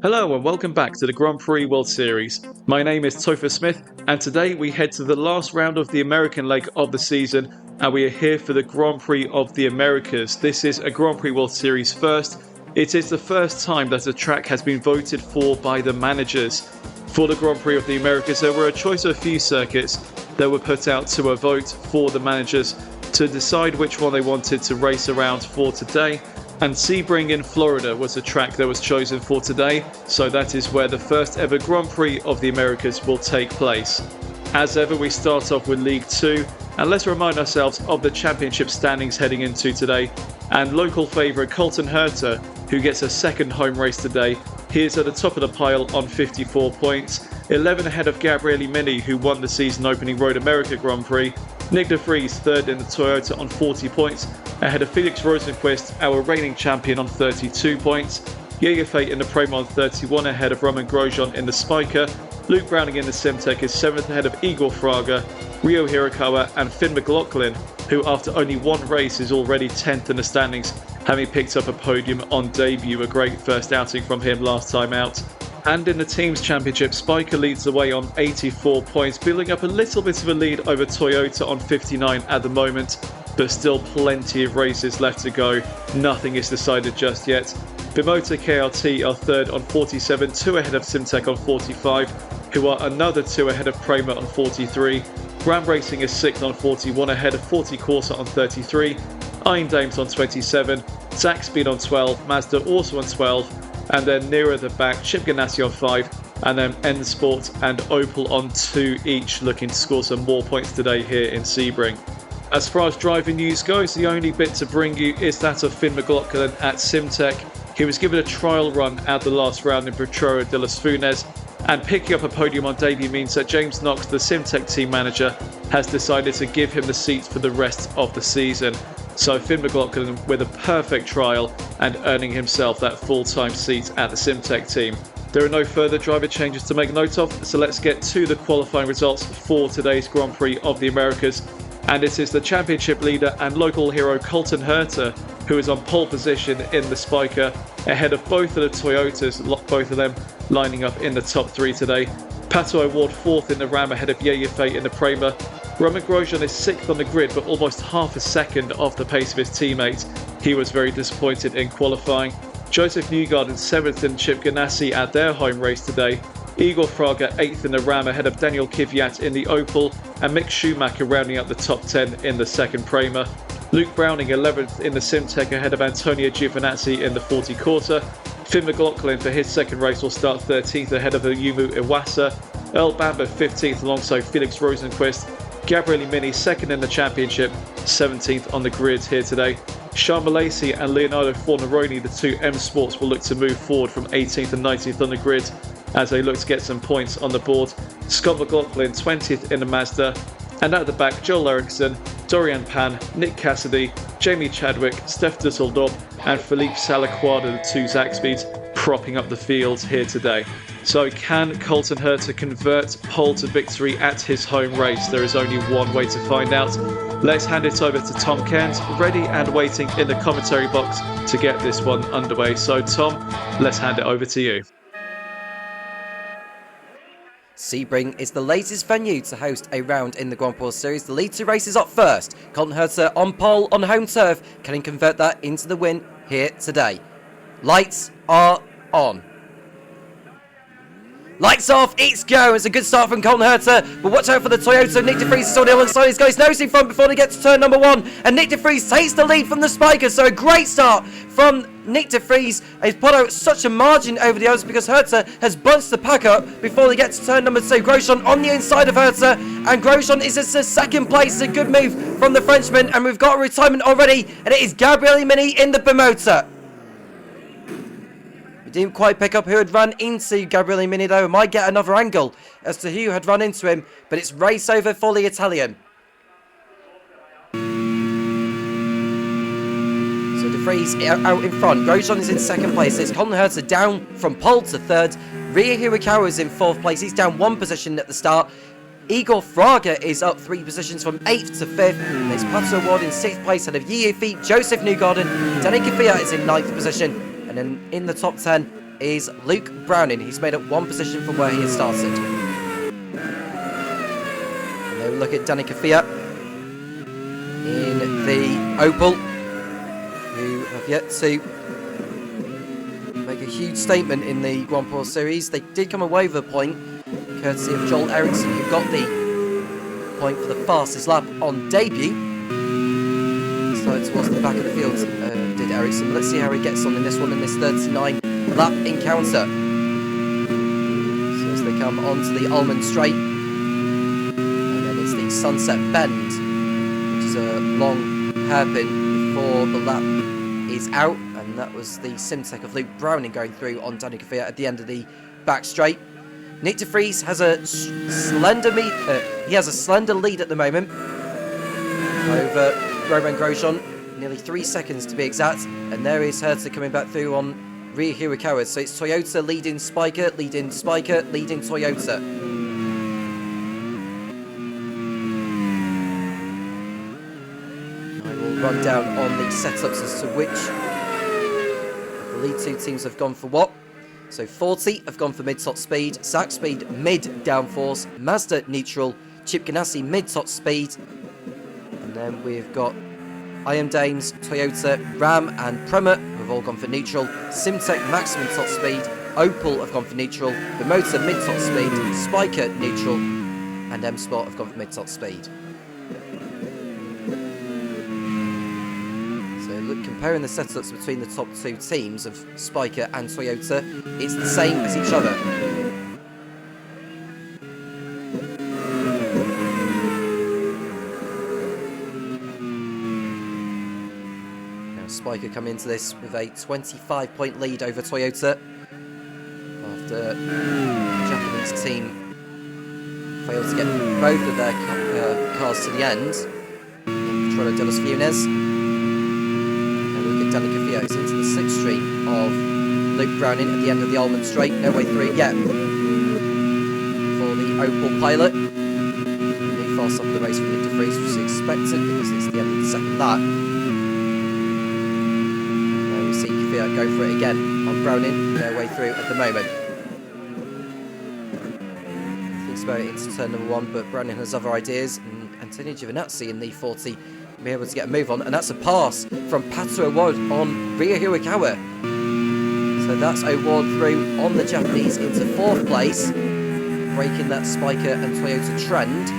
Hello and welcome back to the Grand Prix World Series. My name is Topher Smith and today we head to the last round of the American leg of the season and we are here for the Grand Prix of the Americas. This is a Grand Prix World Series first. It is the first time that a track has been voted for by the managers. For the Grand Prix of the Americas, there were a choice of a few circuits that were put out to a vote for the managers to decide which one they wanted to race around for today. And Sebring in Florida was the track that was chosen for today, so that is where the first ever Grand Prix of the Americas will take place. As ever, we start off with League 2, and let's remind ourselves of the championship standings heading into today. And local favourite Colton Herta, who gets a second home race today, he is at the top of the pile on 54 points, 11 ahead of Gabriele Mini, who won the season opening Road America Grand Prix. Nick de Vries third in the Toyota on 40 points, ahead of Felix Rosenqvist, our reigning champion, on 32 points. Jägerfeld in the Prema on 31, ahead of Roman Grosjean in the Spiker. Luke Browning in the Simtek is 7th, ahead of Igor Fraga, Ryo Hirakawa and Finn McLaughlin, who after only one race is already 10th in the standings, having picked up a podium on debut. A great first outing from him last time out. And in the Teams Championship, Spiker leads the way on 84 points, building up a little bit of a lead over Toyota on 59 at the moment, but still plenty of races left to go. Nothing is decided just yet. Bimota KRT are third on 47, 2 ahead of Simtek on 45, who are another 2 ahead of Prema on 43. Ram Racing is 6th on 41, ahead of 40 Corsa on 33. Iron Dames on 27, Zach Speed on 12, Mazda also on 12, and then nearer the back, Chip Ganassi on 5, and then N Sport and Opel on 2 each, looking to score some more points today here in Sebring. As far as driving news goes, the only bit to bring you is that of Finn McLaughlin at Simtek. He was given a trial run at the last round in Potrero de los Funes, and picking up a podium on debut means that James Knox, the Simtek team manager, has decided to give him the seat for the rest of the season. So Finn McLaughlin with a perfect trial and earning himself that full-time seat at the Simtek team. There are no further driver changes to make note of, so let's get to the qualifying results for today's Grand Prix of the Americas. And it is the championship leader and local hero Colton Herta who is on pole position in the Spiker, ahead of both of the Toyotas, both of them lining up in the top 3 today. Pato Award 4th in the Ram, ahead of Jägerfeld in the Prema. Roman Grosjean is 6th on the grid, but almost half a second off the pace of his teammate. He was very disappointed in qualifying. Joseph Newgarden 7th in Chip Ganassi at their home race today. Igor Fraga 8th in the Ram, ahead of Daniel Kvyat in the Opel, and Mick Schumacher rounding up the top 10 in the second Prema. Luke Browning 11th in the Simtek, ahead of Antonio Giovinazzi in the 40 Corsa. Finn McLaughlin for his second race will start 13th, ahead of Yumu Iwasa. Earl Bamber 15th alongside Felix Rosenqvist. Gabriele Mini 2nd in the championship, 17th on the grid here today. Sean Malaysi and Leonardo Fornaroni, the 2 M Sports, will look to move forward from 18th and 19th on the grid as they look to get some points on the board. Scott McLaughlin 20th in the Mazda, and at the back Joel Eriksson, Dorian Pan, Nick Cassidy, Jamie Chadwick, Steph Dusseldorp and Philippe Salaquada, the 2 Zach Speeds, propping up the field here today. So can Colton Herta convert pole to victory at his home race? There is only one way to find out. Let's hand it over to Tom Cairns, ready and waiting in the commentary box to get this one underway. So Tom, let's hand it over to you. Sebring is the latest venue to host a round in the Grand Prix Series. The lead 2 races up first. Colton Herta on pole on home turf. Can he convert that into the win here today? Lights are on. Lights off, it's go. It's a good start from Colton Herta, but watch out for the Toyota. Nick de Vries is on the alongside. He's got his nose in front before they get to turn number 1, and Nick de Vries takes the lead from the Spiker. So a great start from Nick de Vries. He's put out such a margin over the others because Herta has bunched the pack up before they get to turn number 2. Grosjean on the inside of Herta, and Grosjean is in second place. It's a good move from the Frenchman, and we've got a retirement already, and it is Gabriele Mini in the Bimota. We didn't quite pick up who had run into Gabriele Mini though. We might get another angle as to who had run into him, but it's race over for the Italian. So de Vries out in front. Grosjean is in second place. It's Colton Herta down from pole to 3rd. Ryo Hirakawa is in 4th place. He's down 1 position at the start. Igor Fraga is up 3 positions from 8th to 5th. It's Pato Award in 6th place ahead of Yeo Feet, Joseph Newgarden. Danny Kvyat is in 9th position. And then in the top 10, is Luke Browning. He's made up one position from where he had started. And then we look at Danica Fiat in the Opel, who have yet to make a huge statement in the Grand Prix series. They did come away with a point, courtesy of Joel Eriksson, who got the point for the fastest lap on debut. So towards the back of the field, did Eriksson. Let's see how he gets on in this one, in this 39 lap encounter. So as they come onto the Almond Straight, and then it's the Sunset Bend, which is a long hairpin before the lap is out, and that was the Simtech of Luke Browning going through on Danica Fiat at the end of the back straight. Nick de Vries has a slender lead at the moment over Romain Grosjean, nearly 3 seconds to be exact, and there is Herta coming back through on Ria Hirakawa. So it's Toyota leading Spiker, leading Spiker, leading Toyota. I will run down on the setups as to which the lead two teams have gone for what. So 40 have gone for mid-top speed, Zach Speed mid-downforce, Mazda neutral, Chip Ganassi mid-top speed, and then we've got IM Dames, Toyota, Ram and Prema who have all gone for neutral, Simtech maximum top speed, Opel have gone for neutral, the Motor mid-top speed, Spiker neutral, and M Sport have gone for mid-top speed. Comparing the setups between the top two teams of Spiker and Toyota, it's the same as each other. Now Spiker come into this with a 25-point lead over Toyota after the Japanese team failed to get both of their cars to the end in Petróleo de los Funes. Danica Fiat is into the sixth stream of Luke Browning at the end of the Almond Straight. No way through yet for the Opel pilot. The fast off the race from Nick de Vries, which is expected because it's the end of the second lap. And there we see Fiat go for it again on Browning. No way through at the moment. Thinks about it into turn number one, but Browning has other ideas. And Antonio Giovinazzi in the 40 be able to get a move on, and that's a pass from Pato O'Ward on Ria Hirakawa. So that's O'Ward through on the Japanese into fourth place, breaking that Spiker and Toyota trend.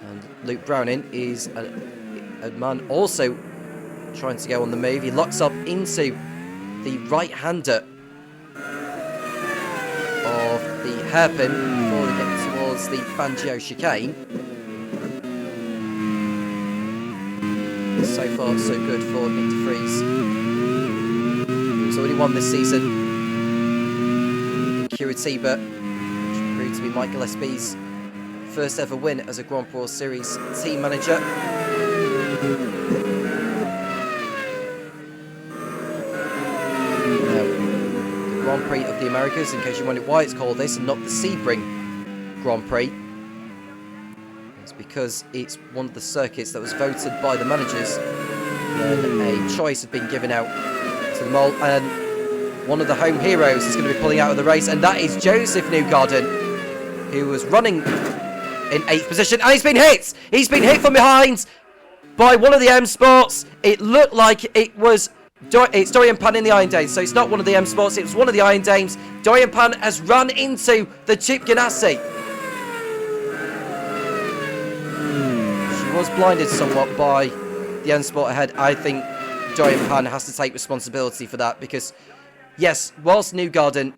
And Luke Browning is a man also trying to go on the move. He locks up into the right-hander of the hairpin before they get towards the Fangio chicane. So far, so good for Nick de Vries. He's already won this season in Curitiba, which proved to be Mike Gillespie's first ever win as a Grand Prix Series team manager. Grand Prix of the Americas, in case you wondered why it's called this and not the Sebring Grand Prix. It's because it's one of the circuits that was voted by the managers when a choice had been given out to them all, and one of the home heroes is going to be pulling out of the race, and that is Joseph Newgarden, who was running in 8th position, and he's been hit! He's been hit from behind by one of the M Sports. It looked like it's Dorian Pan in the Iron Dames, so it's not one of the M Sports, it was one of the Iron Dames. Dorian Pan has run into the Chip Ganassi. She was blinded somewhat by the M Sport ahead. I think Dorian Pan has to take responsibility for that, because, yes, whilst Newgarden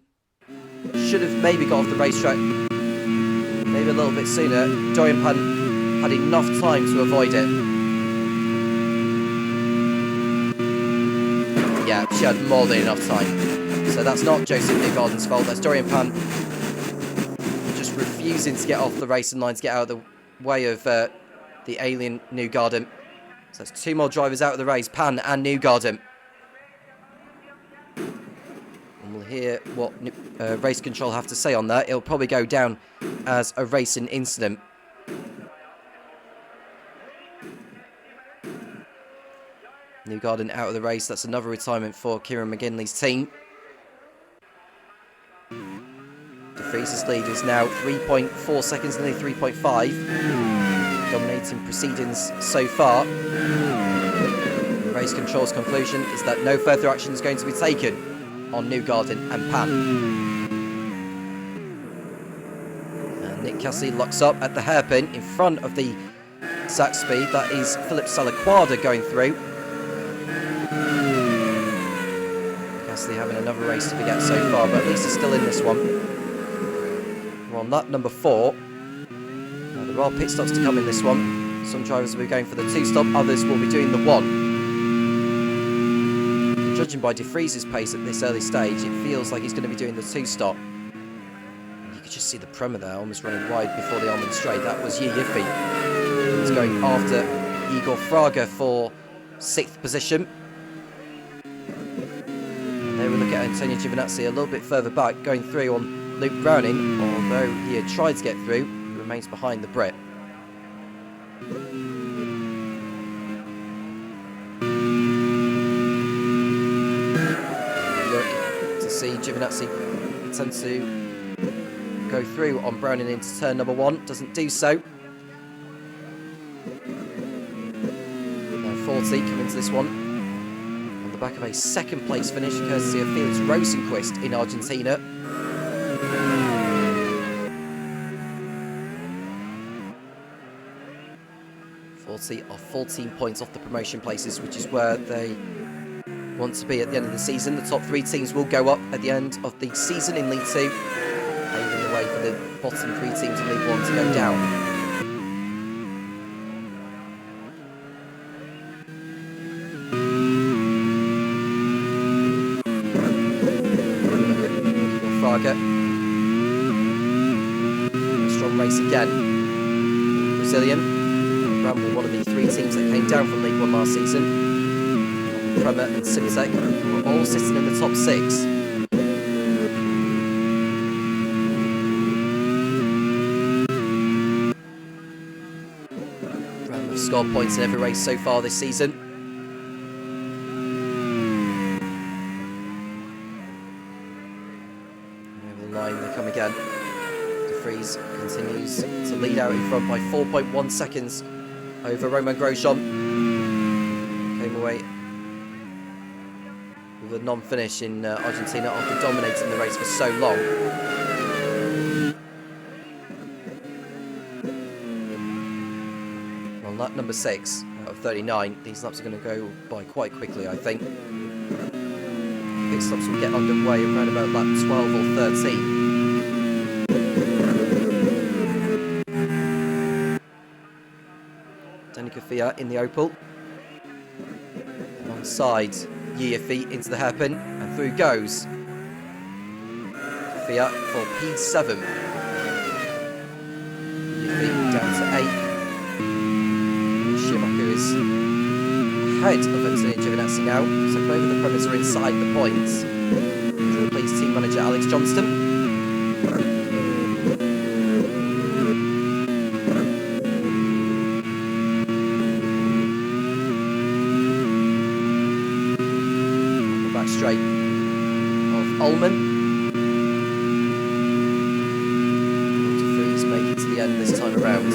should have maybe got off the racetrack maybe a little bit sooner, Dorian Pan had enough time to avoid it. Yeah, she had more than enough time. So that's not Joseph Newgarden's fault. That's Dorian Pan just refusing to get off the racing line, to get out of the way of the alien Newgarden. So that's two more drivers out of the race, Pan and Newgarden. And we'll hear what race control have to say on that. It'll probably go down as a racing incident. Newgarden out of the race. That's another retirement for Kieran McGinley's team. De Vries's lead is now 3.4 seconds, nearly 3.5. Dominating proceedings so far. The race control's conclusion is that no further action is going to be taken on Newgarden and Pan. And Nick Cassidy locks up at the hairpin in front of the Zach Speed. That is Philip Salaquada going through. Cassidy having another race to forget so far, but at least he's still in this one. We're on lap number 4. Now, there are pit stops to come in this one. Some drivers will be going for the 2-stop, others will be doing the 1. Judging by De Vries's pace at this early stage, it feels like he's going to be doing the 2-stop. You could just see the Prema there, almost running wide before the almond straight. That was Yiffy. He's going after Igor Fraga for 6th position. And there we look at Antonio Giovinazzi a little bit further back, going through on Luke Browning, although he had tried to get through, he remains behind the Brit. Look to see Giovinazzi attempt to go through on Browning into turn number 1, doesn't do so. Now 40 come into this one on the back of a 2nd place finish, courtesy of Felix Rosenquist in Argentina. Are 14 points off the promotion places, which is where they want to be at the end of the season. The top 3 teams will go up at the end of the season in League 2, paving the way for the bottom 3 teams in League 1 to go down. Fraga. A strong race again. Brazilian. Bramble, one of the 3 teams that came down from League 1 last season. Prema and Simtek were all sitting in the top 6. Bramble have scored points in every race so far this season. Over the line they come again. De Vries continues to lead out in front by 4.1 seconds over Romain Grosjean. Came away with a non-finish in Argentina after dominating the race for so long. On lap number 6 out of 39, these laps are going to go by quite quickly, I think. Pit stops will get underway around about lap 12 or 13. Kofia in the Opel, alongside Yiffy into the hairpin, and through goes Kofia for P7. Yiffy down to 8. Schumacher is ahead of Antonio Giovinazzi now, so both of the Premas are inside the points. Please team manager Alex Johnston. Straight of Ullman. De Vries make it to the end this time around.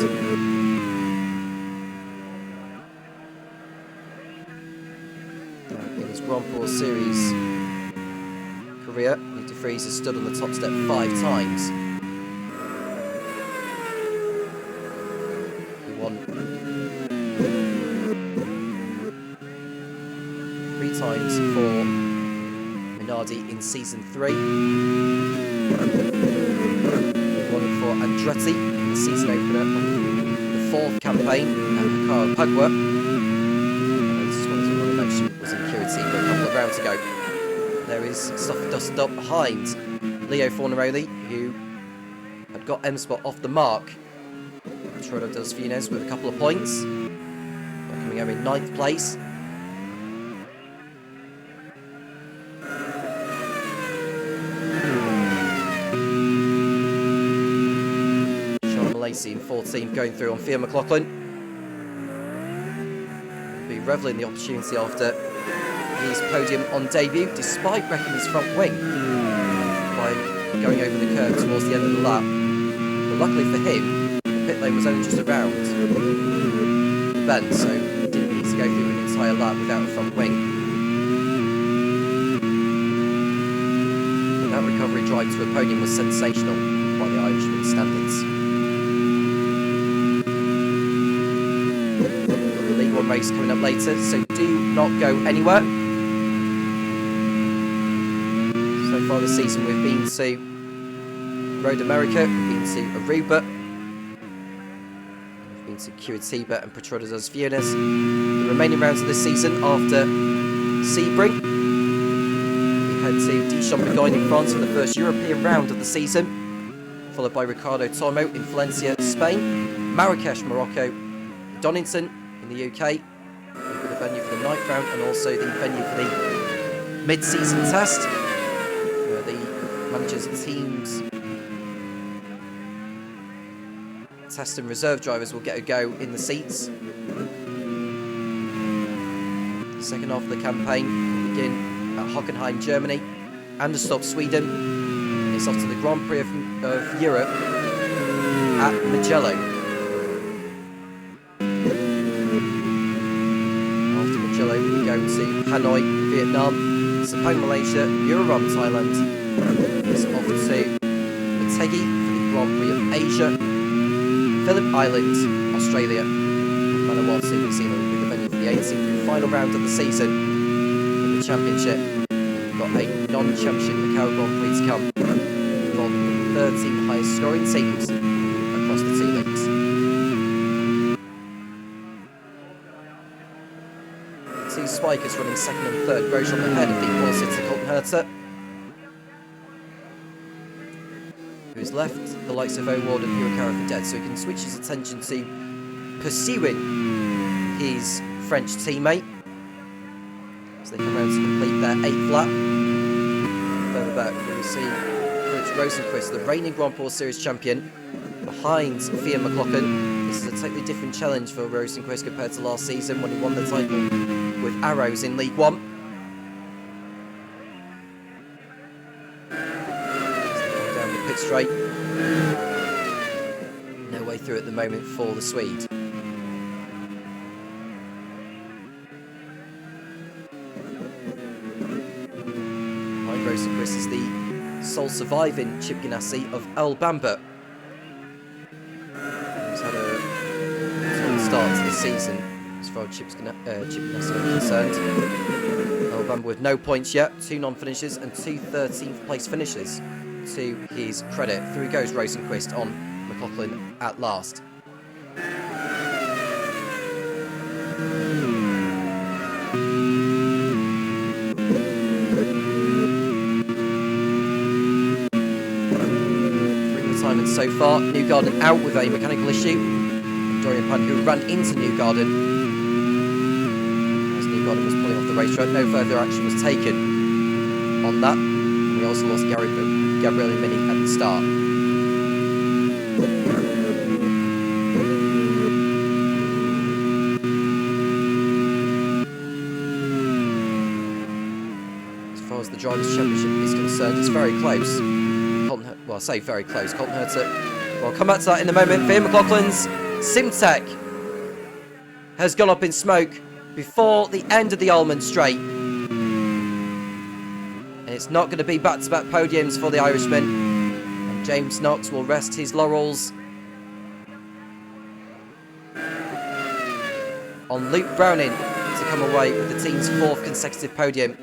In his Grand Prix Series career, De Vries has stood on the top step 5 times. He won 3 times for Minardi in season 3. One for Andretti in the season opener on the 4th campaign, and Hikaru Pagua. This one I mentioned was in Curity a couple of rounds ago. There is stuff dusted up behind Leo Fornaroli, who had got M-Spot off the mark. Troilo dos Funes with a couple of points, coming home in 9th place. In 14 going through on Theo McLaughlin. Be revelling the opportunity after his podium on debut, despite wrecking his front wing by going over the curb towards the end of the lap. But luckily for him, the pit lane was only just around the bend, so he didn't need to go through an entire lap without a front wing. But that recovery drive to a podium was sensational by the Irishman's standards. The League One race coming up later, so do not go anywhere. So far this season we've been to Road America, we've been to Aruba, we've been to Curitiba and Petronas dos Fiones. The remaining rounds of this season after Sebring, we head to Dijon-Bourgogne in France for the first European round of the season, followed by Ricardo Tormo in Valencia, Spain, Marrakesh, Morocco, Donington in the UK, the venue for the ninth round, and also the venue for the mid-season test, where the managers and teams, test and reserve drivers will get a go in the seats. The second half of the campaign will begin at Hockenheim, Germany, Anderstorp, Sweden, and it's off to the Grand Prix of Europe at Mugello. After Mugello, we go to Hanoi, Vietnam, Sepang, Malaysia, Euroram, Thailand. It's off to Motegi for the Grand Prix of Asia, Phillip Island, Australia, and Vanuatu, New Zealand will be the venue for the 18th and final round of the season in the championship. We've got a non-championship Macau Grand Prix to come, involving the 13 highest scoring teams across the two leagues. The two spikers running second and third, Grosjean ahead of the All-City Colton Herta, who's left the likes of O'Ward and Hirakawa for dead, so he can switch his attention to pursuing his French teammate as they come around to complete their 8th lap. Further back, we'll see Felix Rosenqvist, the reigning Grand Prix Series champion, behind Fiat McLaughlin. This is a totally different challenge for Rosenqvist compared to last season when he won the title with Arrows in League One. Down the pit straight. No way through at the moment for the Swede. Rosenqvist is the sole surviving Chip Ganassi of El Bamba. He's had a solid start to the season as far as Chip Ganassi is concerned. El Bamba with no points yet, 2 non-finishes and 2 13th place finishes to his credit. Through goes Rosenqvist on McLaughlin at last. So far, Newgarden out with a mechanical issue. Dorian Punt, who ran into Newgarden as Newgarden was pulling off the racetrack. No further action was taken on that. And we also lost Gabriele Mini at the start. As far as the Drivers' Championship is concerned, it's very close. Well, I say very close. Colton Herta. Well, I'll come back to that in a moment. Fiat McLaughlin's Simtech has gone up in smoke before the end of the Almond Straight. And it's not going to be back-to-back podiums for the Irishman. And James Knox will rest his laurels on Luke Browning to come away with the team's 4th consecutive podium.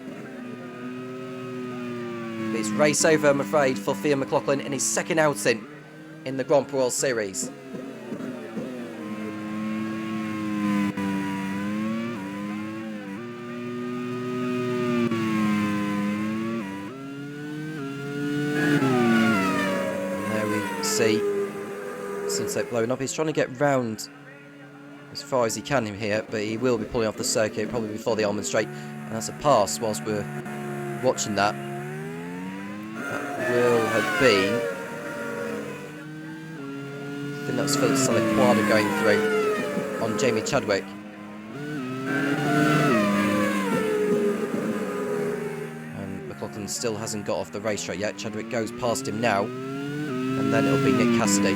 It's race over, I'm afraid, for Fiat McLaughlin in his 2nd outing in the Grand Prix World Series. And there we see Sunset blowing up. He's trying to get round as far as he can here, but he will be pulling off the circuit probably before the Almond Straight. And that's a pass whilst we're watching that. Will have been, I think that was Philip Salaquada going through on Jamie Chadwick. McLaughlin still hasn't got off the racetrack yet. Chadwick goes past him now, and then it'll be Nick Cassidy.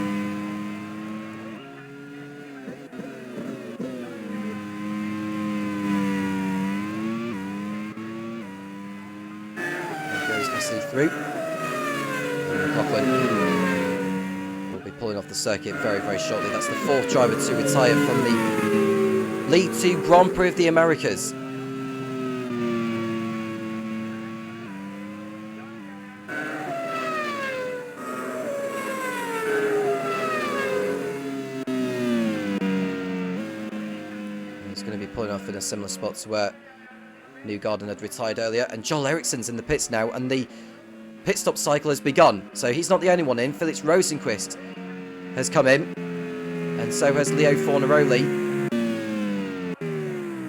There goes Cassidy through. And McLaughlin will be pulling off the circuit very, very shortly. That's the 4th driver to retire from the League 2 Grand Prix of the Americas. Pulling off in a similar spot to where Newgarden had retired earlier, and Joel Ericsson's in the pits now, and the pit stop cycle has begun, so he's not the only one in. Felix Rosenquist has come in, and so has Leo Fornaroli.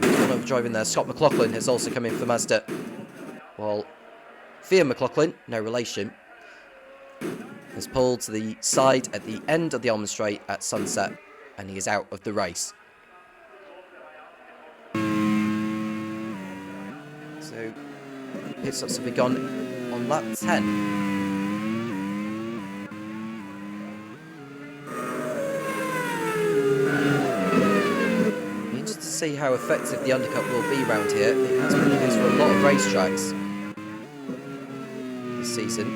One other driver in there, Scott McLaughlin, has also come in for Mazda, while Theo McLaughlin, no relation, has pulled to the side at the end of the Almond Straight at sunset, and he is out of the race. So, pit stops have begun on lap 10. Interested to see how effective the undercut will be around here. It has been the case for a lot of racetracks this season.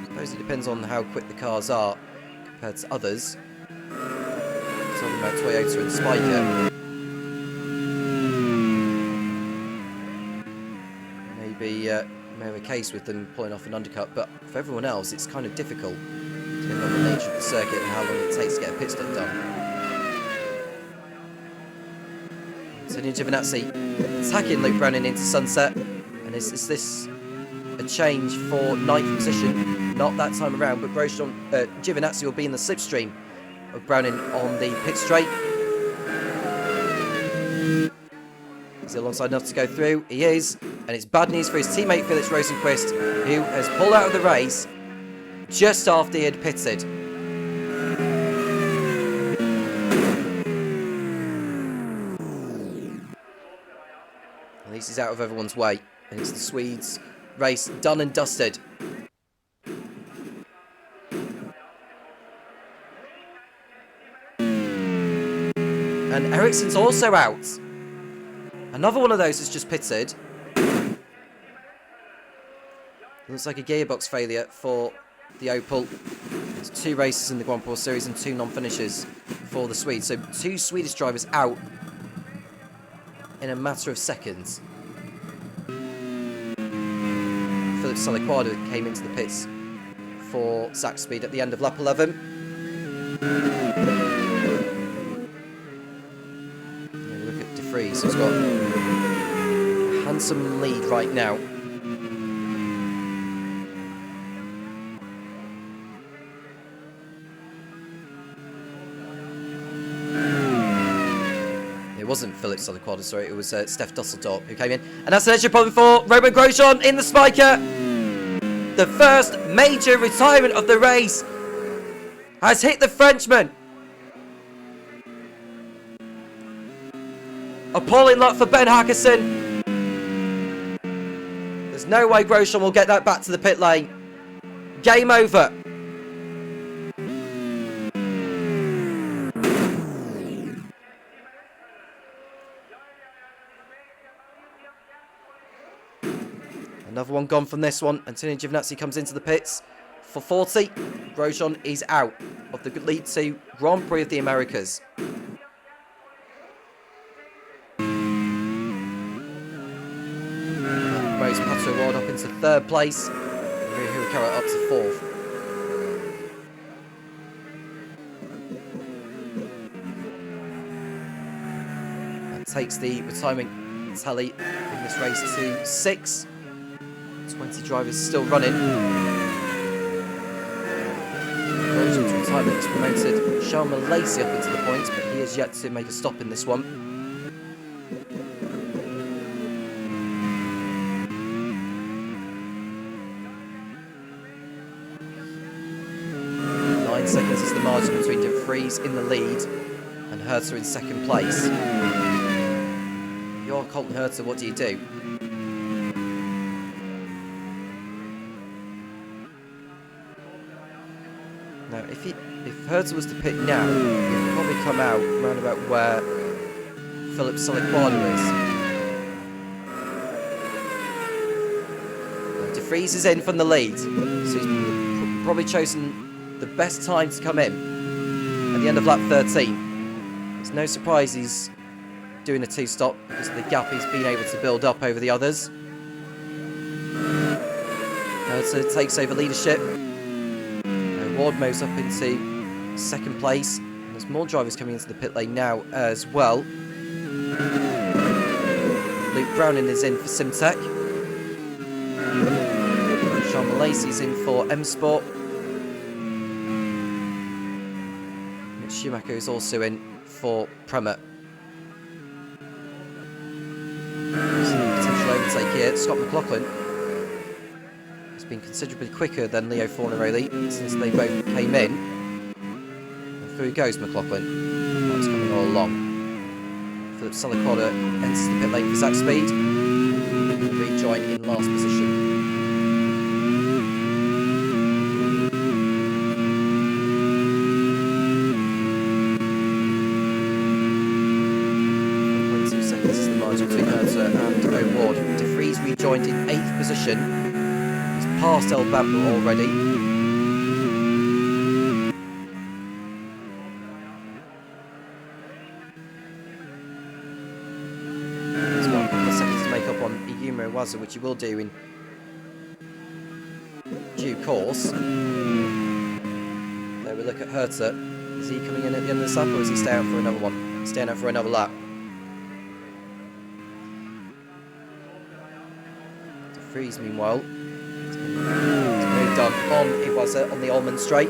I suppose it depends on how quick the cars are compared to others. Talking about Toyota and Spiker. May have a case with them pulling off an undercut, but for everyone else it's kind of difficult depending on the nature of the circuit and how long it takes to get a pit stop done. Antonio Giovinazzi attacking Luke Browning into sunset, and is this a change for 9th position? Not that time around, but Giovinazzi will be in the slipstream of Browning on the pit straight. Is he alongside enough to go through? He is. And it's bad news for his teammate Felix Rosenquist, who has pulled out of the race just after he had pitted. At least he's out of everyone's way. And it's the Swedes' race done and dusted. And Ericsson's also out. Another one of those has just pitted. Looks like a gearbox failure for the Opel. There's 2 races in the Grand Prix Series and 2 non-finishers for the Swedes. So 2 Swedish drivers out in a matter of seconds. Philip Salaquado came into the pits for Zach Speed at the end of lap 11. Look at De Vries, who's got a handsome lead right now. It wasn't Philip Salaquado, sorry, it was Steph Dusseldorp who came in. And that's an extra point for Roman Grosjean in the Spiker. The first major retirement of the race has hit the Frenchman. Appalling luck for Ben Hackerson. There's no way Grosjean will get that back to the pit lane. Game over. Another one gone from this one. Antonio Giovinazzi comes into the pits for 40. Grosjean is out of the League 2 Grand Prix of the Americas. Promotes Pato Ward up into 3rd place. Rui Hurikara up to 4th. That takes the retirement tally in this race to 6. 20 drivers still running. Grosjean's retirement has promoted Charles Malaysia up into the points, but he has yet to make a stop in this one. 9 seconds is the margin between De Vries in the lead and Herta in 2nd place. If you're Colton Herta, what do you do? Now, if Herta was to pit now, he would probably come out round about where Philip Siliquado is. De Vries is in from the lead, so he's probably chosen the best time to come in at the end of lap 13. It's no surprise he's doing a two-stop because of the gap he's been able to build up over the others. Herta takes over leadership. Ward moves up into second place. And there's more drivers coming into the pit lane now as well. Luke Browning is in for Simtech. Sean Malaysia is in for M Sport. Mick Schumacher is also in for Prema. Potential overtake here. Scott McLaughlin has been considerably quicker than Leo Fornaroli since they both came in. And through goes McLaughlin. That's coming all along. Philip Siliquado enters the pit lane for Zach Speed. And rejoin in last position. Between Herta and O'Ward. De Vries rejoined in 8th position. He's passed El Bamble already. He's got a couple of seconds to make up on Iyuma Iwaza, which he will do in due course. There we look at Herta. Is he coming in at the end of the lap, or is he staying out for another one? He's staying out for another lap. Vries, meanwhile, has moved on Iwaza on the Allman Straight.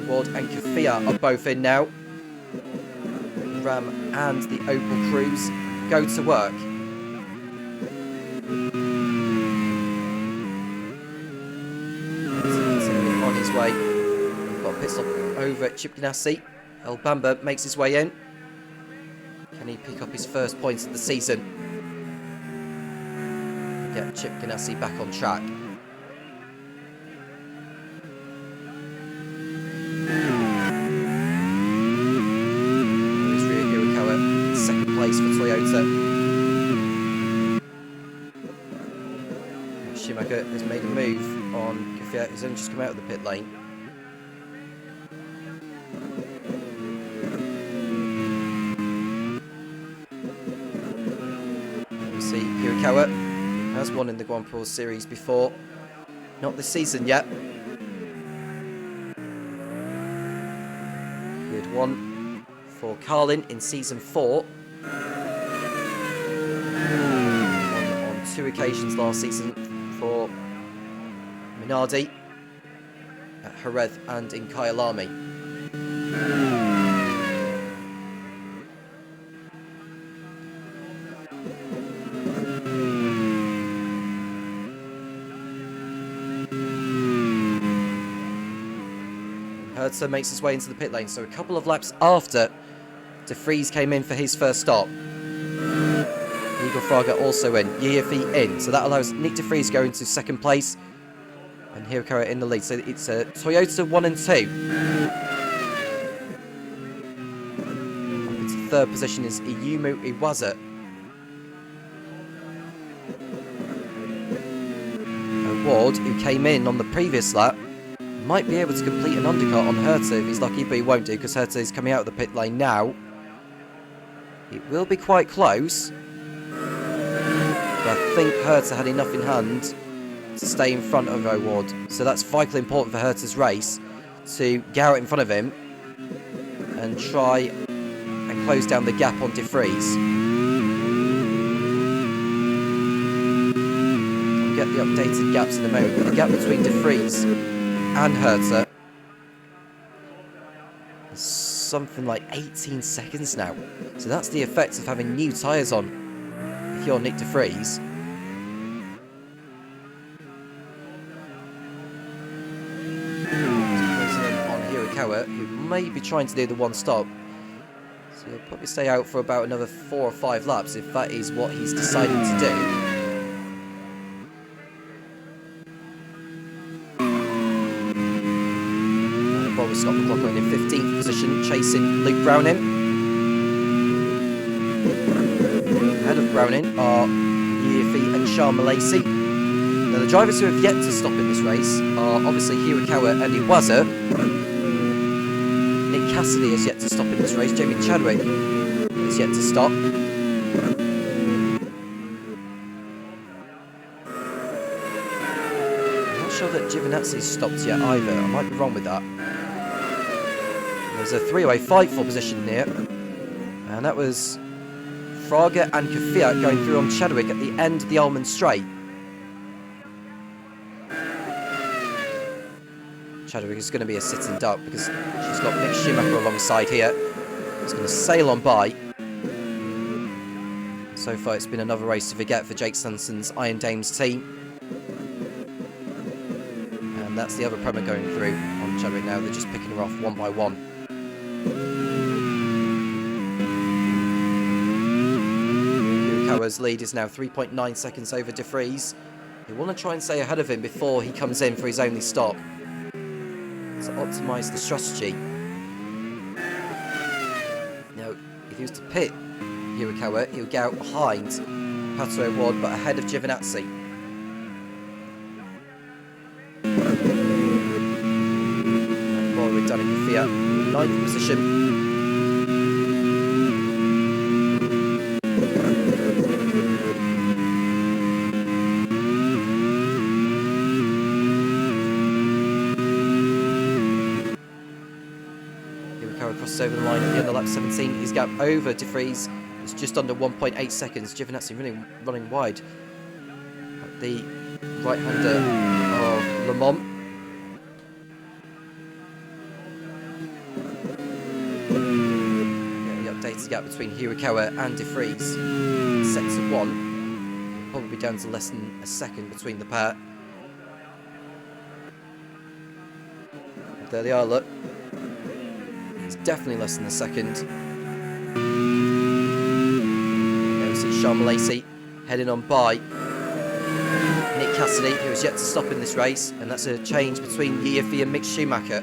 Ward and Kafia are both in now. Ram and the Opel Cruise go to work. On his way. We've got a pit stop over at Chip Ganassi. El Bamba makes his way in. Can he pick up his first points of the season? Get Chip Ganassi back on track. Here's Ryo Hirakawa, second place for Toyota. Schumacher has made a move on Kvyat, who's only just come out of the pit lane. You see Hirakawa has won in the Grand Prix series before. Not this season yet. He had won for Carlin in season 4. Won on 2 occasions last season for Minardi at Jerez and in Kyalami. Herta makes his way into the pit lane, so a couple of laps after De Vries came in for his first stop. Igor Fraga also in, Yiafi in, so that allows Nick De Vries going to second place and Hirakawa in the lead. So it's a Toyota 1 and 2. Up into third position is Iyumu Iwaza. Ward, who came in on the previous lap, might be able to complete an undercut on Herta if he's lucky, but he won't do because Herta is coming out of the pit lane now. It will be quite close, but I think Herta had enough in hand to stay in front of O'Ward. So that's vitally important for Herta's race, to get out in front of him and try and close down the gap on De Vries. I'll get the updated gaps in a moment, but the gap between De Vries and Herta is something like 18 seconds now. So that's the effect of having new tyres on if you're Nick De Vries. On Hirakawa, who may be trying to do the one stop. So he'll probably stay out for about another 4 or 5 laps if that is what he's decided to do. with Scott McLaughlin in 15th position, chasing Luke Browning. Ahead of Browning are Yiafi and Sean Malaysi. Now, the drivers who have yet to stop in this race are obviously Hirakawa and Iwaza. Nick Cassidy has yet to stop in this race. Jamie Chadwick has yet to stop. I'm not sure that Giovinazzi's stopped yet either. I might be wrong with that. There's a three-way fight for position here. And that was Fraga and Kvyat going through on Chadwick at the end of the Almond Straight. Chadwick is going to be a sitting duck because she's got Mick Schumacher alongside here. It's going to sail on by. So far, it's been another race to forget for Jake Sanson's Iron Dames team. And that's the other promo going through on Chadwick now. They're just picking her off one by one. Hirakawa's lead is now 3.9 seconds over De Vries. They want to try and stay ahead of him before he comes in for his only stop. To optimise the strategy. Now, if he was to pit Hirakawa, he would get out behind Pato O'Ward, but ahead of Giovinazzi. And Warwick Danica Fiat, 9th position. Crosses over the line at the end of lap 17. His gap over De Vries is just under 1.8 seconds. Giovinazzi running wide at the right-hander of Le Mans. Yeah, the updated gap between Hirakawa and De Vries set to 1. Probably down to less than a second between the pair. There they are, look. Definitely less than a second. There we see Sean Malaysi heading on by Nick Cassidy, who has yet to stop in this race, and that's a change between Yiafi and Mick Schumacher.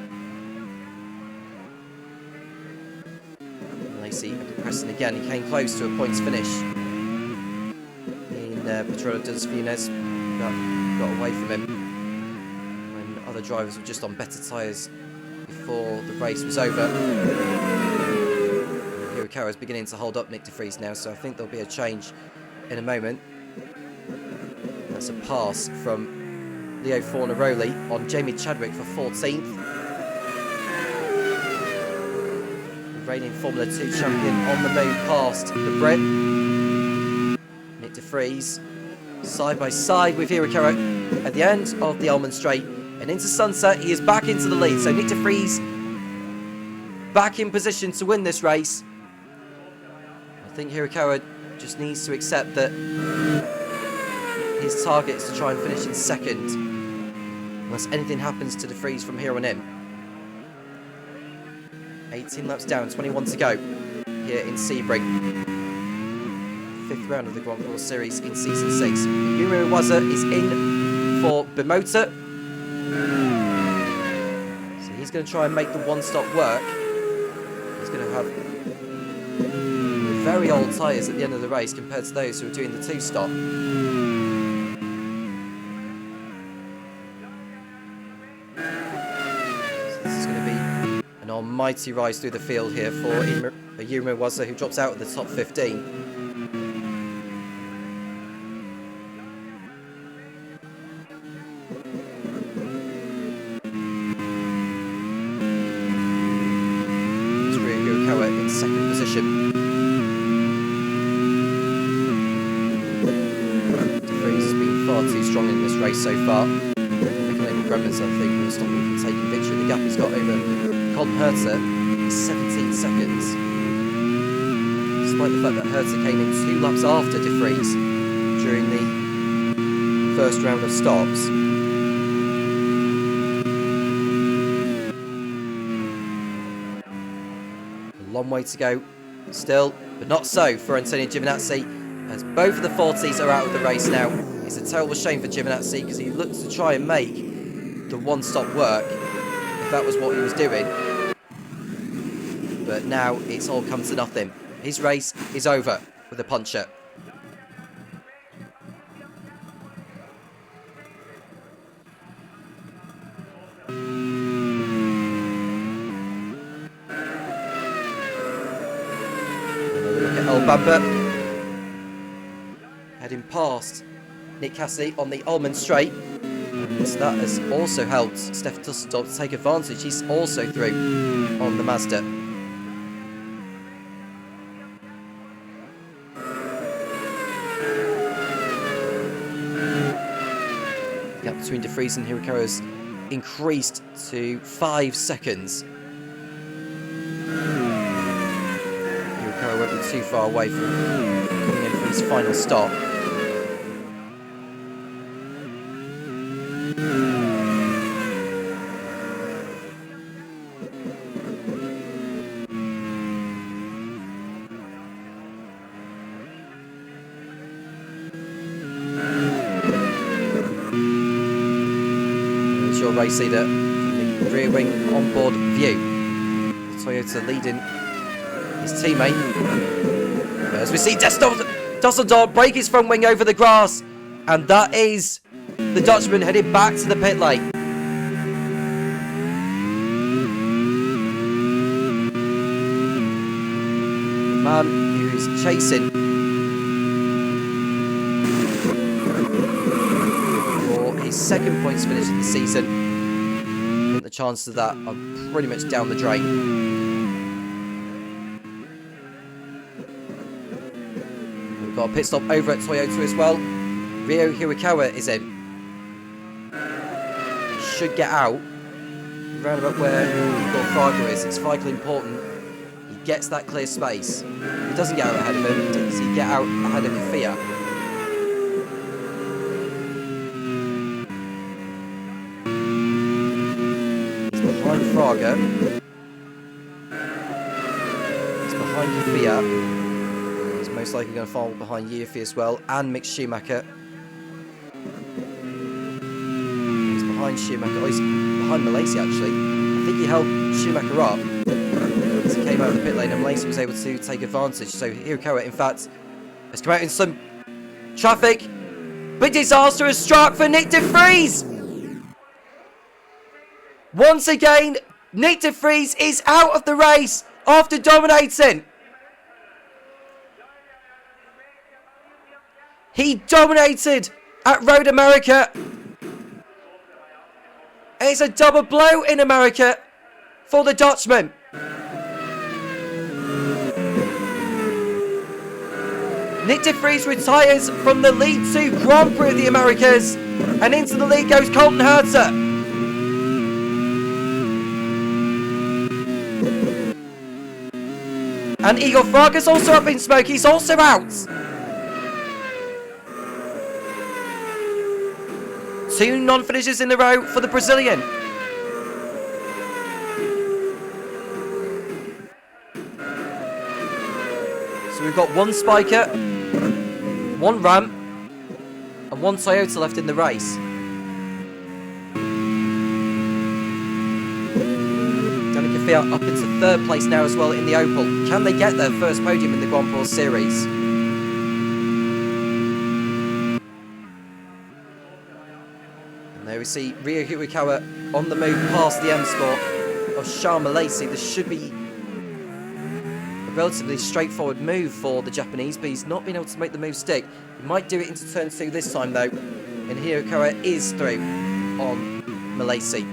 Malaysi pressing again. He came close to a points finish in Petrolo dos Funes, but got away from him when other drivers were just on better tyres before the race was over. Hirakawa is beginning to hold up Nick De Vries now, so I think there'll be a change in a moment. That's a pass from Leo Fornaroli on Jamie Chadwick for 14th. The reigning Formula 2 champion on the move past the Brit. Nick De Vries side by side with Hirakawa at the end of the Almond Straight. And into Sunset, he is back into the lead. So Nick De Vries back in position to win this race. I think Hirakawa just needs to accept that his target is to try and finish in second, unless anything happens to De Vries from here on in. 18 laps down, 21 to go here in Sebring. 5th round of the Grand Prix Series in Season 6. Yuma Iwaza is in for Bimota. So he's going to try and make the one-stop work. He's going to have very old tyres at the end of the race compared to those who are doing the two-stop. So this is going to be an almighty rise through the field here for Yuma Iwaza, who drops out of the top 15. In second position. De Vries has been far too strong in this race so far. Michael Gremens, I think, will stop him from taking victory. The gap he's got over Colton Herter is 17 seconds. Despite the fact that Herter came in 2 laps after De Vries during the first round of stops. Long way to go still, but not so for Antonio Giovinazzi, as both of the 40s are out of the race now. It's a terrible shame for Giovinazzi because he looks to try and make the one-stop work if that was what he was doing. But now it's all come to nothing. His race is over with a puncher. Bamber heading past Nick Cassidy on the Almond Straight, and that has also helped Steph Dusseldorf to take advantage. He's also through on the Mazda. The gap between De Vries and Hirakawa has increased to 5 seconds. Won't be too far away from coming in for his final stop. There's your race leader from the rear wing onboard view. Toyota leading his teammate. As we see Dusseldorf break his front wing over the grass, and that is the Dutchman headed back to the pit lane. The man who's chasing for his second points finish of the season, I think the chances of that are pretty much down the drain. Got a pit stop over at Toyota as well. Ryo Hirakawa is in. He should get out round about where Igor Fraga is. It's vitally important he gets that clear space. If he doesn't get out ahead of him, does he get out ahead of Fia? He's behind Fraga. He's behind Fia. Most likely going to fall behind Yuffie as well, and Mick Schumacher. He's behind Schumacher. Oh, he's behind Malaysia actually. I think he held Schumacher up as he came out of the pit lane, and Malaysia was able to take advantage. So Hirakawa, in fact, has come out in some traffic. But disaster has struck for Nick De Vries. Once again, Nick De Vries is out of the race after dominating. He dominated at Road America. It's a double blow in America for the Dutchman. Nick De Vries retires from the League 2 Grand Prix of the Americas, and into the lead goes Colton Herter. And Igor Fraga's also up in smoke. He's also out. 2 non-finishes in a row for the Brazilian. So we've got 1 Spiker, 1 Ram, and 1 Toyota left in the race. Danica Fiat up into 3rd place now as well in the Opel. Can they get their first podium in the Grand Prix Series? There we see Ryo Hirakawa on the move past the M Sport of Charles Malaysia. This should be a relatively straightforward move for the Japanese, but he's not been able to make the move stick. He might do it into turn 2 this time though, and Hirakawa is through on Malaysia.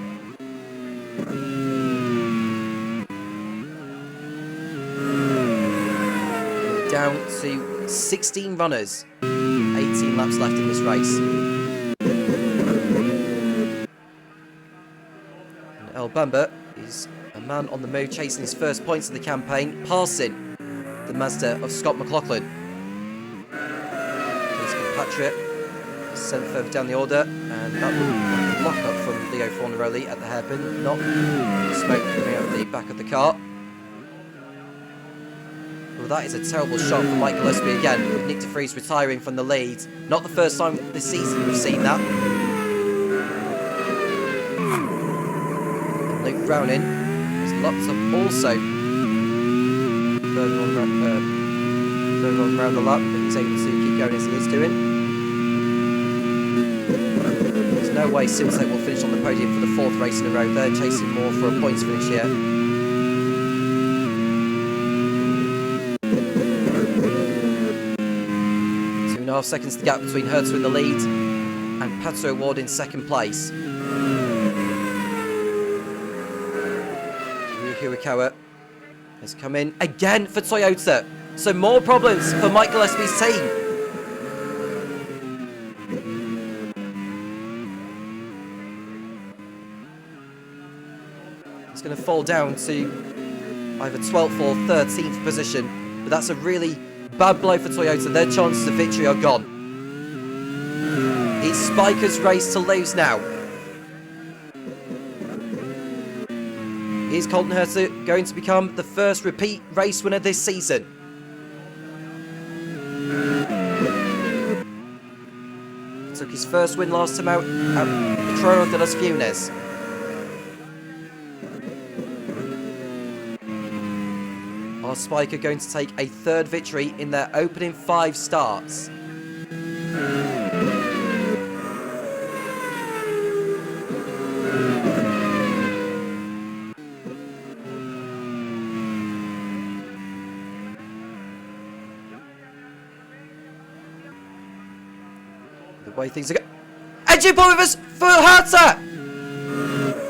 Down to 16 runners, 18 laps left in this race. El Bamba is a man on the move, chasing his first points of the campaign, passing the Mazda of Scott McLaughlin. His compatriot is sent further down the order, and that will be a lock-up from Leo Fornaroli at the hairpin, not smoke coming out of the back of the car. Well, that is a terrible shot from Mike Gillespie again, with Nick De Vries retiring from the lead. Not the first time this season we've seen that. Browning has lots of also further on around the lap, but he's able to keep going as he is doing. There's no way Simsek will finish on the podium for the 4th race in a row. They're chasing more for a points finish here. 2.5 seconds the gap between Herta in the lead and Pato Award in 2nd place. Hirakawa has come in again for Toyota. So more problems for Mike Gillespie's team. It's going to fall down to either 12th or 13th position. But that's a really bad blow for Toyota. Their chances of victory are gone. It's Spiker's race to lose now. Is Colton Herta going to become the first repeat race winner this season? He took his first win last time out at Petrero de los Funes. Are Spiker going to take a 3rd victory in their opening 5 starts? The way things are going. Engine point with us for Herta!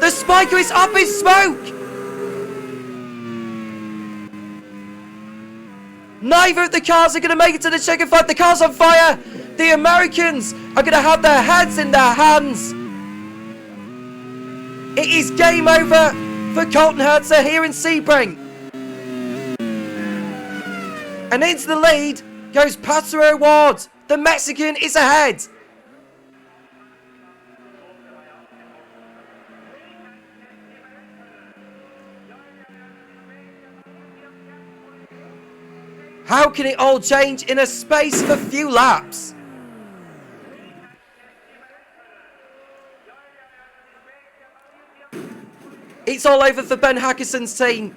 The Spiker is up in smoke! Neither of the cars are going to make it to the checkered flag. The car's on fire! The Americans are going to have their heads in their hands! It is game over for Colton Herta here in Sebring. And into the lead goes Pato Award. The Mexican is ahead. How can it all change in a space of a few laps? It's all over for Ben Hackerson's team.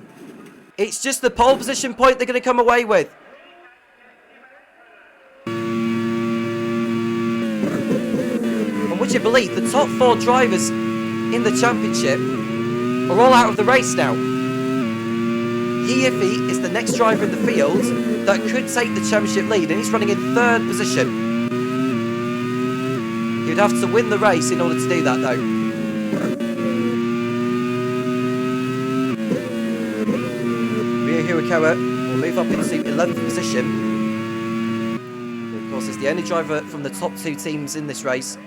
It's just the pole position point they're going to come away with. And would you believe the top 4 drivers in the championship are all out of the race now? Yiffy is the next driver in the field that could take the championship lead, and he's running in 3rd position. He'd have to win the race in order to do that, though. Ryo Hirakawa will move up into 11th position. He, of course, is the only driver from the top 2 teams in this race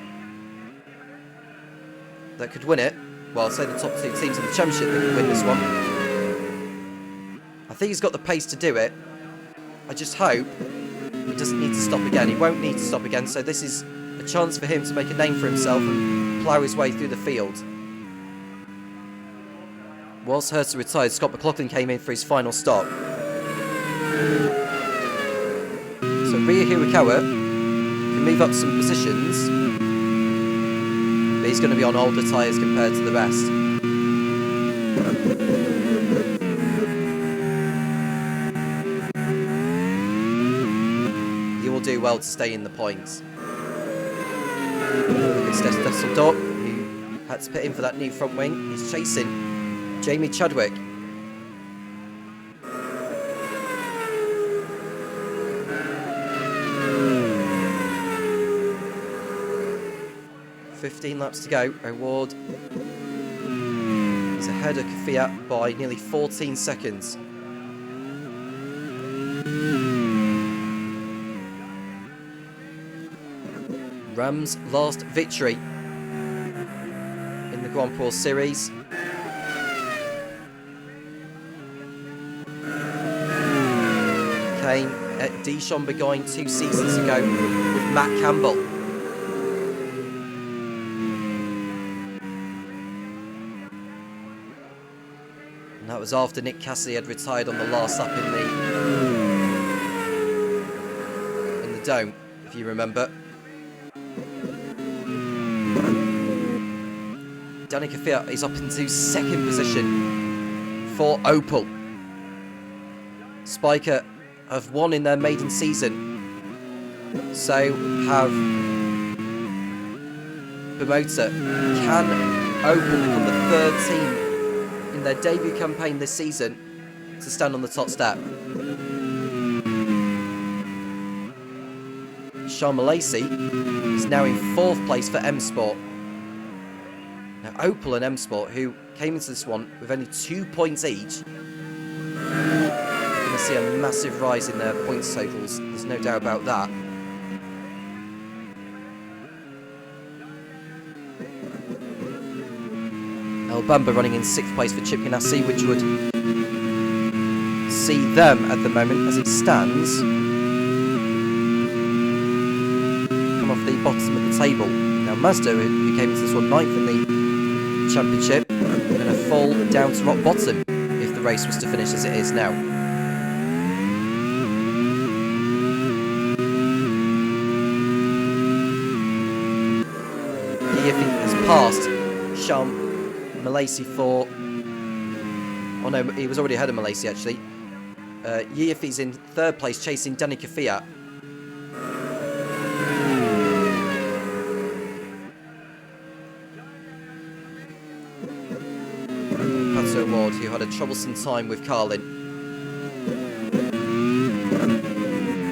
that could win it. Well, I'll say the top 2 teams in the championship that could win this one. I think he's got the pace to do it. I just hope he doesn't need to stop again. He won't need to stop again, so this is a chance for him to make a name for himself and plough his way through the field. Whilst Herta retired, Scott McLaughlin came in for his final stop. So Ryo Hirakawa can move up some positions, but he's going to be on older tyres compared to the rest. Do well to stay in the points. It's Dusseldorp, who had to put in for that new front wing. He's chasing Jamie Chadwick. $15 laps to go. Award is ahead of Kvyat by nearly 14 seconds. Ram's last victory in the Grand Prix series. Came at Dijon-Bourgogne 2 seasons ago with Matt Campbell. And that was after Nick Cassidy had retired on the last lap in the Dome, if you remember. Danica Fiat is up into second position for Opel. Spiker have won in their maiden season. So have Bimota. Can Opel become the third team in their debut campaign this season to stand on the top step? Sean Malaysia is now in 4th place for M Sport. Now Opel and M Sport, who came into this one with only 2 points each, are going to see a massive rise in their points totals. There's no doubt about that. El Bamba running in 6th place for Chip Ganassi, which would see them at the moment, as it stands, come off the bottom of the table. Now Mazda, who came into this one 9th in the championship, are going to fall down to rock bottom if the race was to finish as it is now. Giaffi has passed Sean Malaysia for... Oh no, he was already ahead of Malaysia actually. Giaffi's in 3rd place chasing Danica Fiat. Pato Ward, who had a troublesome time with Carlin.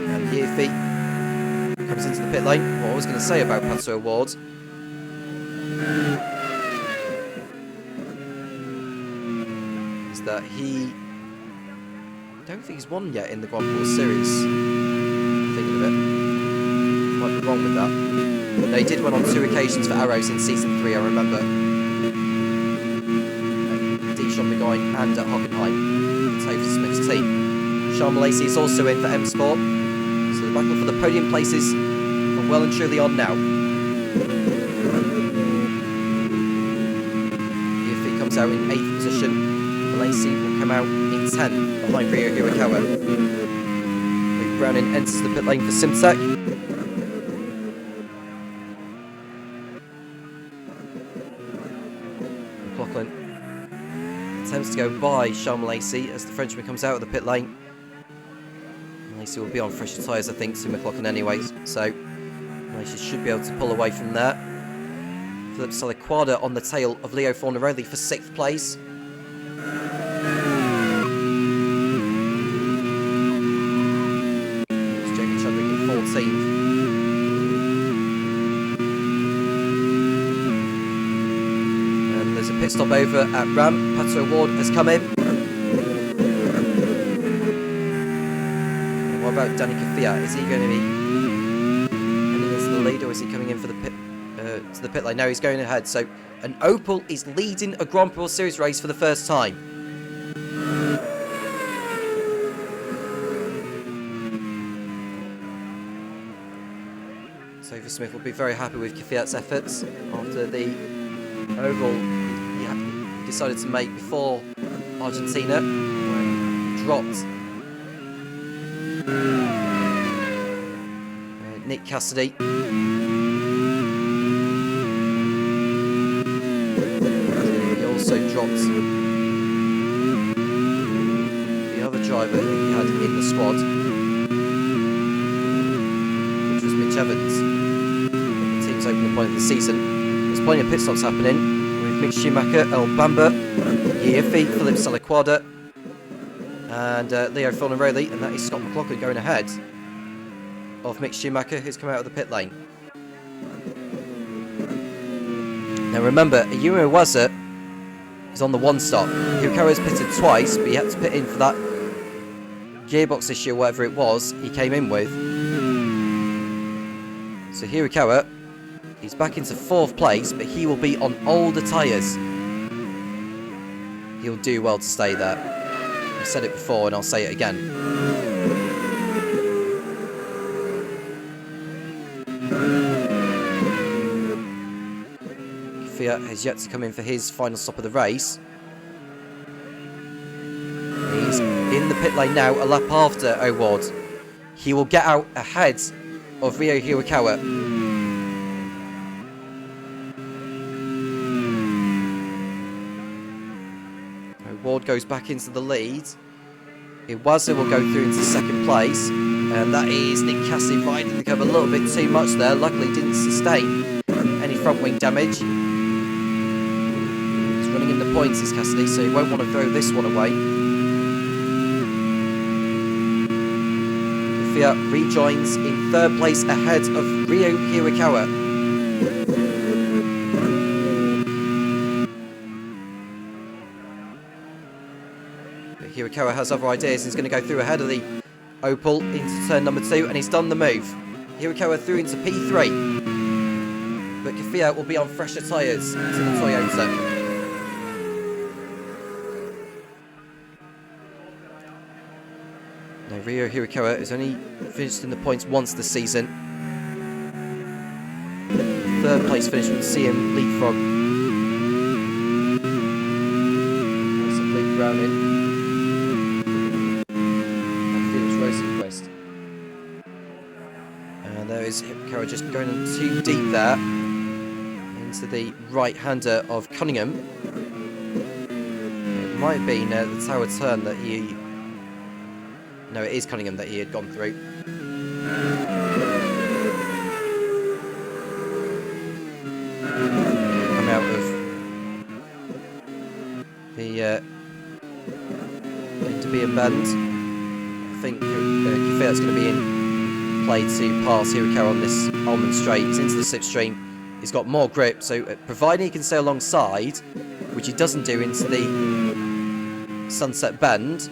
And Giaffi comes into the pit lane. What I was going to say about Pato Ward that he... I don't think he's won yet in the Grand Prix series. I'm thinking of it. Might be wrong with that. No, he did win on 2 occasions for Arrows in Season 3, I remember. Dijon Begoin and at Hockenheim. Topher Smith's team. Sean Malaysia is also in for M Sport. So the battle for the podium places are well and truly on now. If he comes out in 8th position, Malaysia will come out in 10th behind Ryo Hirakawa. Luke Browning enters the pit lane for Simtek. McLaughlin attempts to go by Sean Malaysia as the Frenchman comes out of the pit lane. Malaysia will be on fresher tyres, I think, to McLaughlin anyways, so Malaysia should be able to pull away from there. Philip Salaquada on the tail of Leo Fornaroli for 6th place. And there's a pit stop over at Ram. Pato Ward has come in. And what about Danica Fiat? Is he going to be heading into the lead, or is he coming in for the pit to the pit lane? No, he's going ahead. So an Opel is leading a Grand Prix Series race for the first time. Topher Smith will be very happy with Fiat's efforts after the oval he decided to make before Argentina, when he dropped Nick Cassidy. He also dropped the other driver who he had in the squad, which was Mitch Evans. Opening point of the season. There's plenty of pit stops happening with Mick Schumacher, El Bamba, Giaffi, Philip Salaquada, and Leo Fornaroli, and that is Scott McLaughlin going ahead of Mick Schumacher, who's come out of the pit lane. Now remember, Yuri Iwasa is on the 1 stop. Hirakawa's pitted twice, but he had to pit in for that gearbox issue, whatever it was, he came in with. So Hirakawa, he's back into 4th place, but he will be on older tyres. He'll do well to stay there. I've said it before and I'll say it again. Fiat has yet to come in for his final stop of the race. He's in the pit lane now, a lap after O'Ward. He will get out ahead of Ryo Hirakawa. Ward goes back into the lead. Iwazu will go through into second place. And that is Nick Cassidy riding the curve a little bit too much there. Luckily didn't sustain any front wing damage. He's running in the points, is Cassidy, so he won't want to throw this one away. Kafia rejoins in third place ahead of Ryo Hirakawa. But Hirakawa has other ideas. He's going to go through ahead of the Opel into turn number 2, and he's done the move. Hirakawa through into P3. But Kafia will be on fresher tyres to the Toyota. Now, Ryo Hirakawa has only finished in the points once this season. Third place finish would see him leapfrog. That's a big Browning. And Felix Rosenquist. And there is Hirakawa just going too deep there. Into the right-hander of Cunningham. It might have been the tower turn that he... No, it is Cunningham that he had gone through. Come out of the into being bend. I think Kafia's going to be in play to pass Hirakawa on this almond straight. He's into the slipstream. He's got more grip, so providing he can stay alongside, which he doesn't do into the sunset bend.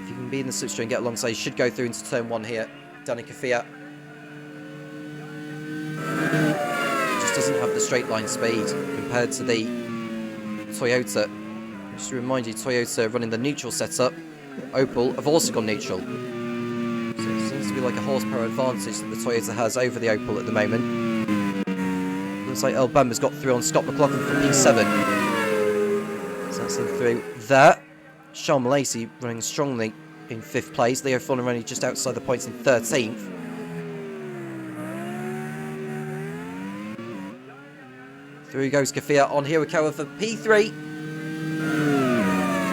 If you can be in the slipstream and get alongside, he should go through into turn 1 here. Danny Kafia. Just doesn't have the straight line speed compared to the Toyota. Just to remind you, Toyota running the neutral setup. Opel have also gone neutral. So it seems to be like a horsepower advantage that the Toyota has over the Opel at the moment. Looks like Earl Bamber's got through on Scott McLaughlin for P7. So that's him through there. Sean Lacey running strongly in 5th place. Leo Fulham running just outside the points in 13th. Through goes Kafia on Hirakawa for P3.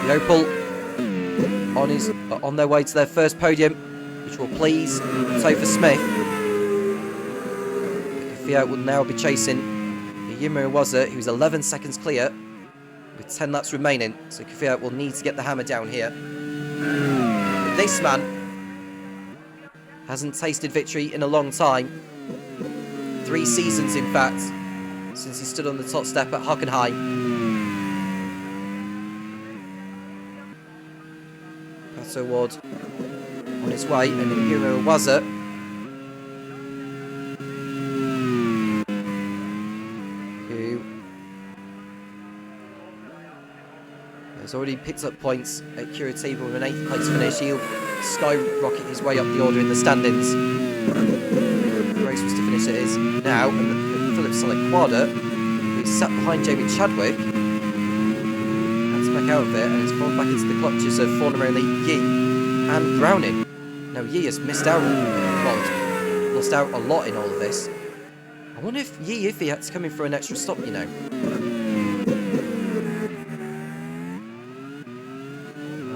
The Opel on their way to their first podium, which will please Topher Smith. Kafia will now be chasing Yuma Iwazu, who's 11 seconds clear with 10 laps remaining. So Kafia will need to get the hammer down here. But this man hasn't tasted victory in a long time. 3 seasons, in fact, since he stood on the top step at Hockenheim. Pato Ward on his way, and then Yuma Iwazu, who has already picked up points at Curitiba with an 8th place finish. He'll skyrocket his way up the order in the standings. The race was to finish it is now, and Philip Saliquada, who's sat behind Jamie Chadwick, has back out of it and has fallen back into the clutches of Fornerelli, Yi and Browning. Now Yi has missed out, well, lost out a lot in all of this. I wonder if Yi, if he had to come in for an extra stop, you know.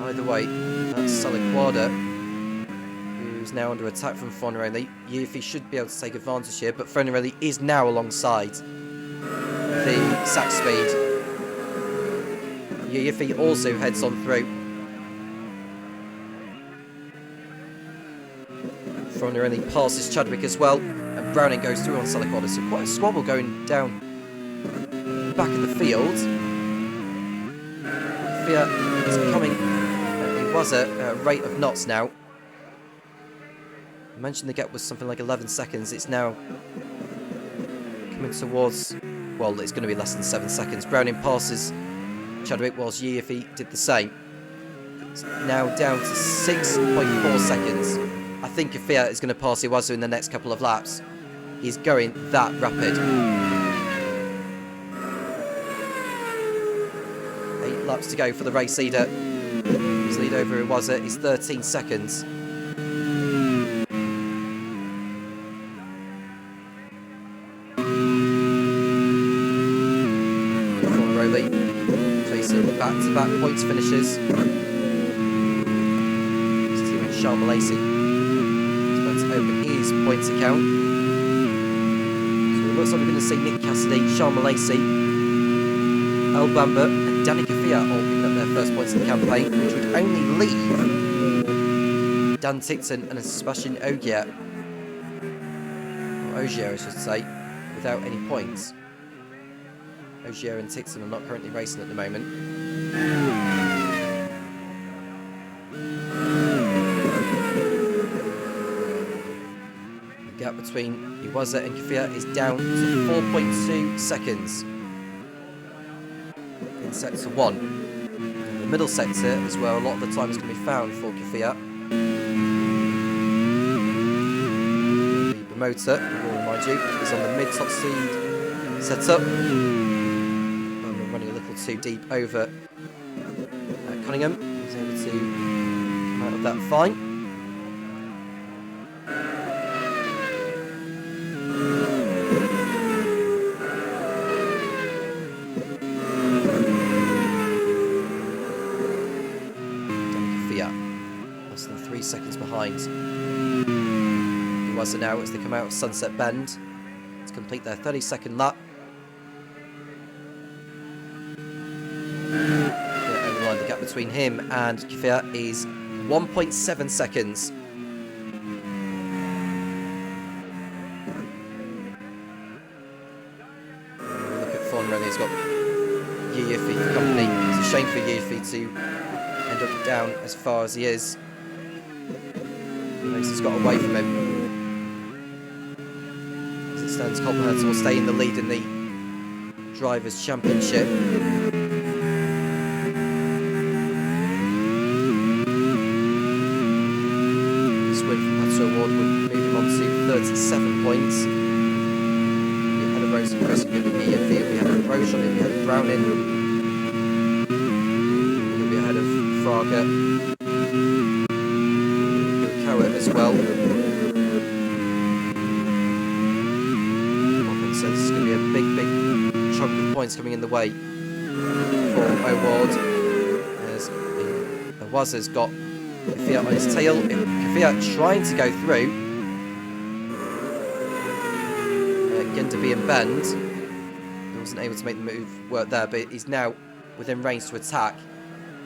Either way, that's Saliquada, who's now under attack from Fornerelli. Yiffy should be able to take advantage here, but Fornerelli is now alongside the sack speed. Yiffy also heads on through. Fornerelli passes Chadwick as well, and Browning goes through on Saliquada, so quite a squabble going down back of the field. Fia is coming. It was a rate of knots now. I mentioned the gap was something like 11 seconds. It's now coming towards, well, it's going to be less than 7 seconds. Browning passes Chadwick whilst Yiffy did the same. It's now down to 6.4 seconds. I think Kafia is going to pass Iwazu in the next couple of laps. He's going that rapid. 8 laps to go for the race leader. His lead over Iwazu is 13 seconds. back-to-back points finishes. His teammate Charles Mallacy is going to open his points account. So it looks like we're going to see Nick Cassidy, Charles Mallacy, El Bamba and Danny Kafia all picking up their first points of the campaign, which would only leave Dan Tickton and Sebastian Ogier, or Ogier I should say, without any points. Ogier and Tickton are not currently racing at the moment. The gap between Iwaza and Kafia is down to 4.2 seconds. In sector 1. The middle sector is where a lot of the time is going to be found for Kafia. The promoter, I will remind you, is on the mid-top speed setup. Too deep over Cunningham. He's able to come out of that fine. Kafia, less than 3 seconds behind. Iwaza now as they come out of Sunset Bend to complete their 32nd lap. The gap between him and Kafia is 1.7 seconds. Look at Fonrelli, he's got Yifi for company. It's a shame for Yifi to end up down as far as he is. He's got away from him. As it stands, Colton will stay in the lead in the Drivers' Championship. Award would move him on to 37 points. We had a Rose and Chris, we had a Roche on him, we had a Browning, he'll be ahead of Fraga, Koa as well. Morgan says it's going to be a big chunk of points coming in the way for O'Ward, as Iwaza's got Kafia on his tail. Kafia trying to go through Ginderby and Bend. He wasn't able to make the move work there, but he's now within range to attack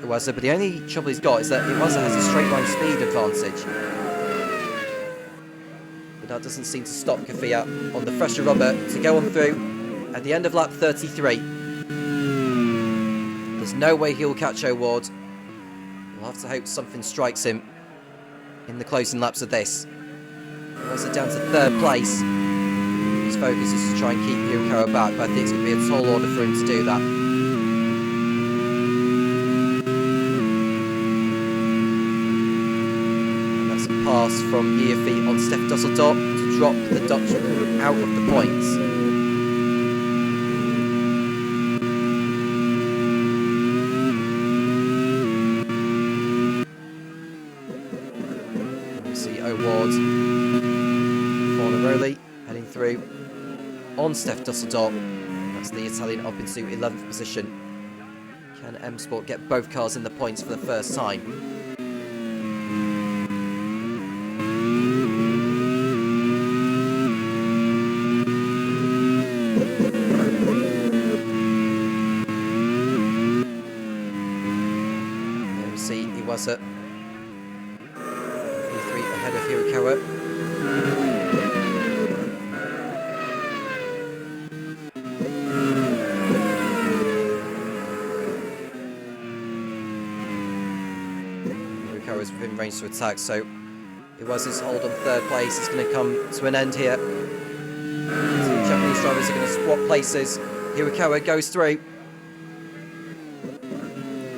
Iwaza. But the only trouble he's got is that Iwaza has a straight line speed advantage. But that doesn't seem to stop Kafia on the fresher rubber to go on through at the end of lap 33. There's no way he'll catch O'Ward. We'll have to hope something strikes him in the closing laps of this. Also down to 3rd place. His focus is to try and keep Yukawa back, but I think it's going to be a tall order for him to do that. And that's a pass from Yifi on Steph Dusseldorp to drop the Dutchman out of the points. Heading through on Steph Dusseldorp. That's the Italian up into 11th position. Can M Sport get both cars in the points for the first time? There we see Iwaza P3 ahead of Hirakawa. Within range to attack, so it was his hold on 3rd place. It's going to come to an end here. Two Japanese drivers are going to swap places. Hirakawa goes through.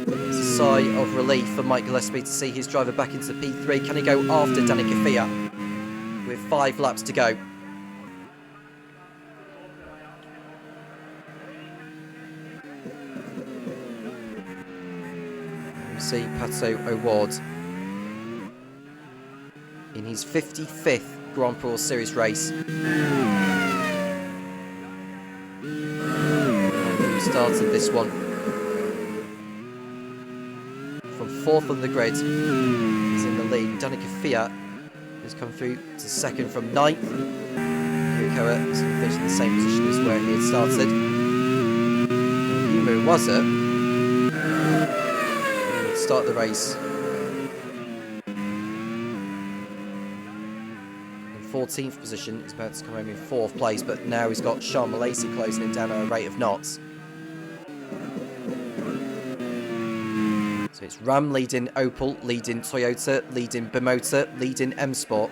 It's a sigh of relief for Mike Gillespie to see his driver back into P3. Can he go after Danny Kafia with 5 laps to go? We see Pato O'Ward in his 55th Grand Prix Series race. Who started this one? 4th on the grid. He's in the lead. Danica Fiat has come through to 2nd from 9th. Yurikawa is finished in the same position as where he had started. Yumu Waza will start the race. 14th position, he's about to come home in 4th place, but now he's got Sean Malasey closing him down at a rate of knots. So it's Ram leading Opel, leading Toyota, leading Bimota, leading M Sport.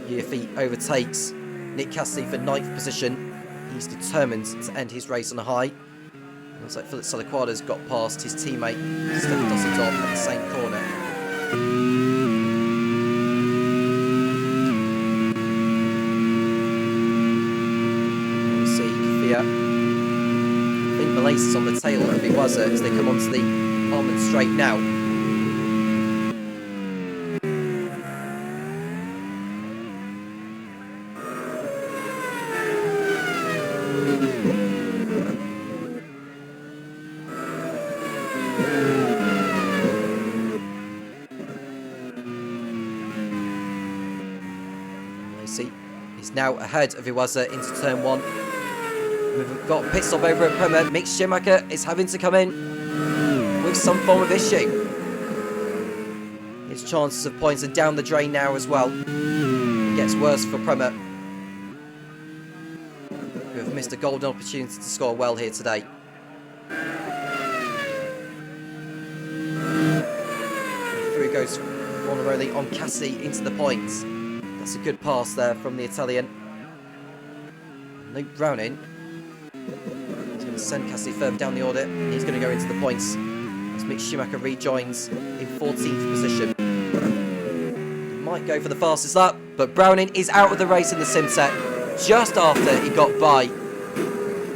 Yurfi overtakes Nick Cassidy for 9th position. He's determined to end his race on a high. Looks like Philip Salaquada's got past his teammate Stefan Dossadov at the same corner. I think Malaysia's on the tail of Iwaza as they come onto the Almond Straight now. Malaysia is now ahead of Iwaza into turn 1. We've got a pit stop over at Prema. Mick Schumacher is having to come in with some form of issue. His chances of points are down the drain now as well. It gets worse for Prema, who have missed a golden opportunity to score well here today. And through goes Buonarroti on Cassidy into the points. That's a good pass there from the Italian. Luke Browning. He's going to send Cassidy further down the order. He's going to go into the points as Mick Schumacher rejoins in 14th position. He might go for the fastest lap, but Browning is out of the race in the Simtek just after he got by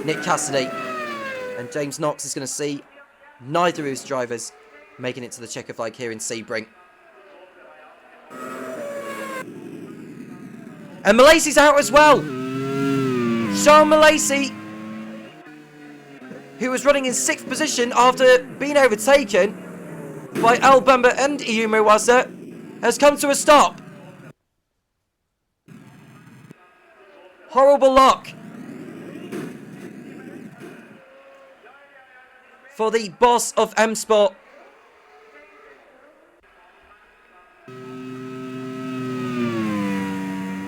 Nick Cassidy. And James Knox is going to see neither of his drivers making it to the checker flag here in Sebring. And Malasey's out as well. Sean Malasey, who was running in 6th position after being overtaken by Al Bamba and Iyumu Waza, has come to a stop. Horrible luck for the boss of M Sport.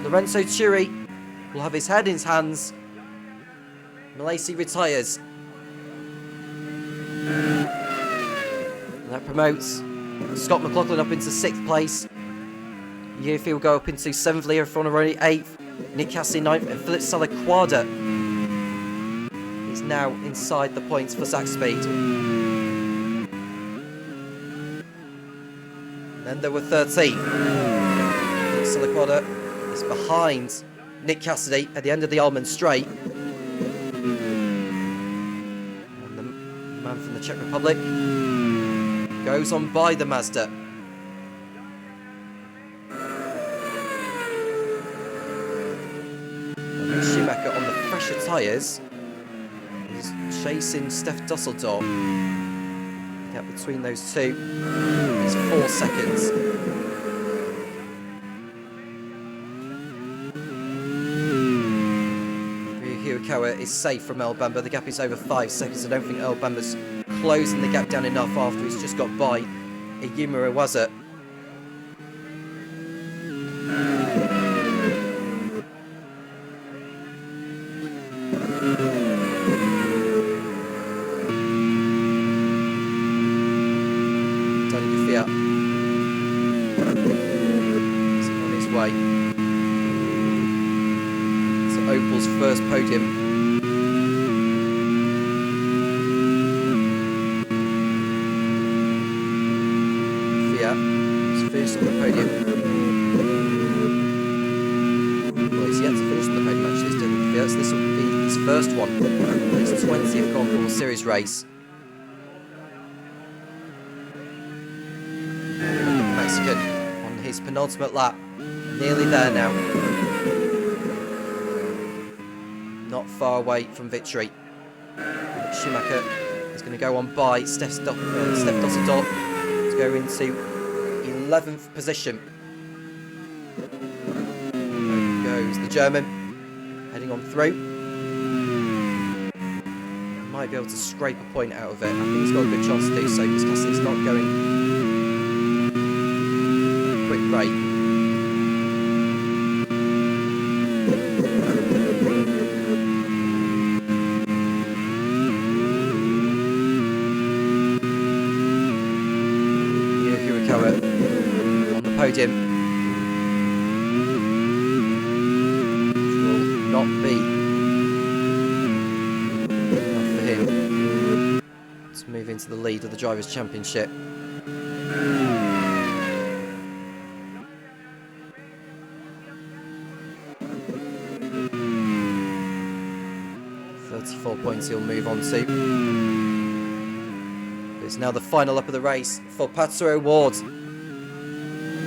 Lorenzo Churi will have his head in his hands. Malasey retires. And that promotes Scott McLaughlin up into 6th place. Yurfi will go up into 7th, Leo Buonarroti 8th, Nick Cassidy 9th, and Philip Salaquada is now inside the points for Zach Speed. Then there were 13. Philip Salaquada is behind Nick Cassidy at the end of the Almond Straight. And the man from the Czech Republic goes on by the Mazda. And Schumacher on the fresher tyres is chasing Steph Dusseldorf. The gap between those two is 4 seconds. Yurikawa is safe from El Bamba. The gap is over 5 seconds. I don't think El Bamba's closing the gap down enough after he's just got by Iyumu Iwaza. Danica Fiat is on his way to Opel's first podium. He's finished on the podium. Well, he's yet to finish on the podium actually, so this will be his first one. His 20th Grand Prix Series race. Mexican on his penultimate lap. Nearly there now. Not far away from victory. Schumacher is going to go on by Steph Dusseldorf. to go into 11th position. There goes the German, heading on through. Might be able to scrape a point out of it. I think he's got a good chance to do so because Cassidy's not going a quick rate. On the podium, which will not be enough for him to move into the lead of the Drivers' Championship. £34 he'll move on to. It's now the final lap of the race for Patso Award.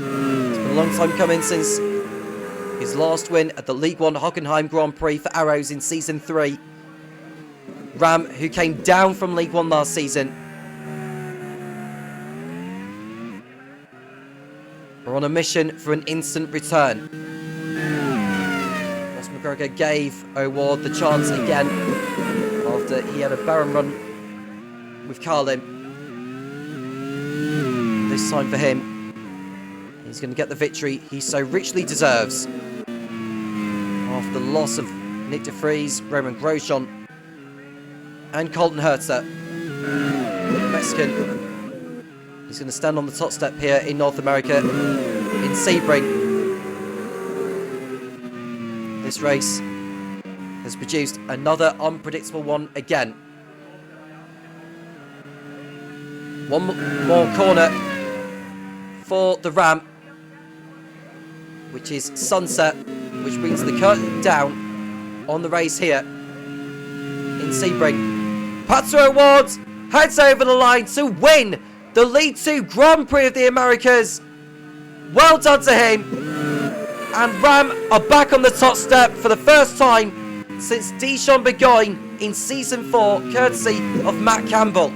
It's been a long time coming since his last win at the League One Hockenheim Grand Prix for Arrows in Season 3. Ram, who came down from League One last season, are on a mission for an instant return. Ross McGregor gave Award the chance again after he had a barren run with Carlin. This time for him, he's going to get the victory he so richly deserves. After the loss of Nick de Vries, Roman Grosjean and Colton Herta, the Mexican, he's going to stand on the top step here in North America, in Sebring. This race has produced another unpredictable one again. One more corner for the Ram, which is sunset, which brings the curtain down on the race here in Sebring. Patso Awards heads over the line to win the League 2 Grand Prix of the Americas. Well done to him. And Ram are back on the top step for the first time since Dijon Burgoyne in Season 4, courtesy of Matt Campbell.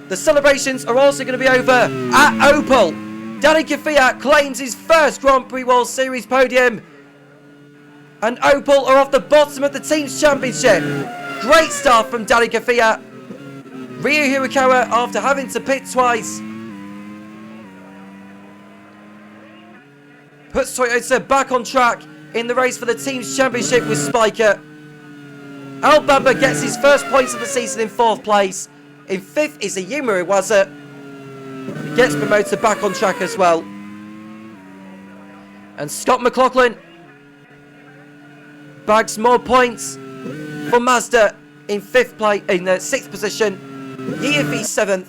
The celebrations are also going to be over at Opel. Danica Fiat claims his first Grand Prix World Series podium. And Opel are off the bottom of the team's championship. Great start from Danica Fiat. Ryu Hirakawa, after having to pit twice, puts Toyota back on track in the race for the team's championship with Spiker. Al Bamba gets his first points of the season in 4th place. In 5th is Ayumu Iwasa. He gets promoted back on track as well. And Scott McLaughlin bags more points for Mazda in 5th place, in the 6th position. Yiafi 7th.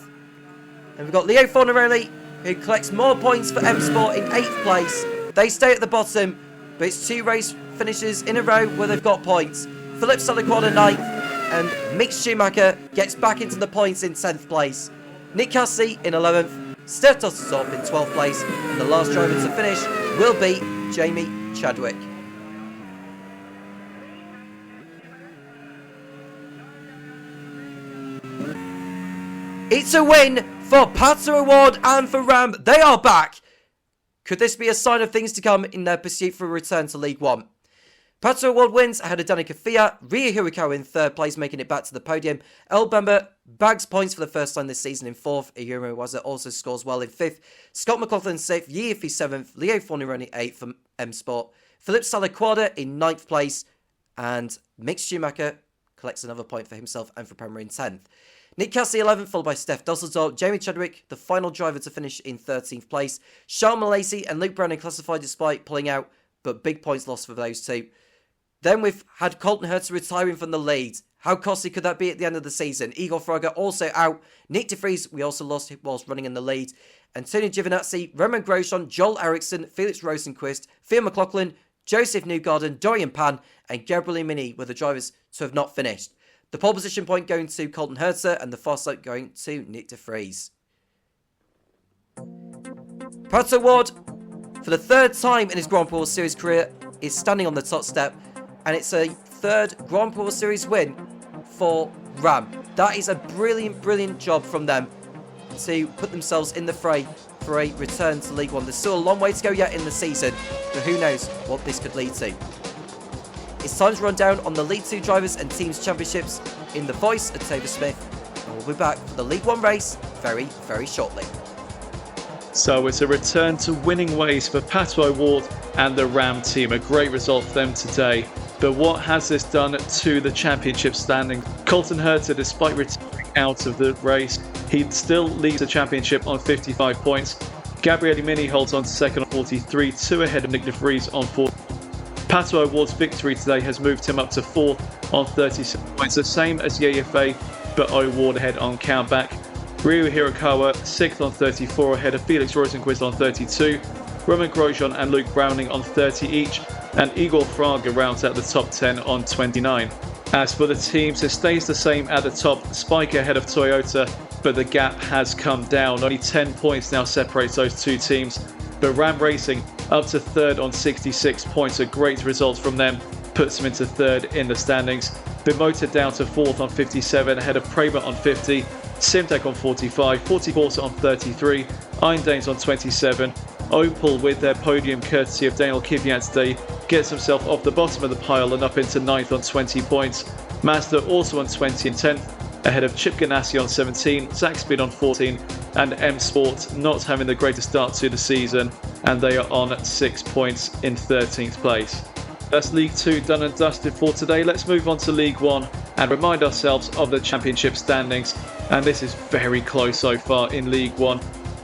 And we've got Leo Fornarelli, who collects more points for M Sport in 8th place. They stay at the bottom, but it's 2 race finishes in a row where they've got points. Philip Salaquada 9th, and Mick Schumacher gets back into the points in 10th place. Nick Cassidy in 11th, Steph Dossetop in 12th place, and the last driver to finish will be Jamie Chadwick. It's a win for Patso Award and for Ram. They are back. Could this be a sign of things to come in their pursuit for a return to League One? Patso Award wins ahead of Danica Fiat. Ryu Hirakawa in 3rd place, making it back to the podium. El Bamba bags points for the first time this season in 4th. Ayumu Iwasa also scores well in 5th. Scott McLaughlin 6th. Yiafi 7th. Leo Fornarelli 8th from M Sport. Philip Salaquada in 9th place. And Mick Schumacher collects another point for himself and for Prema in 10th. Nick Cassidy 11th, followed by Steph Dusseldorp. Jamie Chadwick, the final driver to finish in 13th place. Charles Malaysi and Luke Brandon classified despite pulling out, but big points lost for those two. Then we've had Colton Herta retiring from the lead. How costly could that be at the end of the season? Igor Fraga also out. Nick de Vries, we also lost whilst running in the lead. Antonio Giovinazzi, Roman Grosjean, Joel Eriksson, Felix Rosenquist, Theo McLaughlin, Joseph Newgarden, Dorian Pan, and Gabriel Mini were the drivers to have not finished. The pole position point going to Colton Herta and the fast lap going to Nick de Vries. Patso Award, for the 3rd time in his Grand Prix World Series career, is standing on the top step. And it's a 3rd Grand Prix World Series win for Ram. That is a brilliant, brilliant job from them. to put themselves in the fray for a return to League One. There's still a long way to go yet in the season, but who knows what this could lead to. It's time to run down on the League 2 Drivers and Teams Championships in the voice of Topher Smith, and we'll be back for the League 1 race very, very shortly. So it's a return to winning ways for Pato Ward and the Ram team. A great result for them today. But what has this done to the championship standing? Colton Herta, despite returning out of the race, he still leads the championship on 55 points. Gabriele Mini holds on to second on 43, 2 ahead of Nick de Vries on 40. Pato Ward's victory today has moved him up to 4th on 37 points, the same as Yeyefe, but Ward ahead on countback. Ryu Hirakawa 6th on 34 ahead of Felix Rosenquist on 32, Roman Grosjean and Luke Browning on 30 each, and Igor Fraga rounds out the top 10 on 29. As for the teams, it stays the same at the top, Spiker ahead of Toyota, but the gap has come down. Only 10 points now separates those two teams, but Ram Racing up to 3rd on 66 points, a great result from them, puts them into 3rd in the standings. Bimota down to 4th on 57 ahead of Prema on 50, Simtek on 45, 44 on 33, Iron Danes on 27. Opel, with their podium courtesy of Daniel Kvyat today, gets himself off the bottom of the pile and up into 9th on 20 points. Mazda also on 20 and 10th, ahead of Chip Ganassi on 17, Zach Speed on 14, and M Sport not having the greatest start to the season, and they are on 6 points in 13th place. That's League 2 done and dusted for today. Let's move on to League 1 and remind ourselves of the championship standings. And this is very close so far in League 1.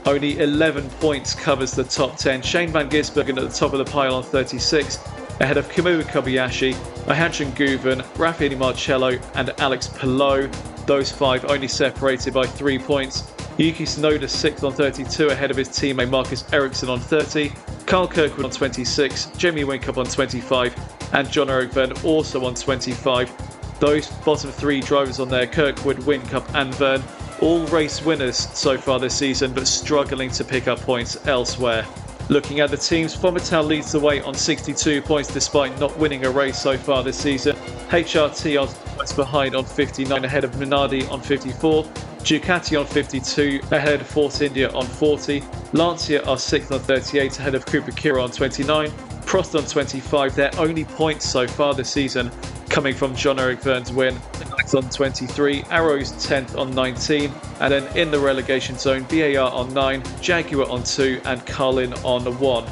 Only 11 points covers the top 10. Shane Van Gisbergen at the top of the pile on 36, ahead of Kamui Kobayashi, Mahanshin Guven, Raffaele Marcello and Alex Palou. Those 5 only separated by 3 points. Yuki Tsunoda 6th on 32, ahead of his teammate Marcus Ericsson on 30, Carl Kirkwood on 26, Jamie Whincup on 25, and John Eric Verne also on 25. Those bottom 3 drivers on there, Kirkwood, Whincup and Verne, all race winners so far this season, but struggling to pick up points elsewhere. Looking at the teams, Fomital leads the way on 62 points despite not winning a race so far this season. HRT on points behind on 59, ahead of Minardi on 54. Ducati on 52, ahead of Force India on 40. Lancia are 6th on 38, ahead of Cooper Kira on 29. Prost on 25, their only points so far this season coming from John Eric Verne's win. Alex on 23, Arrows 10th on 19, and then in the relegation zone, BAR on 9, Jaguar on 2, and Carlin on 1.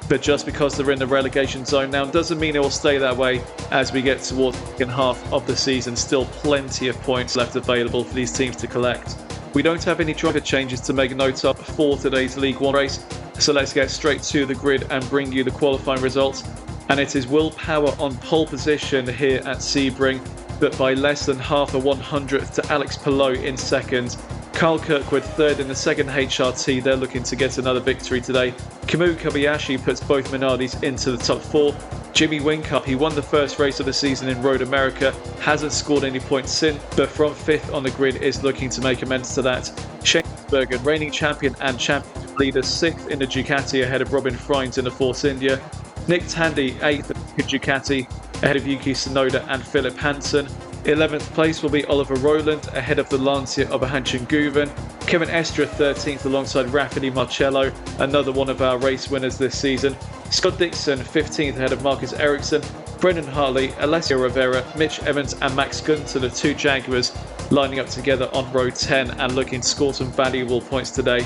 But just because they're in the relegation zone now doesn't mean it will stay that way as we get towards the second half of the season. Still plenty of points left available for these teams to collect. We don't have any driver changes to make note of for today's League 1 race, so let's get straight to the grid and bring you the qualifying results. And it is Will Power on pole position here at Sebring, but by less than half a 100th to Alex Palou in second. Carl Kirkwood 3rd in the second HRT, they're looking to get another victory today. Kamui Kobayashi puts both Minardis into the top 4. Jimmy Whincup, he won the first race of the season in Road America, hasn't scored any points since, but from 5th on the grid is looking to make amends to that. Shane Bergen, reigning champion and championship leader, 6th in the Ducati ahead of Robin Freins in the Force India. Nick Tandy 8th in Ducati ahead of Yuki Tsunoda and Philip Hansen. 11th place will be Oliver Rowland ahead of the Lancia of Mahanshin Guven. Kevin Estra 13th alongside Raffaele Marcello, another one of our race winners this season. Scott Dixon 15th ahead of Marcus Ericsson. Brendan Hartley, Alessio Rivera, Mitch Evans and Max Gunther, the 2 Jaguars, lining up together on row 10 and looking to score some valuable points today.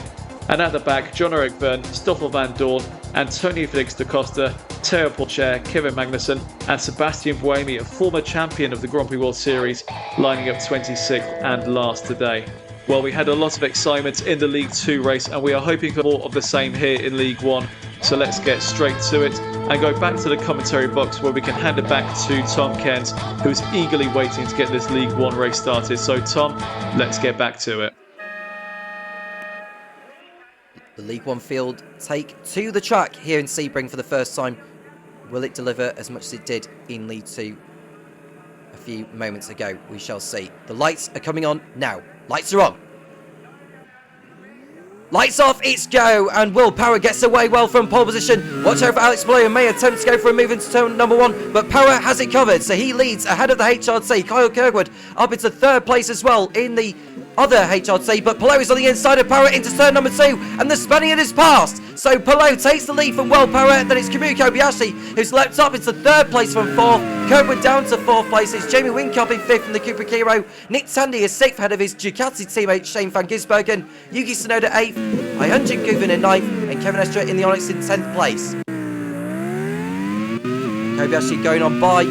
And at the back, John Eric Verne, Stoffel Van Dorn, Antonio Felix da Costa, Teo Porcher, Kevin Magnussen, and Sebastian Buemi, a former champion of the Grand Prix World Series, lining up 26th and last today. Well, we had a lot of excitement in the League 2 race, and we are hoping for more of the same here in League 1. So let's get straight to it and go back to the commentary box where we can hand it back to Tom Cairns, who's eagerly waiting to get this League 1 race started. So Tom, let's get back to it. The League 1 field take to the track here in Sebring for the first time. Will it deliver as much as it did in League 2 a few moments ago? We shall see. The lights are coming on now. Lights are on. Lights off, it's go, and Will Power gets away well from pole position. Watch out for Alex Bloy and may attempt to go for a move into turn number 1, but Power has it covered, so he leads ahead of the HRT. Kyle Kirkwood up into 3rd place as well in the other HRT, but Pelot is on the inside of Power into turn number 2, and the Spaniard is passed. So Pelot takes the lead from Will Power, then it's Kamui Kobayashi who's leapt up into 3rd place from 4th. Kirkwood down to 4th place. It's Jamie Whincup in 5th from the Cooper Kiro. Nick Tandy is 6th ahead of his Ducati teammate Shane van Gisbergen. Yuki Tsunoda 8th, Hyunjin Guven in 9th, and Kevin Estre in the Onyx in 10th place. Kobayashi going on by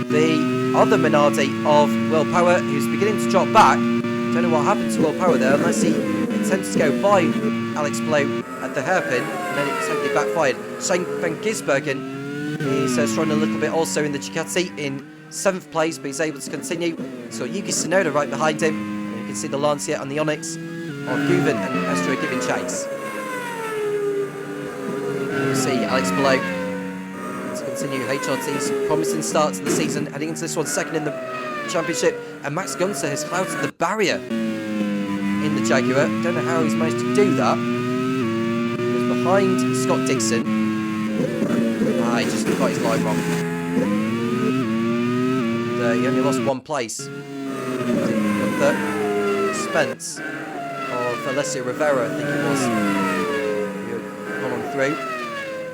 the other Minardi of Will Power, who's beginning to drop back. Don't know what happened to Will Power there, unless he intends to go by Alex Pelot at the hairpin, and then it totally backfired. Shane van Gisbergen is struggling a little bit also in the Ducati in 7th place, but he's able to continue. So Yuki Tsunoda right behind him, and you can see the Lancia and the Onyx of Guven and Estre giving chase. You can see Alex Pelot continue HRT's promising start to the season, heading into this one 2nd in the championship, and Max Gunter has flouted the barrier in the Jaguar. Don't know how he's managed to do that. He was behind Scott Dixon. He just got his line wrong. And, he only lost 1 place. The expense of Alessio Rivera, I think it was. He had gone on through.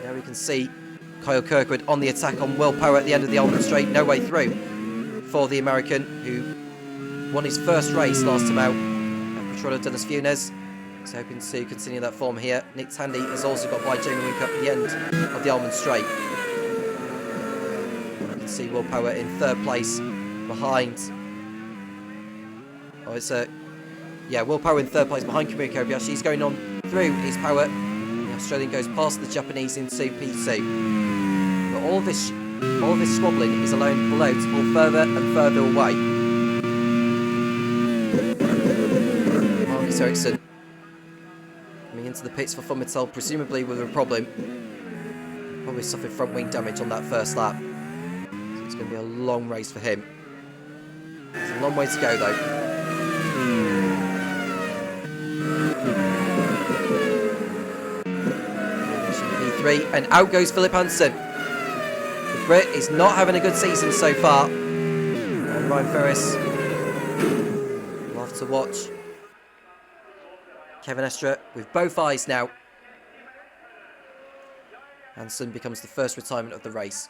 Now we can see Kyle Kirkwood on the attack on Will Power at the end of the Almond Straight. No way through for the American, who won his first race last time out at Patrona de los Funes. He's hoping to continue that form here. Nick Tandy has also got by Jamie Whincup at the end of the Almond Straight. You can see Will Power in 3rd place behind... Will Power in 3rd place behind Kamui Kobayashi. He's going on through his Power. The Australian goes past the Japanese into P2. But all this swabbling is allowing Pelot to pull further and further away. Marcus Ericsson coming into the pits for Fumitel, presumably with a problem. Probably suffered front wing damage on that first lap. So it's going to be a long race for him. There's a long way to go though. And out goes Philip Hansen. The Brit is not having a good season so far. And Ryan Ferris will have to watch Kevin Estre with both eyes now. Hansen becomes the first retirement of the race.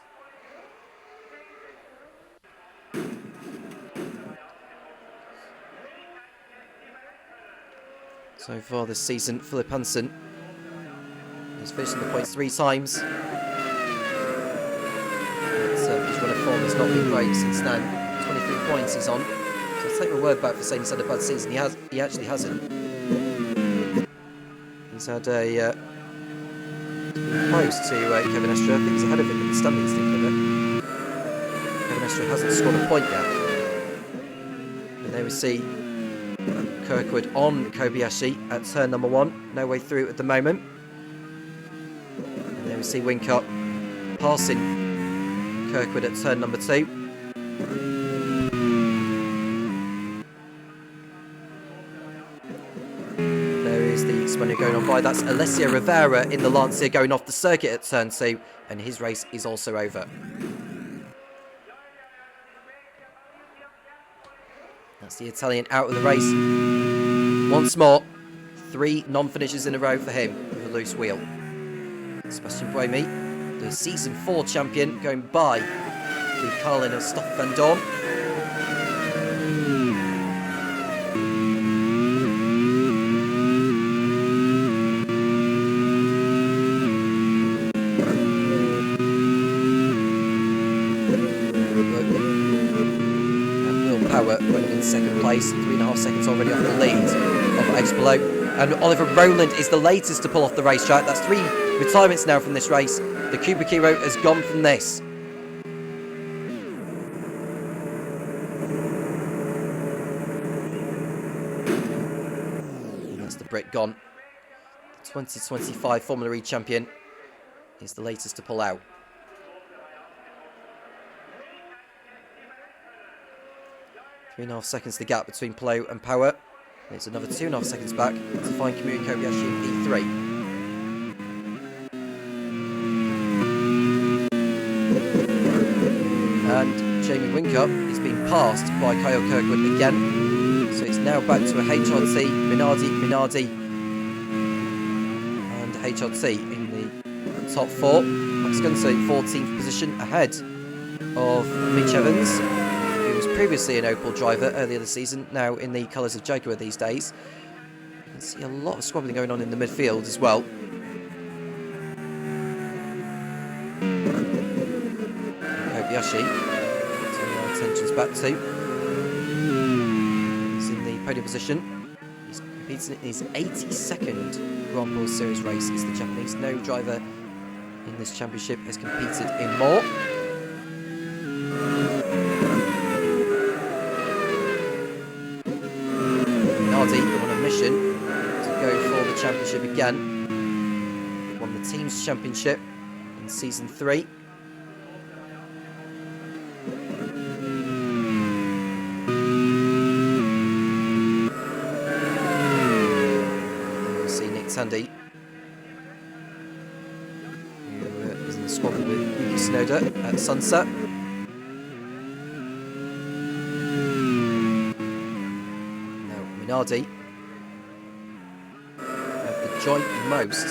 So far this season, Philip Hansen he's finished in the points 3 times. His run of form has not been great since now. 23 points he's on. So I'll take my word back for saying he's had a bad season. He actually hasn't. He's had a close to Kevin Estre. I think he's ahead of him in the standings, thinking of it. Kevin Estre hasn't scored a point yet. And there we see Kirkwood on Kobayashi at turn number 1. No way through at the moment. And there we see Whincup passing Kirkwood at turn number 2. There is the Spaniard going on by. That's Alessio Rivera in the Lancia going off the circuit at turn 2. And his race is also over. That's the Italian out of the race. Once more, 3 non-finishes in a row for him with a loose wheel. Sebastian Buemi, the season 4 champion, going by the Carlin of Stoff Van Dorn. Power running in second place, 3.5 seconds already off the lead of Alex Pelot. And Oliver Rowland is the latest to pull off the racetrack. That's 3 retirements now from this race. The Cooper Kiro has gone from this. And that's the Brit gone. The 2025 Formula E champion is the latest to pull out. 3.5 seconds the gap between Pelot and Power. It's another 2.5 seconds back to find Kamui Kobayashi in P3. And Jamie Winkup is being passed by Kyle Kirkwood again. So it's now back to a HRT, Minardi, and HRT in the top 4. Max Gunsey, 14th position, ahead of Mitch Evans, who was previously an Opel driver earlier this season, now in the colours of Jaguar these days. You can see a lot of squabbling going on in the midfield as well. Kobayashi, turning our attentions back to. He's in the podium position. He's competing in his 82nd Grand Prix Series race. He's the Japanese. No driver in this championship has competed in more. Minardi on a mission to go for the championship again. He won the team's championship in season 3. Sandy, who is in the squabble with Yuki Tsunoda at Sunset. Now Minardi have the joint most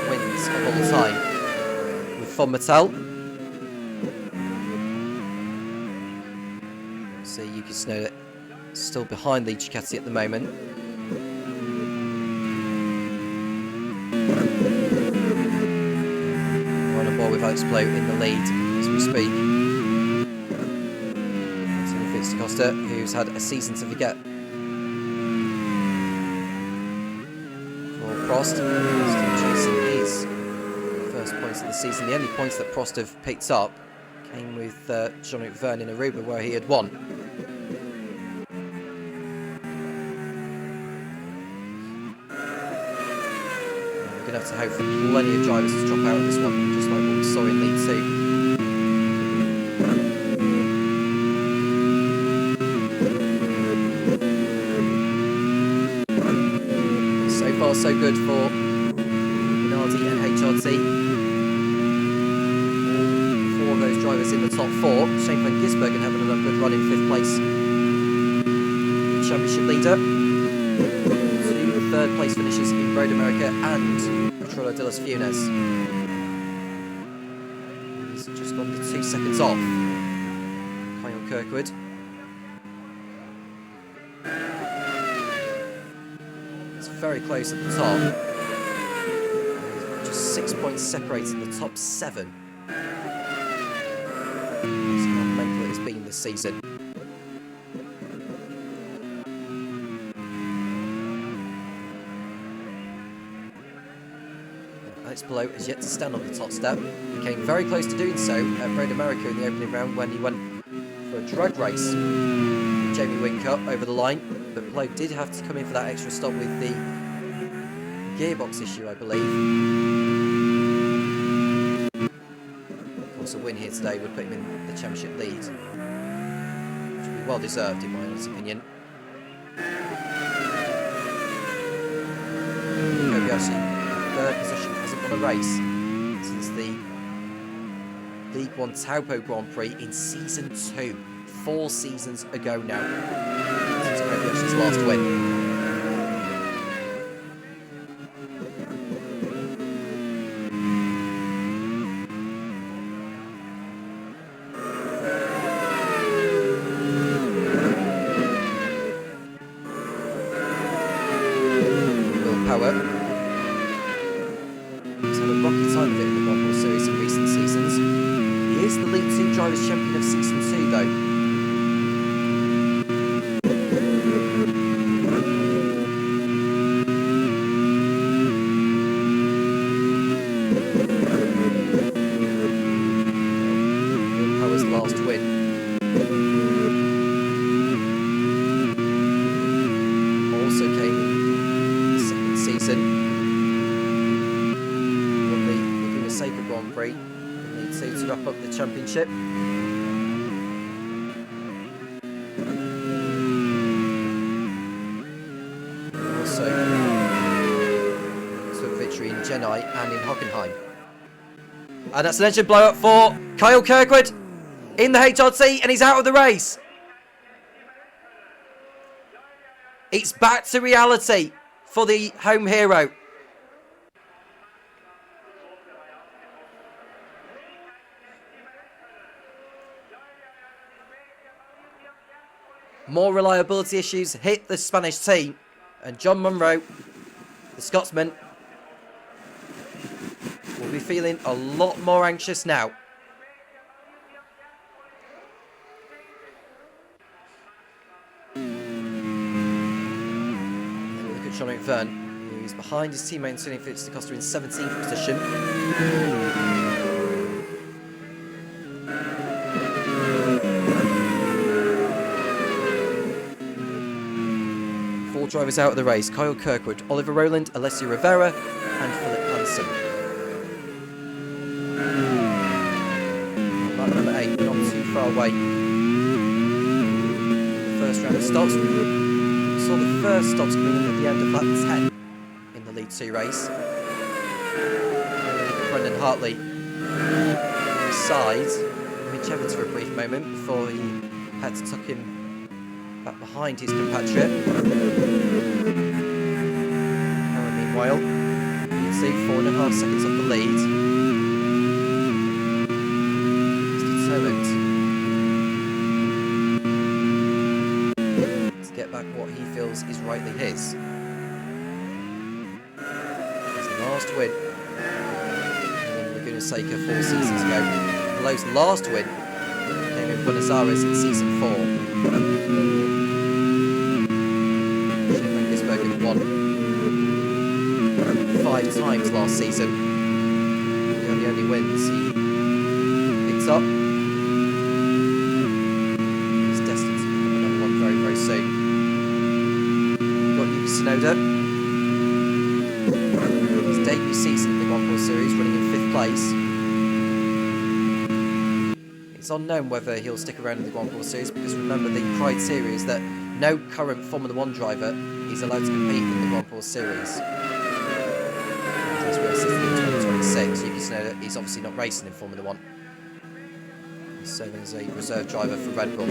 wins of all time with Von Mattel. See Yuki Tsunoda still behind the Ducati at the moment. With Alex Blow in the lead as we speak. Anthony Fitz-Costa, who's had a season to forget. For Prost, still chasing his first points of the season. The only points that Prost have picked up came with Jean-Luc Verne in Aruba, where he had won. We're going to have to hope for plenty of drivers to drop out of this one, just like what we saw in League 2. So far so good for Minardi and HRT. All 4 of those drivers in the top 4. Shane van Gisbergen having another good run in 5th place. Championship leader. 2 third place finishes in Road America and Trullo de los Funes. He's just under 2 seconds off Kyle Kirkwood. It's very close at the top. Just 6 points separating the top 7. That's how mental it has been this season. Alex Below has yet to stand on the top step. He came very close to doing so at Road America in the opening round when he went for a drag race. Jamie Winkup over the line, but Below did have to come in for that extra stop with the gearbox issue, I believe. Of course, a win here today would put him in the championship lead, which would be well deserved in my honest opinion. Kobayashi, third position, hasn't won a race since the League 1 Taupo Grand Prix in season 2, 4 seasons ago now. Since Kobayashi's last win. Champion of season 2 though. Power's last win. Also came in the second season. Won the Laguna Seca Grand Prix. Need to wrap up the championship. And in Hockenheim. And that's an engine blow up for Kyle Kirkwood. in the HRT, and he's out of the race. It's back to reality for the home hero. More reliability issues hit the Spanish team, and John Munro, the Scotsman, will be feeling a lot more anxious now. Look at Sean McVern, who's behind his teammate Antonio Felix da Costa in 17th position. 4 drivers out of the race: Kyle Kirkwood, Oliver Rowland, Alessio Rivera, and Philip Hansen. Lap number 8, not too far away. The first round of stops. We saw the first stops coming in at the end of lap 10 in the Lead 2 race. Brendan Hartley side Mitch Evans for a brief moment before he had to tuck him back behind his compatriot. Meanwhile, you can see 4.5 seconds off the lead. He's determined to get back what he feels is rightly his. His last win in Laguna Seca 4 seasons ago. Lowe's last win came in Buenos Aires in season 4. Won 5 times last season. The only wins he picked up. He's destined to become another one very, very soon. We've got Yuki Tsunoda. His debut season in the Grand Prix series, running in 5th place. It's unknown whether he'll stick around in the Grand Prix series, because remember, the criteria is that no current Formula 1 driver is allowed to compete in the Grand Prix series. As we are sitting in 2026, Yuki Tsunoda is obviously not racing in Formula 1. He's serving as a reserve driver for Red Bull.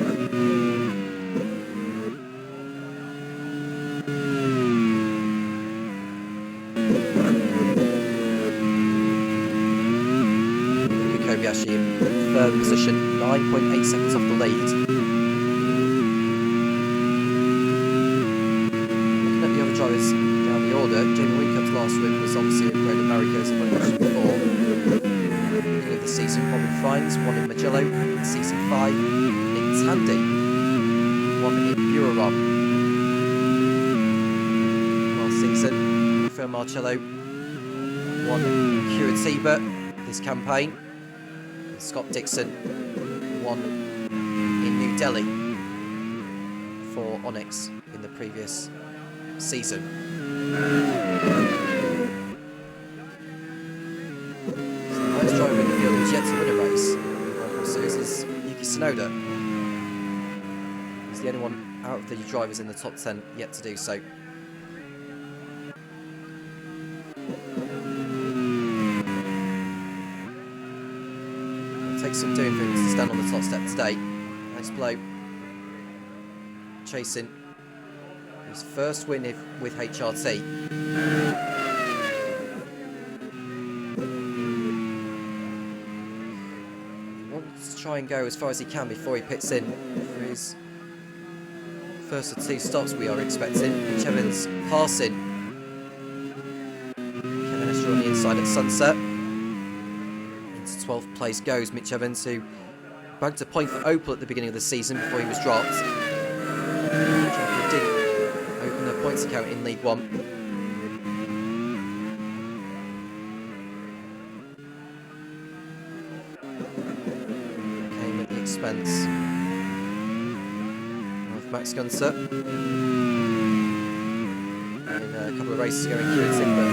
Kobayashi in 3rd position, 9.8 seconds off the lead. Drivers down the order. Jamie Wincup's last win was obviously in Road America, as I mentioned before. Beginning of the season, Robin Fines won in Mugello in season 5. Nick Tandy won in Buriram last season. Phil Marcello won in Curitiba this campaign. And Scott Dixon won in New Delhi for Onyx in the previous season. So the highest driver in the field who's yet to win a race in the Grand Prix series is Yuki Tsunoda. He's the only one out of the drivers in the top 10 yet to do so. It'll take some doing for him to stand on the top step today. Nice blow. Chasing his first win with HRT. He wants to try and go as far as he can before he pits in for his first of 2 stops we are expecting. Mitch Evans passing Kevin Escher on the inside at Sunset. Into 12th place goes Mitch Evans, who bagged a point for Opel at the beginning of the season before he was dropped. Open the points account in League 1. Came at the expense of Max Gunter. In a couple of races ago in Curitiba.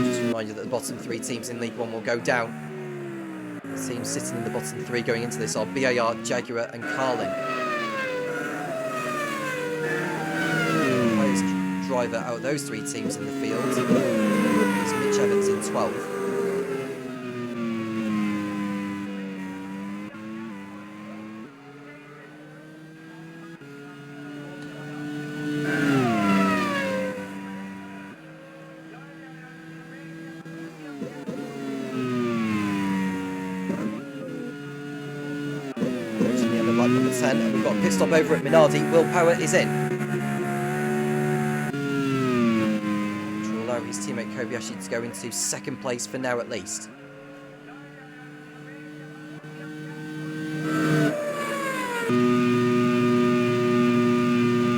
Just a reminder that the bottom 3 teams in League 1 will go down. The teams sitting in the bottom 3 going into this are BAR, Jaguar and Carlin. The highest driver out of those 3 teams in the field It's Mitch Evans in 12th. Number 10, and we've got a pit stop over at Minardi. Will Power is in. Which will allow his teammate Kobayashi to go into second place for now at least.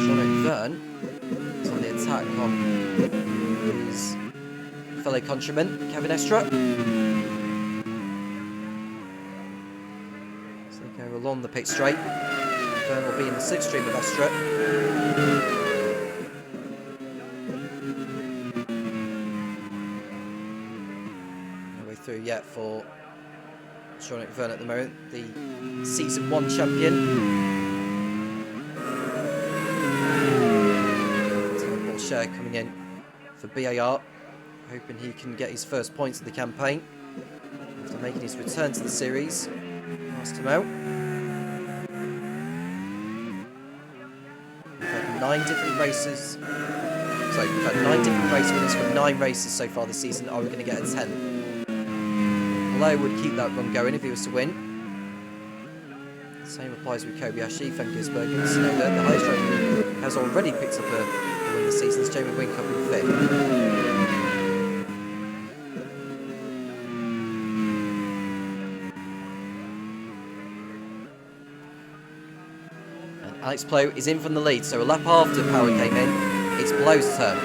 John O'Verne is on the attack on his fellow countryman, Kevin Estra. Along the pit straight. Verne will be in the slipstream of Estra. No way through yet for Sean McVerne at the moment, the Season 1 champion. Paul Scher coming in for BAR, hoping he can get his first points of the campaign after making his return to the series last time out. 9 different races. Sorry, we've had 9 different race winners from 9 races so far this season. Are we going to get a 10th? Palo would keep that run going if he was to win. Same applies with Kobayashi, Van Gisbergen, Snowden. The highest rating has already picked up a win this season. It's Jamie Wink up in 5th. Alex Plo is in from the lead, so a lap after Power came in, it's Plo's turn.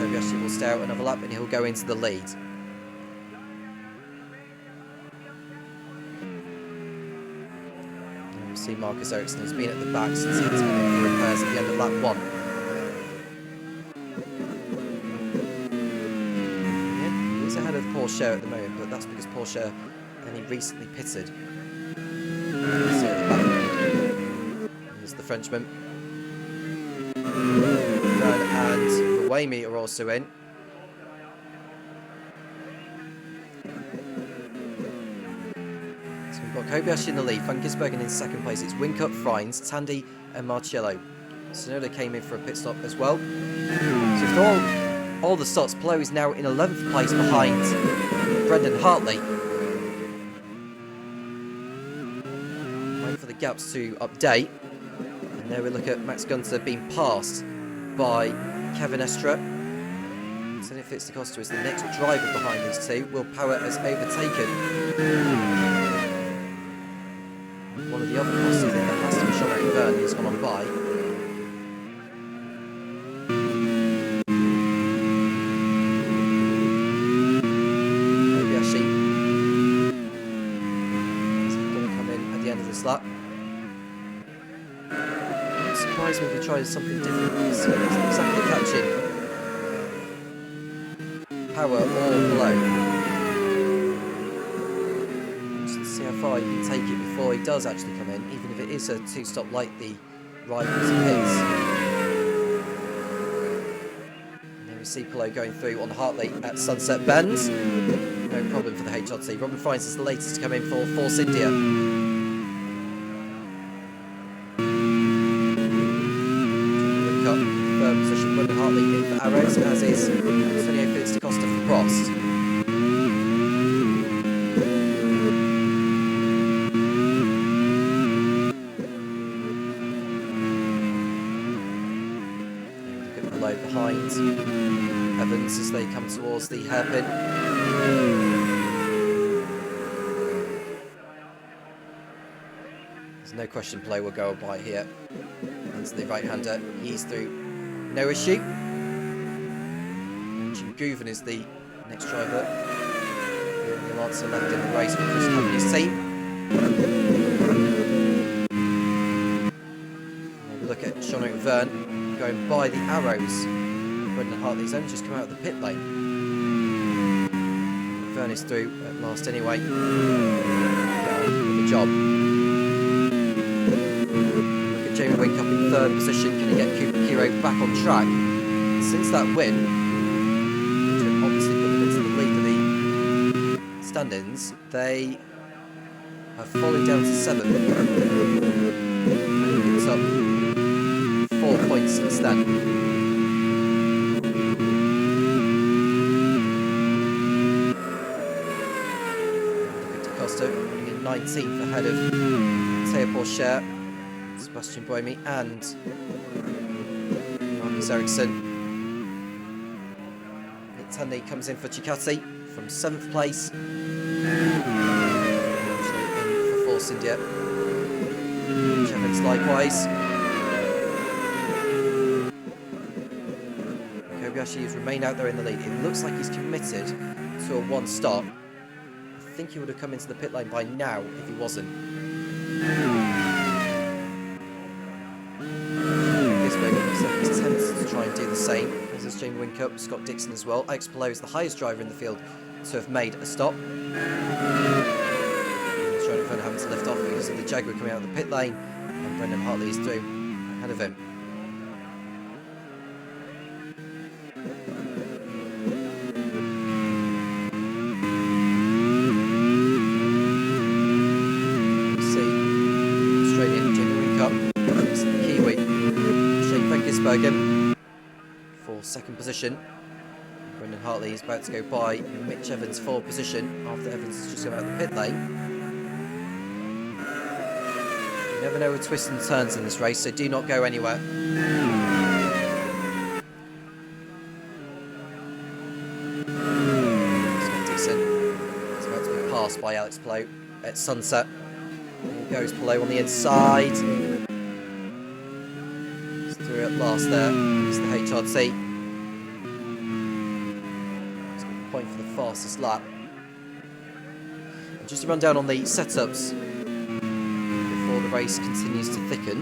Kobayashi will stay out another lap and he'll go into the lead. And we see Marcus Ericsson, who's been at the back since he had to come in for repairs at the end of lap 1. Yeah, he is ahead of Paul Scher at the moment, but that's because Paul Scher only recently pitted. Here's the Frenchman. And Buemi are also in. So we've got Kobayashi in the lead, Van Gisbergen in second place. It's Winkup, Frines, Tandy and Marcello. Sonoda came in for a pit stop as well. So for all the stops, Plo is now in 11th place behind Brendan Hartley. For the gaps to update, and there we look at Max Gunter being passed by Kevin Estra. So if it's the Costa is the next driver behind these two. Will Power has overtaken one of the other Costas. I think that has to be Sean McVerne, who's gone on by. Kobayashi is going to come in at the end of this lap. Surprised me if we tried something different. It's exactly catching Power or Below. Just to see how far he can take it before he does actually come in, even if it is a 2-stop like the rivals of his. And there we see Below going through on Hartley at Sunset Bend. No problem for the HRT. Robin Frines is the latest to come in for Force India. Position Brendan Hartley in for Arrows, as is Antonio Felix da Costa for Prost. Look at Below behind Evans as they come towards the hairpin. There's no question Below will go by here. Into the right-hander, he's through. No issue. Jim Guven is the next driver. The Lancer left in the race for Chris Company's team. And we look at Sean McVerne going by the Arrows. Brendan Hartley's only just come out of the pit lane. McVerne is through at last anyway. Get on with the job. Look at Jamie Wink up in 3rd third position. Can he get Kiro back on track? Since that win, which would obviously put them into the lead of the standings, they have fallen down to 7th. And he picks up 4 points instead. Running in 19th ahead of Teo Porcher, Sebastian Buemi and Marcus Ericsson. Nick Tandy comes in for Ducati from 7th place. Actually in for Force India. Evans likewise. Kobayashi has remained out there in the lead. It looks like he's committed to a one stop. I think he would have come into the pit lane by now if he wasn't. Gisbergen looks like he's tempted to try and do the same, as is Jamie Winkup, Scott Dixon as well. Alex Palou is the highest driver in the field to have made a stop. He's trying to find having to lift off because of the Jaguar coming out of the pit lane, and Brendan Hartley is through ahead of him. For second position. Brendan Hartley is about to go by Mitch Evans' forward position after Evans has just come out of the pit lane. You never know with twists and turns in this race, so do not go anywhere. Scott Dixon is about to be passed by Alex Palou at Sunset. Here goes Palou on the inside. Through at last there, it's the HRT. It's got a point for the fastest lap. And just to run down on the setups before the race continues to thicken.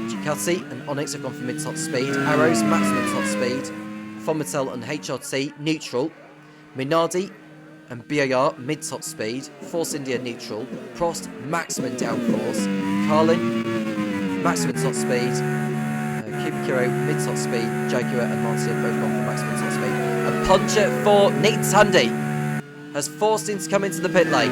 Ducati and Onyx have gone for mid-top speed. Arrows, maximum top speed. Fomitel and HRT, neutral. Minardi and BAR, mid-top speed. Force India, neutral. Prost, maximum downforce. Carlin, maximum top speed. Kubikiro, mid-top speed. Jaguar and Lancia both gone for maximum top speed. A puncher for Nick Tandy has forced him to come into the pit lane.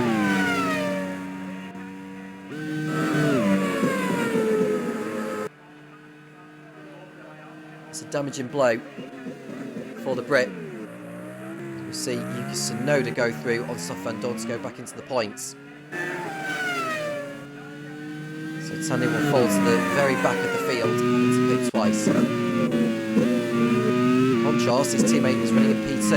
It's a damaging blow for the Brit. We see Yuki Tsunoda go through on Stoffel Van Dorn to go back into the points. So Tandy will fall to the very back of the field and into pit twice. In contrast, his teammate is running in P2.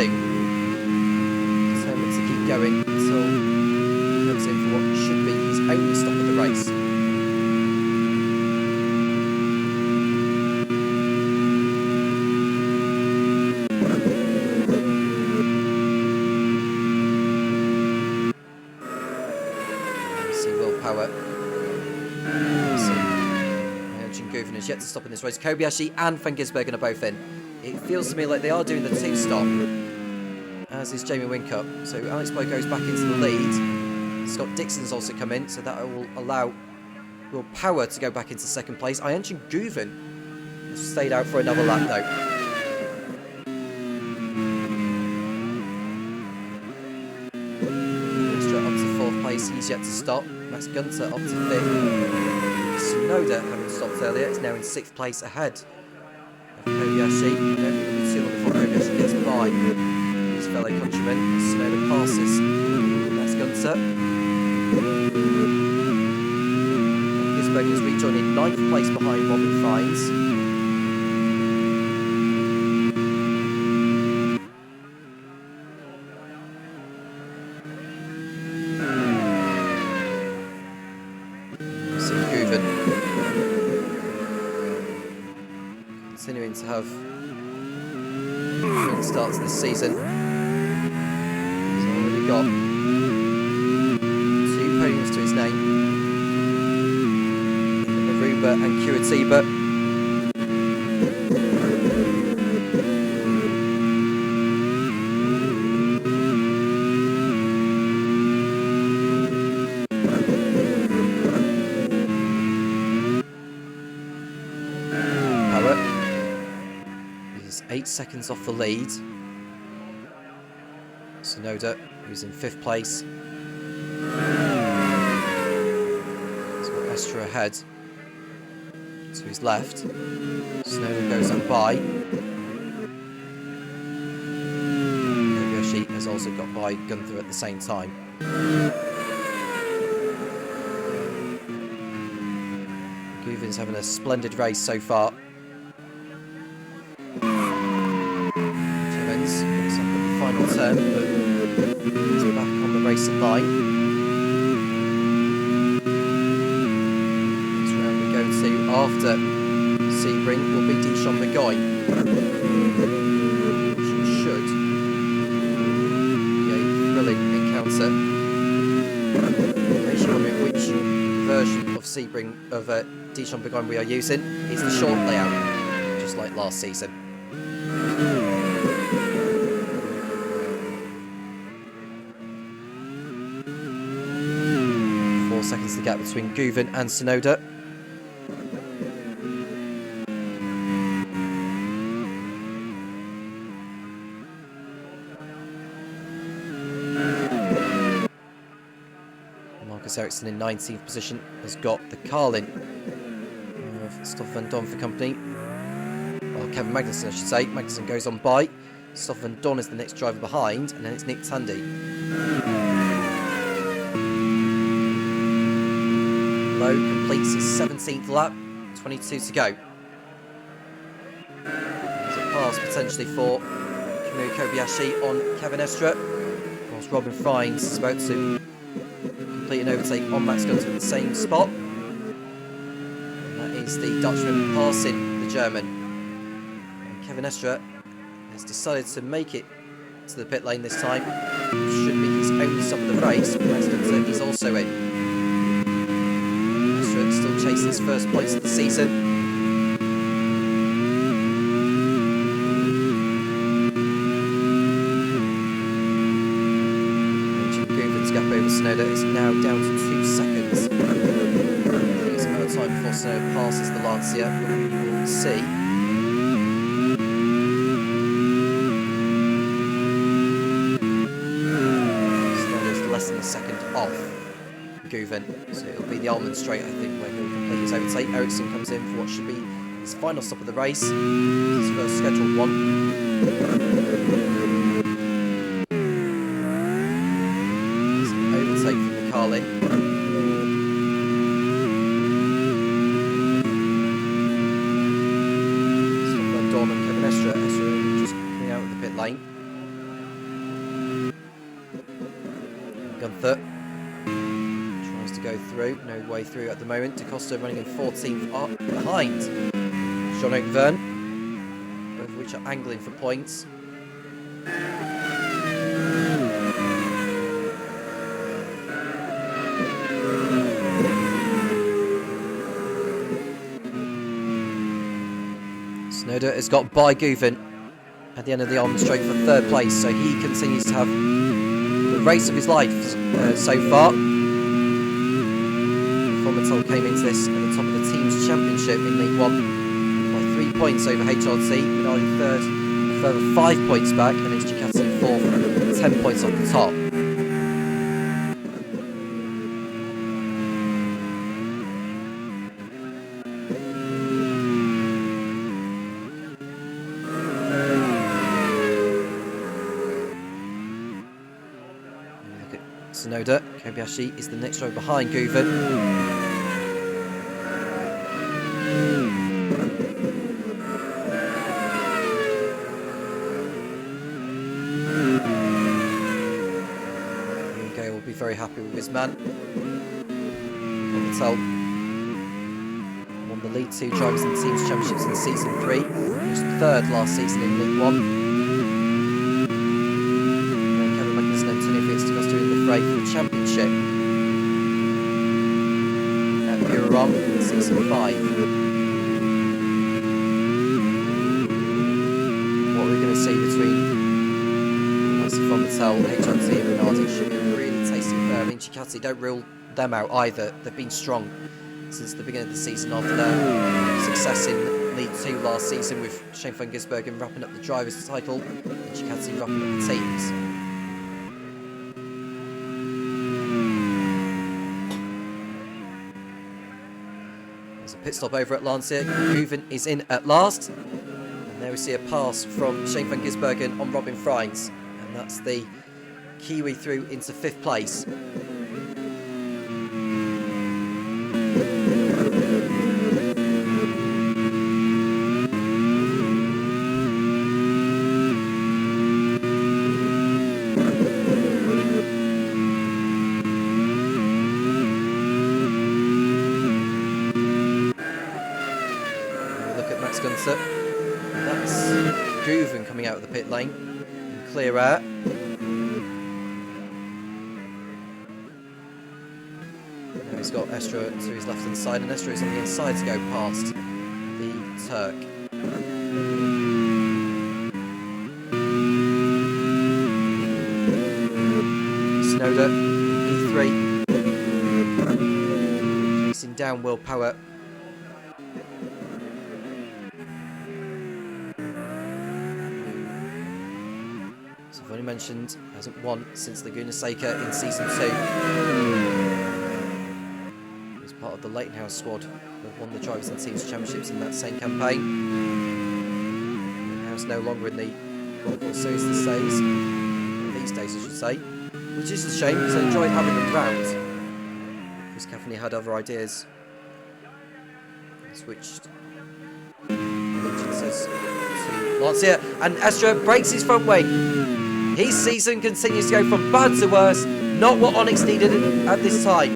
Determined to keep going until he comes in for what should be his only stop of the race. Is yet to stop in this race. Kobayashi and Van Gisbergen are both in. It feels to me like they are doing the two-stop, as is Jamie Winkup. So Alex Palou goes back into the lead. Scott Dixon's also come in, so that will allow Will Power to go back into second place. Ayanchen Guven has stayed out for another lap though. Up to fourth place, he's yet to stop. Max Gunter up to fifth. Tsunoda, having stopped earlier, is now in 6th place ahead of Kobayashi. I don't think it'll be too long before Kobayashi gets by his fellow countryman. Tsunoda passes Max Gunter. Gisbergen has rejoined in 9th place behind Robin Fines. Continuing to have good starts this season. He's already got 2 podiums to his name. Aruba and Curitiba. 8 seconds off the lead. Sonoda, who's in 5th place. He's got Estra ahead. To his left. Sonoda goes on by. Kobayashi has also got by Gunther at the same time. Guven's having a splendid race so far. Cairns looks up at the final turn, but he's back on the racing line. Next round we go to after Sebring will be Dijon McGoy. Which should be a thrilling encounter. In case you're wondering which version of Sebring of Dijon McGoy we are using, it's the short layout, just like last season. 4 seconds the gap between Guven and Sonoda. Marcus Ericsson in 19th position has got the Carlin of Stoff Van Don for company. Well, Kevin Magnussen, I should say. Magnussen goes on by. Stoff Van Don is the next driver behind, and then it's Nick Tandy. Lowe completes his 17th lap, 22 to go. There's a pass potentially for Kamui Kobayashi on Kevin Estra, whilst Robin Fiennes is about to complete an overtake on Max Gunther at the same spot. And that is the Dutchman passing the German. And Kevin Estra has decided to make it to the pit lane this time. Should be his only stop of the race. Max Gunther is also in. Estra still chasing his first points of the season. Sonoda is now down to 2 seconds. I think it's about time before Sonoda passes the Lancia, but we will see. Sonoda's less than a second off Guven, so it'll be the Almond Straight, I think, where he'll complete his overtake. Ericsson comes in for what should be his final stop of the race, his first scheduled one. Carlin. Stoff Van Dorn and Kevin Estra. Estra just coming out of the pit lane. Gunther tries to go through. No way through at the moment. Da Costa running in 14th up behind John O'Verne, both of which are angling for points. Sonoda has got by Guven at the end of the Almond Straight for 3rd place, so he continues to have the race of his life so far. Formental came into this at the top of the team's championship in League 1 by 3 points over HRT, Minardi 3rd, a further 5 points back, and it's Ducati in 4th, 10 points off the top. Sonoda, Kobayashi is the next row behind Guven. Gale will be very happy with his man. Formental won the League 2 Drivers and Teams Championships in Season 3. He was 3rd last season in League 1. For the championship at Buron in Season 5. What we're going to see between Formental, HRT and Minardi should be a really tasty affair. I mean, Ducati don't rule them out either. They've been strong since the beginning of the season after their success in League 2 last season, with Shane van Gisbergen wrapping up the drivers' title and Chikadze wrapping up the teams. There's a pit stop over at Lancia. Guven is in at last. And there we see a pass from Shane van Gisbergen on Robin Freins. And that's the Kiwi through into 5th place. That's Guven coming out of the pit lane in clear air. Now he's got Estra to his left hand side, and Estra is on the inside to go past the Turk. Snowder, E3. Chasing down Will Power. I've already mentioned, hasn't won since Laguna Seca in Season 2. He's part of the Leighton House squad that won the Drivers and Teams Championships in that same campaign. Leighton House no longer in the Grand Prix series these days, I should say, which is a shame because I enjoyed having them round. Chris Cafferty had other ideas. He switched allegiances to Lancia, and Astra breaks his front wing. His season continues to go from bad to worse, not what Onyx needed at this time.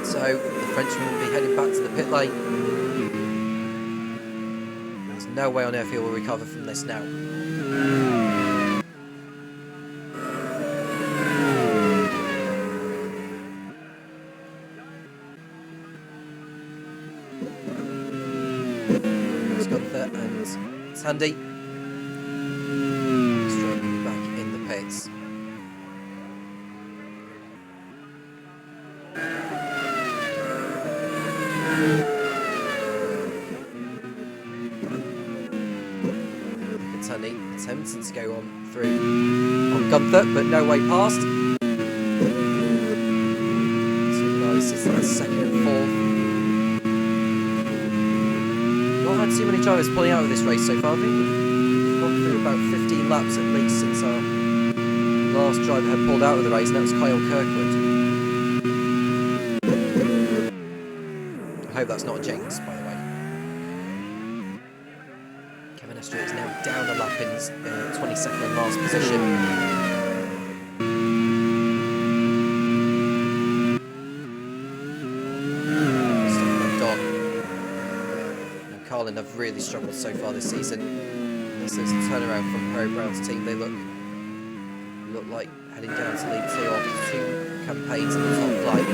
So the Frenchman will be heading back to the pit lane. There's no way on earth he will recover from this now. Handy. Straight back in the pits. Tandy attempting to go on through on Gunther, but no way past. So nice, it's the second and fourth. Not had too many drivers pulling out of this race so far. I think we've gone through about 15 laps at least since our last driver had pulled out of the race, and that was Kyle Kirkwood. I hope that's not a jinx, by the way. Kevin Estre is now down a lap in 22nd and last position. Carlin have really struggled so far this season. This is a turnaround from Pro Brown's team. They look like heading down to League 2 after 2 campaigns in the top flight.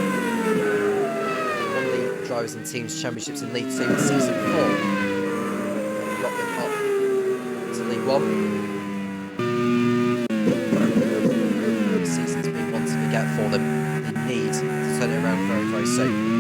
They won the Drivers and Teams Championships in League 2 in Season 4. They got them up to League 1. This season's been one to forget for them. They need to turn it around very, very soon.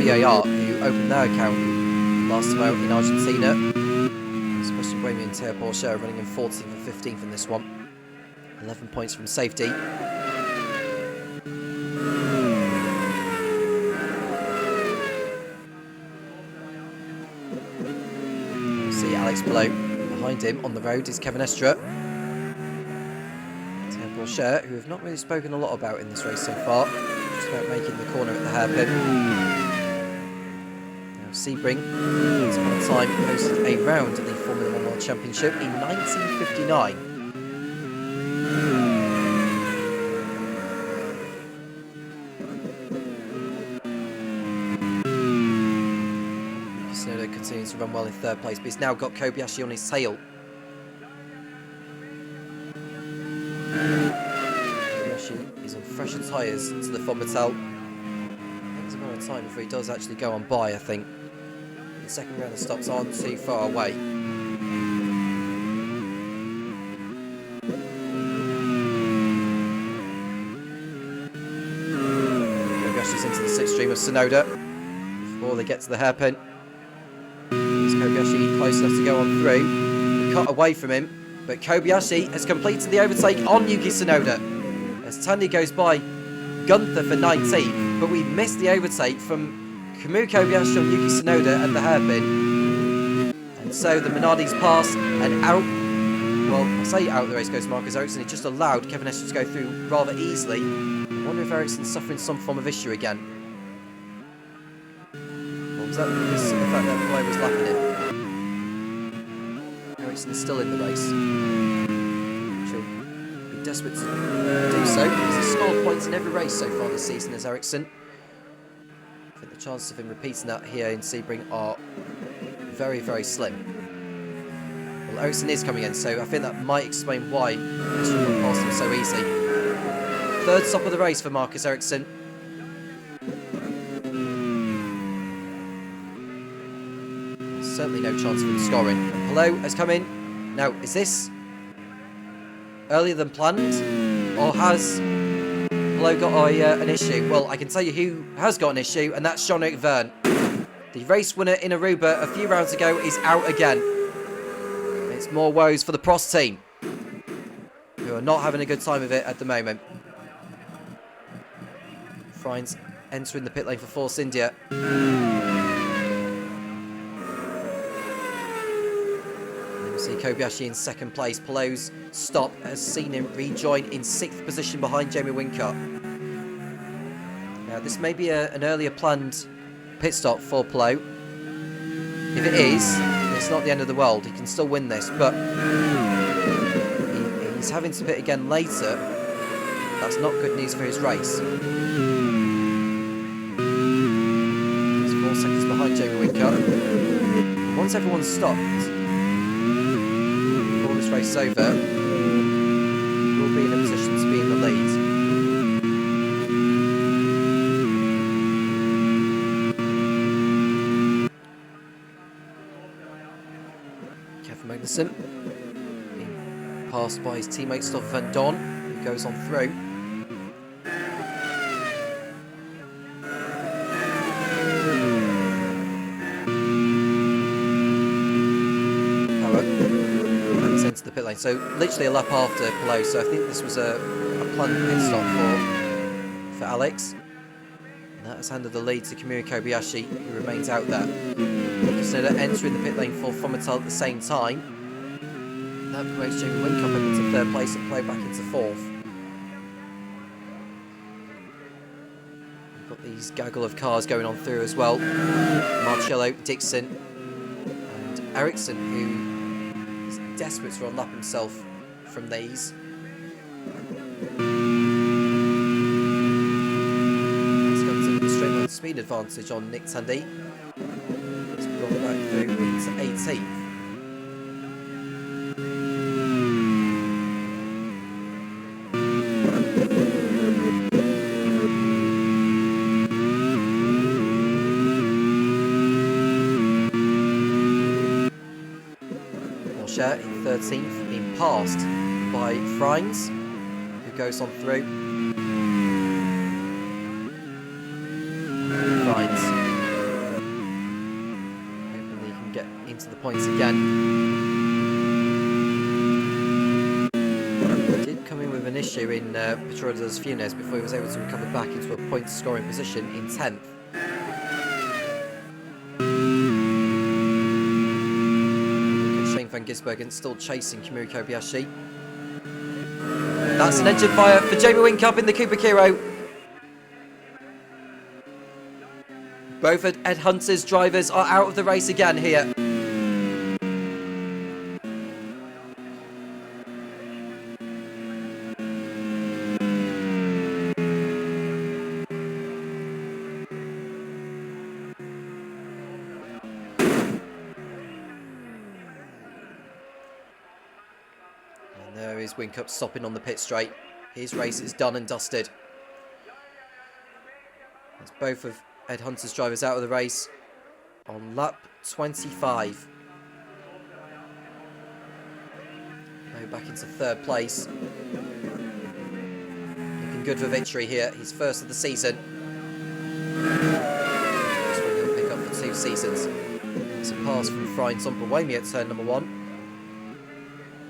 BAR, who opened their account last time out in Argentina. Sebastian Buemi and Teo Porsche running in 14th and 15th in this one. 11 points from safety. See Alex below. Behind him on the road is Kevin Estra. Teo Porsche, who have not really spoken a lot about in this race so far. Just about making the corner at the hairpin. Sebring, once upon a time, hosted a round in the Formula 1 World Championship in 1959. Sonoda continuing to run well in third place, but he's now got Kobayashi on his tail. Kobayashi is on fresher tyres to the Fobatel. There's a amount of time before he does actually go on by, I think. The second round of stops aren't too far away. Kobayashi's into the slipstream of Tsunoda before they get to the hairpin. Is Kobayashi close enough to go on through? Cut away from him, but Kobayashi has completed the overtake on Yuki Tsunoda. As Tandy goes by Gunther for 19th, but we missed the overtake from Kamui Kobayashi on Yuki Tsunoda at the hairpin. And so the Minardi's pass and out, well, I say out of the race goes Marcus Ericsson. He just allowed Kevin Estre to go through rather easily. I wonder if Ericsson's suffering some form of issue again. Or was that because of the fact that Malloy was lapping him? Ericsson is still in the race. She'll be desperate to do so. He's scored points in every race so far this season as Ericsson. I think the chances of him repeating that here in Sebring are very, very slim. Well, Ericsson is coming in, so I think that might explain why Estre got past him so easy. Third stop of the race for Marcus Ericsson. Certainly no chance of him scoring. And Hello has come in. Now, is this earlier than planned? Or has Hello got an issue? Well, I can tell you who has got an issue, and that's Jean-Luc Verne. The race winner in Aruba a few rounds ago is out again. It's more woes for the Prost team, who are not having a good time of it at the moment. Frines entering the pit lane for Force India. See Kobayashi in second place. Pallot's stop has seen him rejoin in 6th position behind Jamie Whincup. Now this may be an earlier planned pit stop for Pallot. If it is, it's not the end of the world. He can still win this, but he's having to pit again later. That's not good news for his race. He's 4 seconds behind Jamie Whincup. Once everyone's stopped, this race is over, we'll be in a position to be in the lead. Kevin Magnussen being passed by his teammate Stoffel van Dorn, who goes on through. Into the pit lane, so literally a lap after Pallot, so I think this was a planned pit stop for Alex, and that has handed the lead to Kamui Kobayashi, who remains out there. Tsunoda entering the pit lane for Fomital at the same time. That promotes Jamie Whincup into third place and Pallot back into fourth. We've got these gaggle of cars going on through as well. Marcello, Dixon and Ericsson, who desperate to unlap himself from these. He's got a straight line speed advantage on Nick Tandy. He's brought back through into 18th. In 13th, being passed by Frines, who goes on through. Frines hoping he can get into the points again. He did come in with an issue in Petro dos Funes before he was able to recover back into a point scoring position in 10th. Van Gisbergen still chasing Kamui Kobayashi. That's an engine fire for Jamie Whincup in the Cooper Kiro. Both Ed Hunter's drivers are out of the race again here. There is Whincup stopping on the pit straight. His race is done and dusted. That's both of Ed Hunter's drivers out of the race on lap 25. Now back into third place. Looking good for victory here. He's first of the season. That's what he'll pick up for 2 seasons. It's a pass from Friends on Buemi at turn number 1.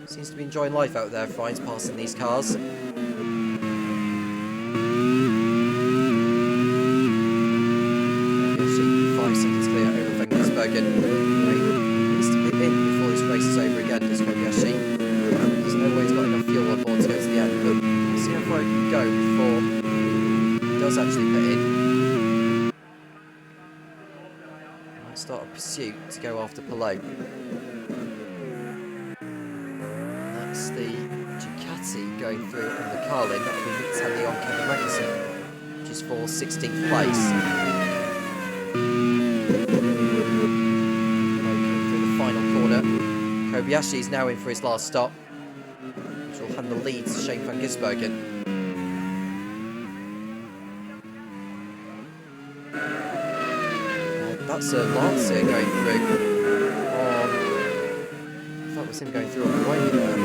Seems to be enjoying life out there, Friends, passing these cars. 5 seconds clear over Van Gisbergen. He needs to pit in before this race is over again, does Kobayashi. There's no way he's got enough fuel on board to go to the end, but we'll see how far he can go before he does actually pit in. Might start a pursuit to go after Palou. That's the Ducati going through on the Carlin. That will be Italy on Kevin Magnussen, which is for 16th place. Through the final corner. Kobayashi is now in for his last stop, which will hand the lead to Shane Van Gisbergen. That's a Lancia going through. That was him going through on the way there.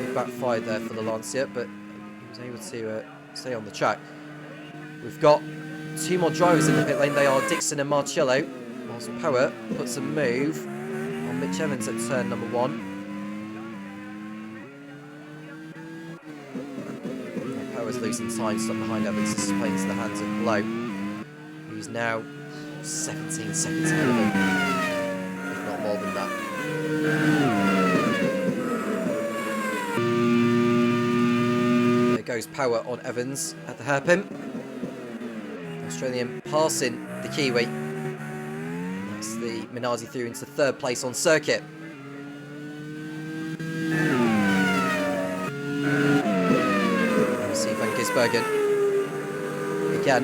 He backfired there for the Lancia, but he was able to stay on the track. We've got 2 more drivers in the pit lane. They are Dixon and Marcello. Whilst Power puts a move on Mitch Evans at turn number 1. Power's losing time, stuck behind Evans. This is playing into the hands of Palou, who's now 17 seconds ahead of him. More than that. There goes Power on Evans at the hairpin. Australian passing the Kiwi. And that's the Minardi through into third place on circuit. See Van Gisbergen again,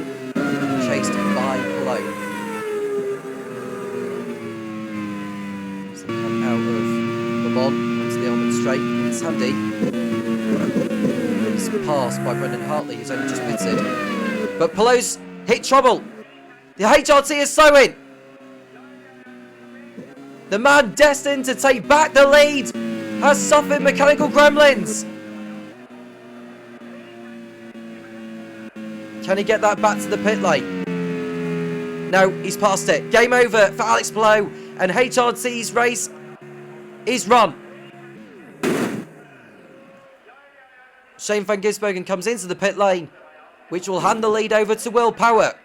chased by Palou. Out of Le Mans onto the Almond Straight. It's handy. It's passed by Brendan Hartley, who's only just pitted. But Palou's hit trouble. The HRT is slowing. The man destined to take back the lead has suffered mechanical gremlins. Can he get that back to the pit lane? No, he's passed it. Game over for Alex Palou, and HRT's race is run. Shane Van Gisbergen comes into the pit lane, which will hand the lead over to Will Power.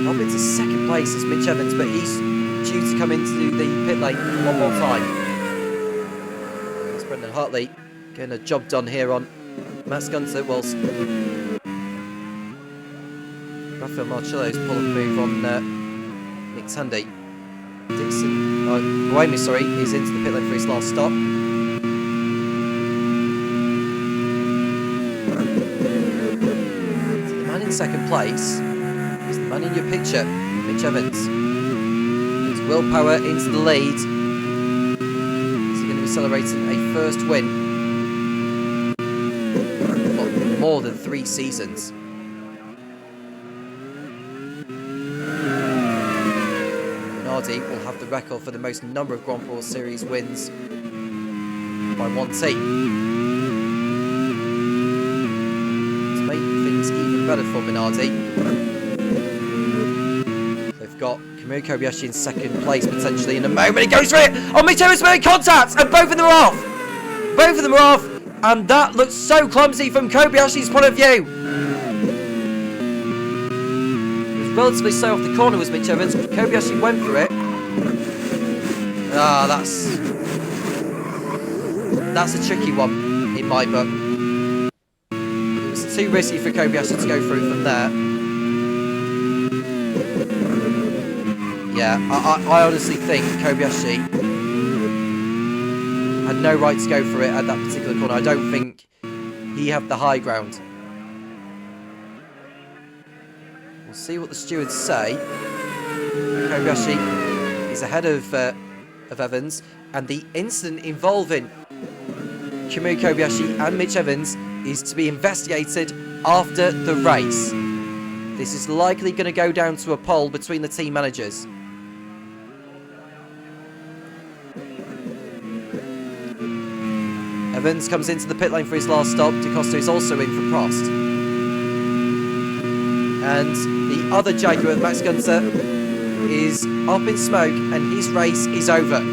Up into second place is Mitch Evans, but he's due to come into the pit lane one more time. It's Brendan Hartley getting a job done here on Max Gunter, whilst Rafael Marcello's pull of move on Nick Tandy. Dixon, Buemi, sorry, is into the pit lane for his last stop. So the man in second place is the man in your picture, Mitch Evans. It's Will Power into the lead. Is he going to be celebrating a first win for more than 3 seasons? Will have the record for the most number of Grand Prix Series wins by one team. To make things even better for Minardi, they've got Kamui Kobayashi in second place potentially in a moment. He goes for it! Oh, Mitch Evans made contact! And both of them are off! Both of them are off! And that looks so clumsy from Kobayashi's point of view. Relatively slow off the corner was Mitch Evans. Kobayashi went for it. Ah, that's a tricky one in my book. It was too risky for Kobayashi to go through from there. Yeah, I honestly think Kobayashi had no right to go for it at that particular corner. I don't think he had the high ground. We'll see what the stewards say. Kobayashi is ahead of Evans, and the incident involving Kamui Kobayashi and Mitch Evans is to be investigated after the race. This is likely going to go down to a poll between the team managers. Evans comes into the pit lane for his last stop. Da Costa is also in for Prost. And the other Jaguar, Max Gunther, is up in smoke and his race is over. As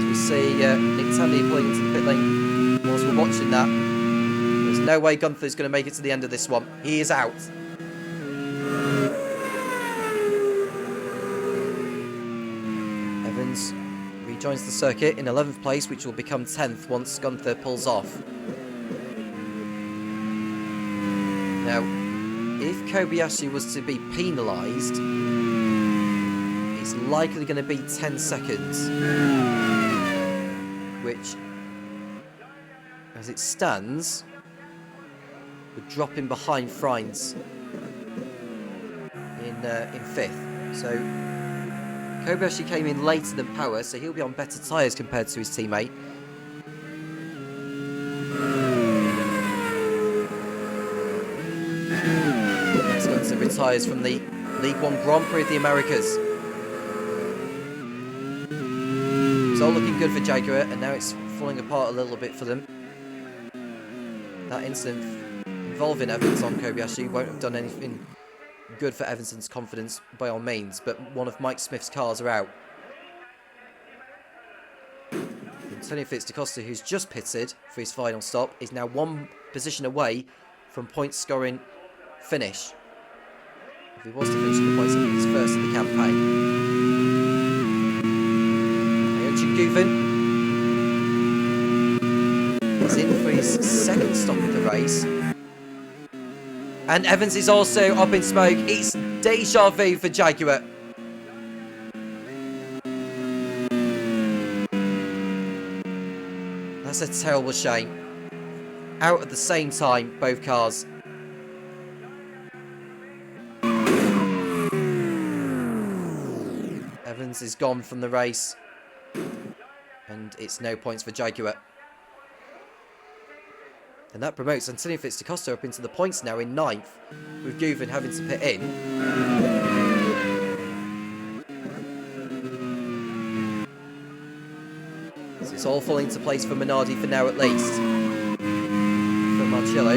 we see Nick Tandy pulling into the pit lane whilst we're watching that. There's no way Gunther's going to make it to the end of this one. He is out. Evans rejoins the circuit in 11th place, which will become 10th once Gunther pulls off. Now, if Kobayashi was to be penalised, it's likely going to be 10 seconds. Which, as it stands, would drop him behind Freins in 5th. So, Kobayashi came in later than Power, so he'll be on better tyres compared to his teammate. Retires from the League One Grand Prix of the Americas. It's all looking good for Jaguar, and now it's falling apart a little bit for them. That incident involving Evans on Kobayashi won't have done anything good for Evanson's confidence by all means, but one of Mike Smith's cars are out. Antonio Da Costa, who's just pitted for his final stop, is now one position away from point scoring finish. If he was to finish the points, he's first in the campaign. Hyun-Jin Guven is in for his second stop of the race. And Evans is also up in smoke. It's deja vu for Jaguar. That's a terrible shame. Out at the same time, both cars. Evans is gone from the race, and it's no points for Jaguar. And that promotes Antonio Da Costa up into the points now in 9th, with Guven having to pit in. So it's all falling into place for Minardi for now at least. For Marcello.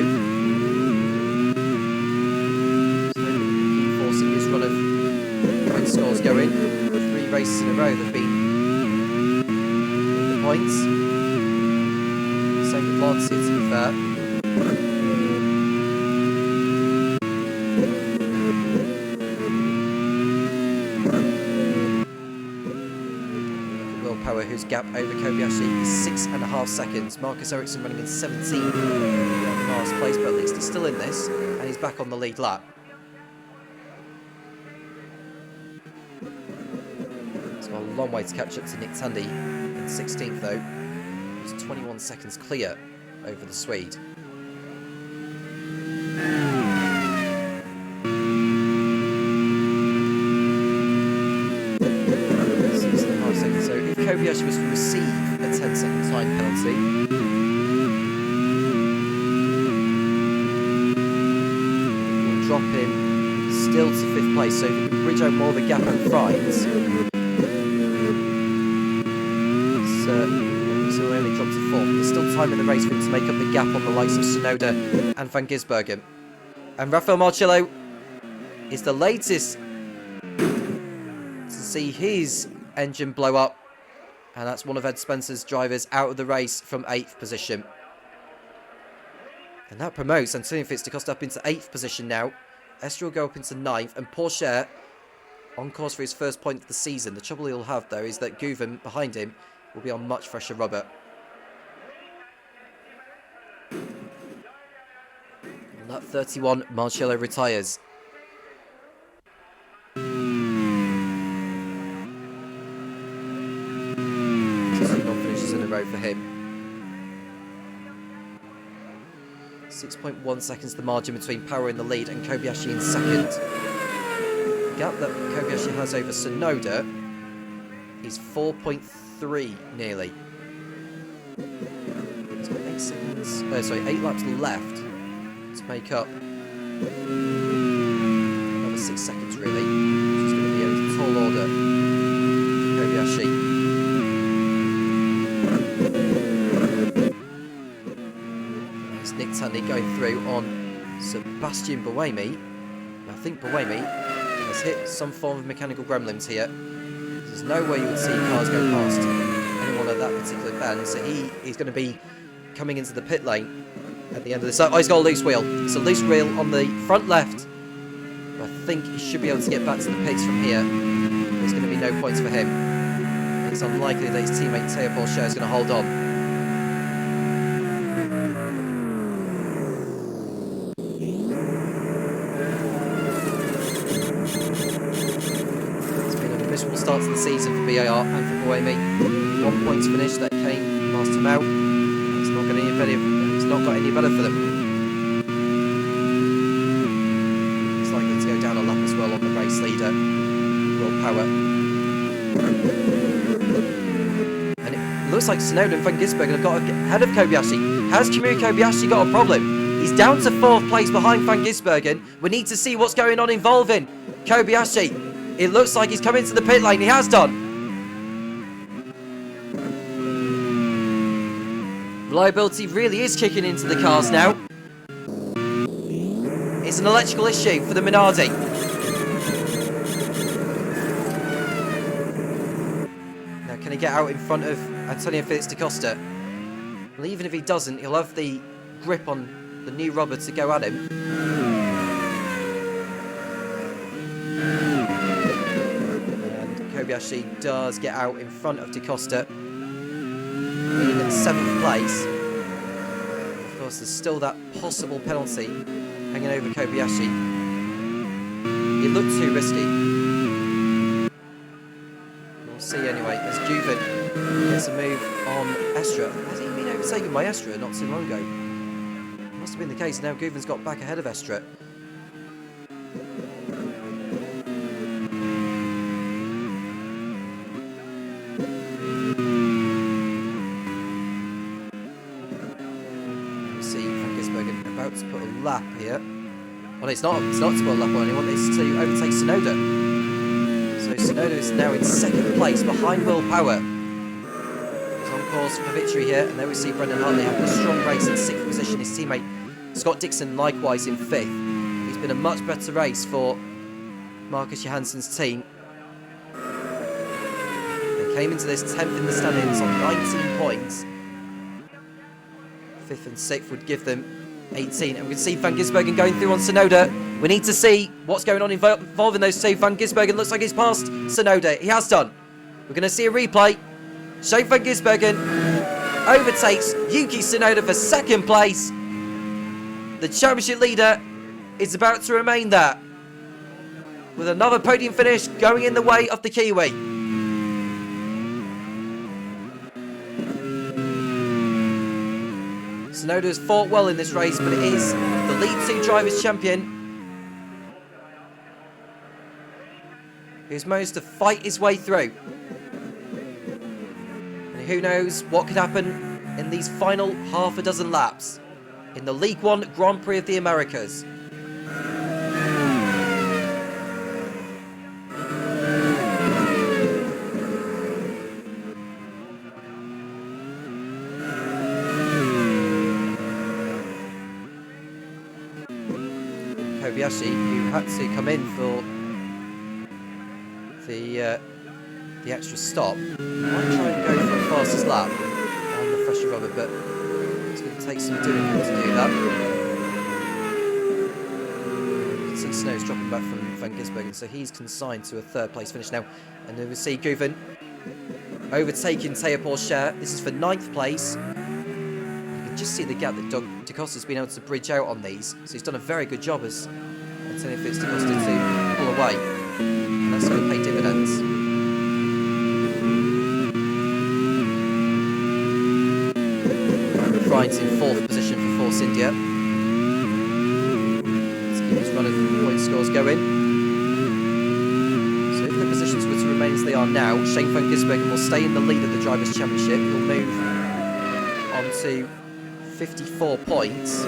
Keep forcing his run of point scores going. 3 races in a row they've been in the points. Same with Lancia, to be fair. Willpower, whose gap over Kobayashi is 6.5 seconds. Marcus Ericsson running in 17 last place, but at least he's still in this, and he's back on the lead lap. A long way to catch up to Nick Tandy in 16th though. He's 21 seconds clear over the Swede. 6.5 seconds. So if Kobayashi was to receive a 10-second time penalty, we'll drop him still to 5th place. So if we can bridge out more of a gap on Freins. So we only dropped to 4th. There's still time in the race for him to make up the gap on the likes of Tsunoda and Van Gisbergen. And Rafael Marcello is the latest to see his engine blow up. And that's one of Ed Spencer's drivers out of the race from 8th position. And that promotes Antonio Da Costa up into 8th position now. Esther will go up into 9th. And Pourchaire on course for his first point of the season. The trouble he'll have, though, is that Guven behind him will be on much fresher rubber. On lap 31, Marcello retires. 2 non-finishes in a row for him. 6.1 seconds the margin between Power in the lead and Kobayashi in second. The gap that Kobayashi has over Tsunoda is 4.3 nearly. He's got 8 seconds, 8 laps left to make up. Another 6 seconds really. Which is going to be a tall order for Kobayashi. Nick Tandy going through on Sebastian Buemi. I think Buemi has hit some form of mechanical gremlins here. There's no way you would see cars go past anyone at that particular bend, so he is going to be coming into the pit lane at the end of this. Oh, he's got a loose wheel. It's a loose wheel on the front left. I think he should be able to get back to the pits from here. There's going to be no points for him. It's unlikely that his teammate Teo Porcher is going to hold on. Start to the season for BAR and for Buemi. 1 points finish that came last time out. It's not got any better. It's not got any better for them. It's likely to go down a lap as well on the race leader, Will Power. And it looks like Tsunoda and Van Gisbergen have got ahead of Kobayashi. Has Kamui Kobayashi got a problem? He's down to 4th place behind Van Gisbergen. We need to see what's going on involving Kobayashi. It looks like he's coming to the pit lane. He has done. Reliability really is kicking into the cars now. It's an electrical issue for the Minardi. Now, can he get out in front of Antonio Felix da Costa? Well, even if he doesn't, he'll have the grip on the new rubber to go at him. Kobayashi does get out in front of da Costa in 7th place. Of course, there's still that possible penalty hanging over Kobayashi. It looked too risky. We'll see anyway, as Juven gets a move on Estra. Has he been overtaken by Estra not too long ago? Must have been the case. Now Guven's got back ahead of Estra. To put a lap here. Well, it's not to put a lap on anyone, it's to overtake Tsunoda. So Tsunoda is now in 2nd place behind Will Power. He's on course for victory here, and there we see Brendan Hartley having a strong race in 6th position. His teammate Scott Dixon likewise in 5th. It's been a much better race for Marcus Johansson's team. They came into this 10th in the standings on 19 points. 5th and 6th would give them 18, and we can see Van Gisbergen going through on Tsunoda. We need to see what's going on involving those two. Van Gisbergen looks like he's passed Tsunoda. He has done. We're going to see a replay. Shane Van Gisbergen overtakes Yuki Tsunoda for 2nd place. The championship leader is about to remain there, with another podium finish going in the way of the Kiwi. Tsunoda has fought well in this race, but it is the League 2 Drivers' Champion who's managed to fight his way through. And who knows what could happen in these final half a dozen laps in the League 1 Grand Prix of the Americas. Kobayashi, who had to come in for the extra stop, might try and go for a fastest lap on the fresher rubber, but it's going to take some doing to do that. You can see snow's dropping back from Van Gisbergen, so he's consigned to a 3rd place finish now. And then we see Guven overtaking Teo Porcher. This is for 9th place. You can just see the gap that da Costa's been able to bridge out on these, so he's done a very good job as Antonio Felix da Costa to pull away, and that's going to pay dividends. Ryan's in 4th position for Force India. keep this run of point scores going. So if the positions were to remain as they are now, Shane van Gisbergen will stay in the lead of the Drivers' Championship. He'll move on to 54 points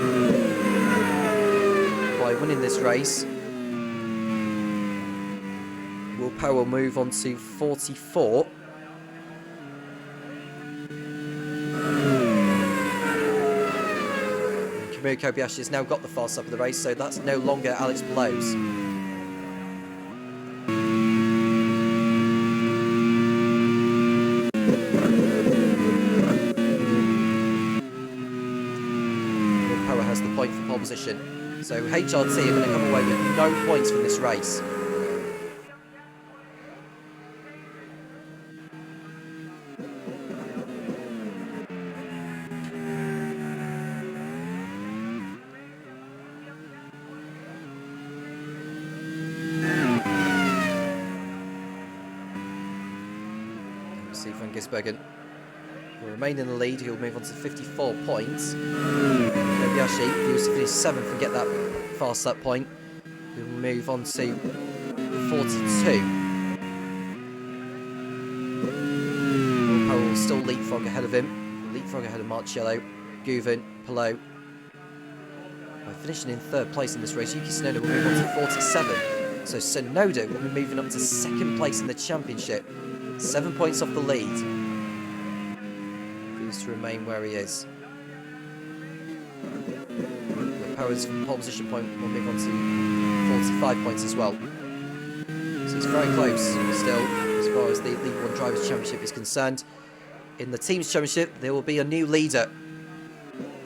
by winning this race. Will Power will move on to 44. Kamui Kobayashi has now got the fast lap of the race, so that's no longer Alex Blow's. Will Power has the point for pole position. So HRT are going to come away with no points from this race. See Van Gisbergen will remain in the lead. He'll move on to 54 points. Kobayashi, if he was to finish 7th and get that fast lap point, he'll move on to 42. Will Power will still leapfrog ahead of him. Leapfrog ahead of Marcello, Guven, Pelot. By finishing in 3rd place in this race, Yuki Tsunoda will move on to 47. So Tsunoda will be moving up to 2nd place in the championship. 7 points off the lead. If he was to remain where he is. The Power's pole position point will move on to 45 points as well. So it's very close still as far as the League 1 Drivers' Championship is concerned. In the Teams' Championship, there will be a new leader.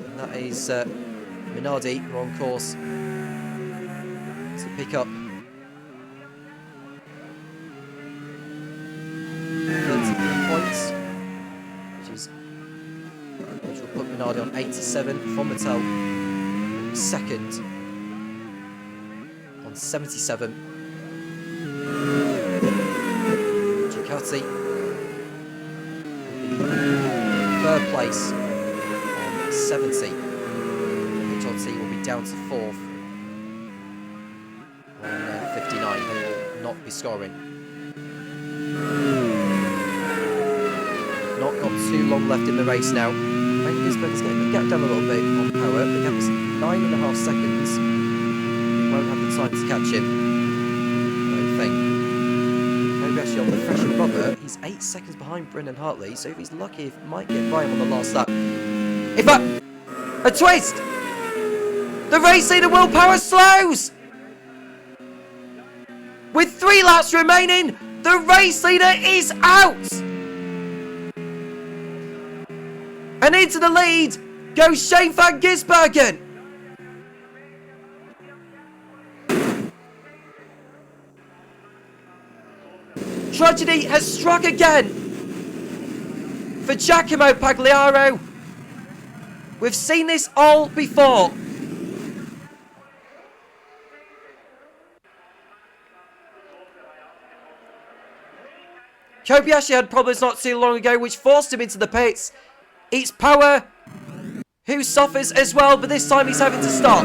And that is Minardi, who are on course to pick up 33 points, which will put Minardi on 87. Von Mattel second on 77. Ducati will be 3rd place on 70. HRT will be down to 4th on 59. They will not be scoring. Not got too long left in the race now. Van Gisbergen's getting the gap down a little bit on Power. The gap is 9.5 seconds. He won't have the time to catch him, I don't think. Kobayashi on the fresher rubber. He's 8 seconds behind Brendan Hartley, so if he's lucky, he might get by him on the last lap. If a twist! The race leader Will Power slows! With 3 laps remaining, the race leader is out! And into the lead goes Shane van Gisbergen. Tragedy has struck again for Giacomo Pagliaro. We've seen this all before. Kobayashi had problems not too long ago, which forced him into the pits. It's Power who suffers as well, but this time he's having to stop.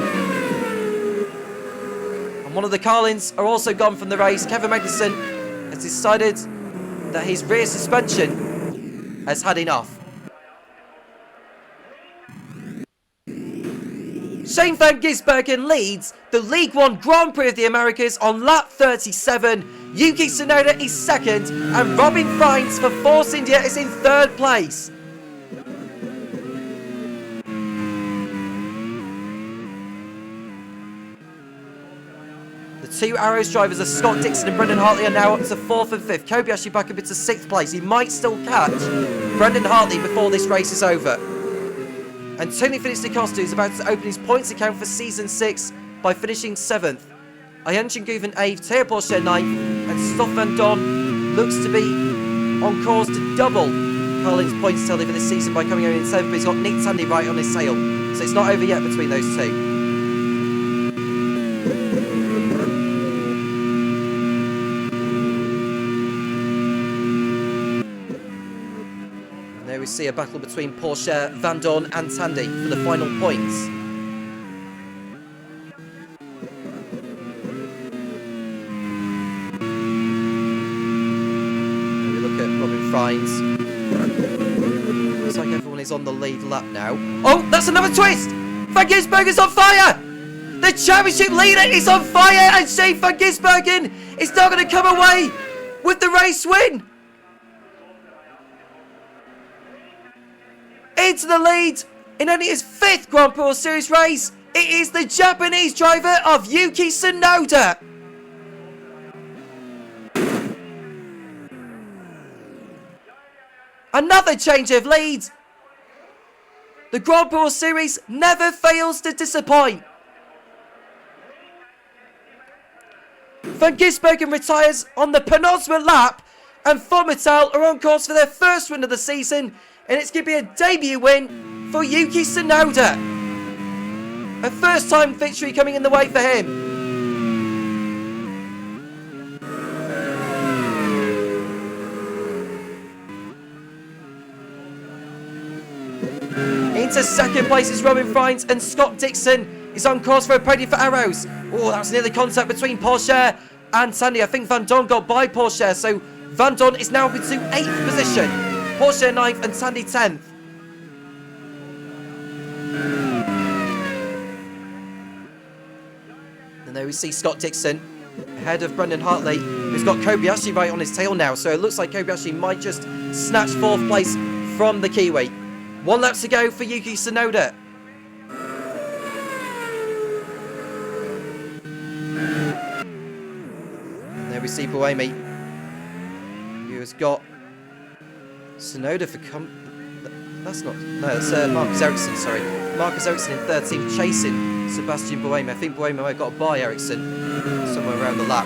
And one of the Carlins are also gone from the race. Kevin Magnussen has decided that his rear suspension has had enough. Shane van Gisbergen leads the League 1 Grand Prix of the Americas on lap 37. Yuki Tsunoda is 2nd, and Robin Fines for Force India is in 3rd place. The 2 Arrows drivers are Scott Dixon and Brendan Hartley are now up to 4th and 5th. Kobayashi back up into 6th place. He might still catch Brendan Hartley before this race is over. And Tony Finistikostu is about to open his points account for Season 6 by finishing 7th. Ayan Guven 8th, Teo Porsche 9th, and Stoff Van Don looks to be on course to double Carlin's points tally for this season by coming over in 7th, but he's got Nick Tandy right on his tail. So it's not over yet between those two. We see a battle between Porsche, Van Dorn and Tandy for the final points. on the lead lap now. Oh, that's another twist! Van Gisbergen's on fire! The championship leader is on fire, and Shane Van Gisbergen is not going to come away with the race win. Into the lead in only his 5th Grand Prix Series race, it is the Japanese driver of Yuki Tsunoda. Another change of lead. The Grand Prix Series never fails to disappoint. Van Gisbergen retires on the penultimate lap, and Formital are on course for their first win of the season, and it's going to be a debut win for Yuki Tsunoda. A first time victory coming in the way for him. Into second place is Robin Freins, and Scott Dixon is on course for a podium for Arrows. Oh, that was near the contact between Porsche and Sandy. I think Van Dorn got by Porsche, so Van Dorn is now into 8th position. Porsche 9th and Sandy 10th. And there we see Scott Dixon ahead of Brendan Hartley, who's got Kobayashi right on his tail now, so it looks like Kobayashi might just snatch 4th place from the Kiwi. 1 lap to go for Yuki Tsunoda. And there we see Buemi, who has got Tsunoda for that's Marcus Ericsson, sorry. Marcus Ericsson in 3rd team chasing Sebastian Buemi. I think Buemi might have got by Ericsson somewhere around the lap.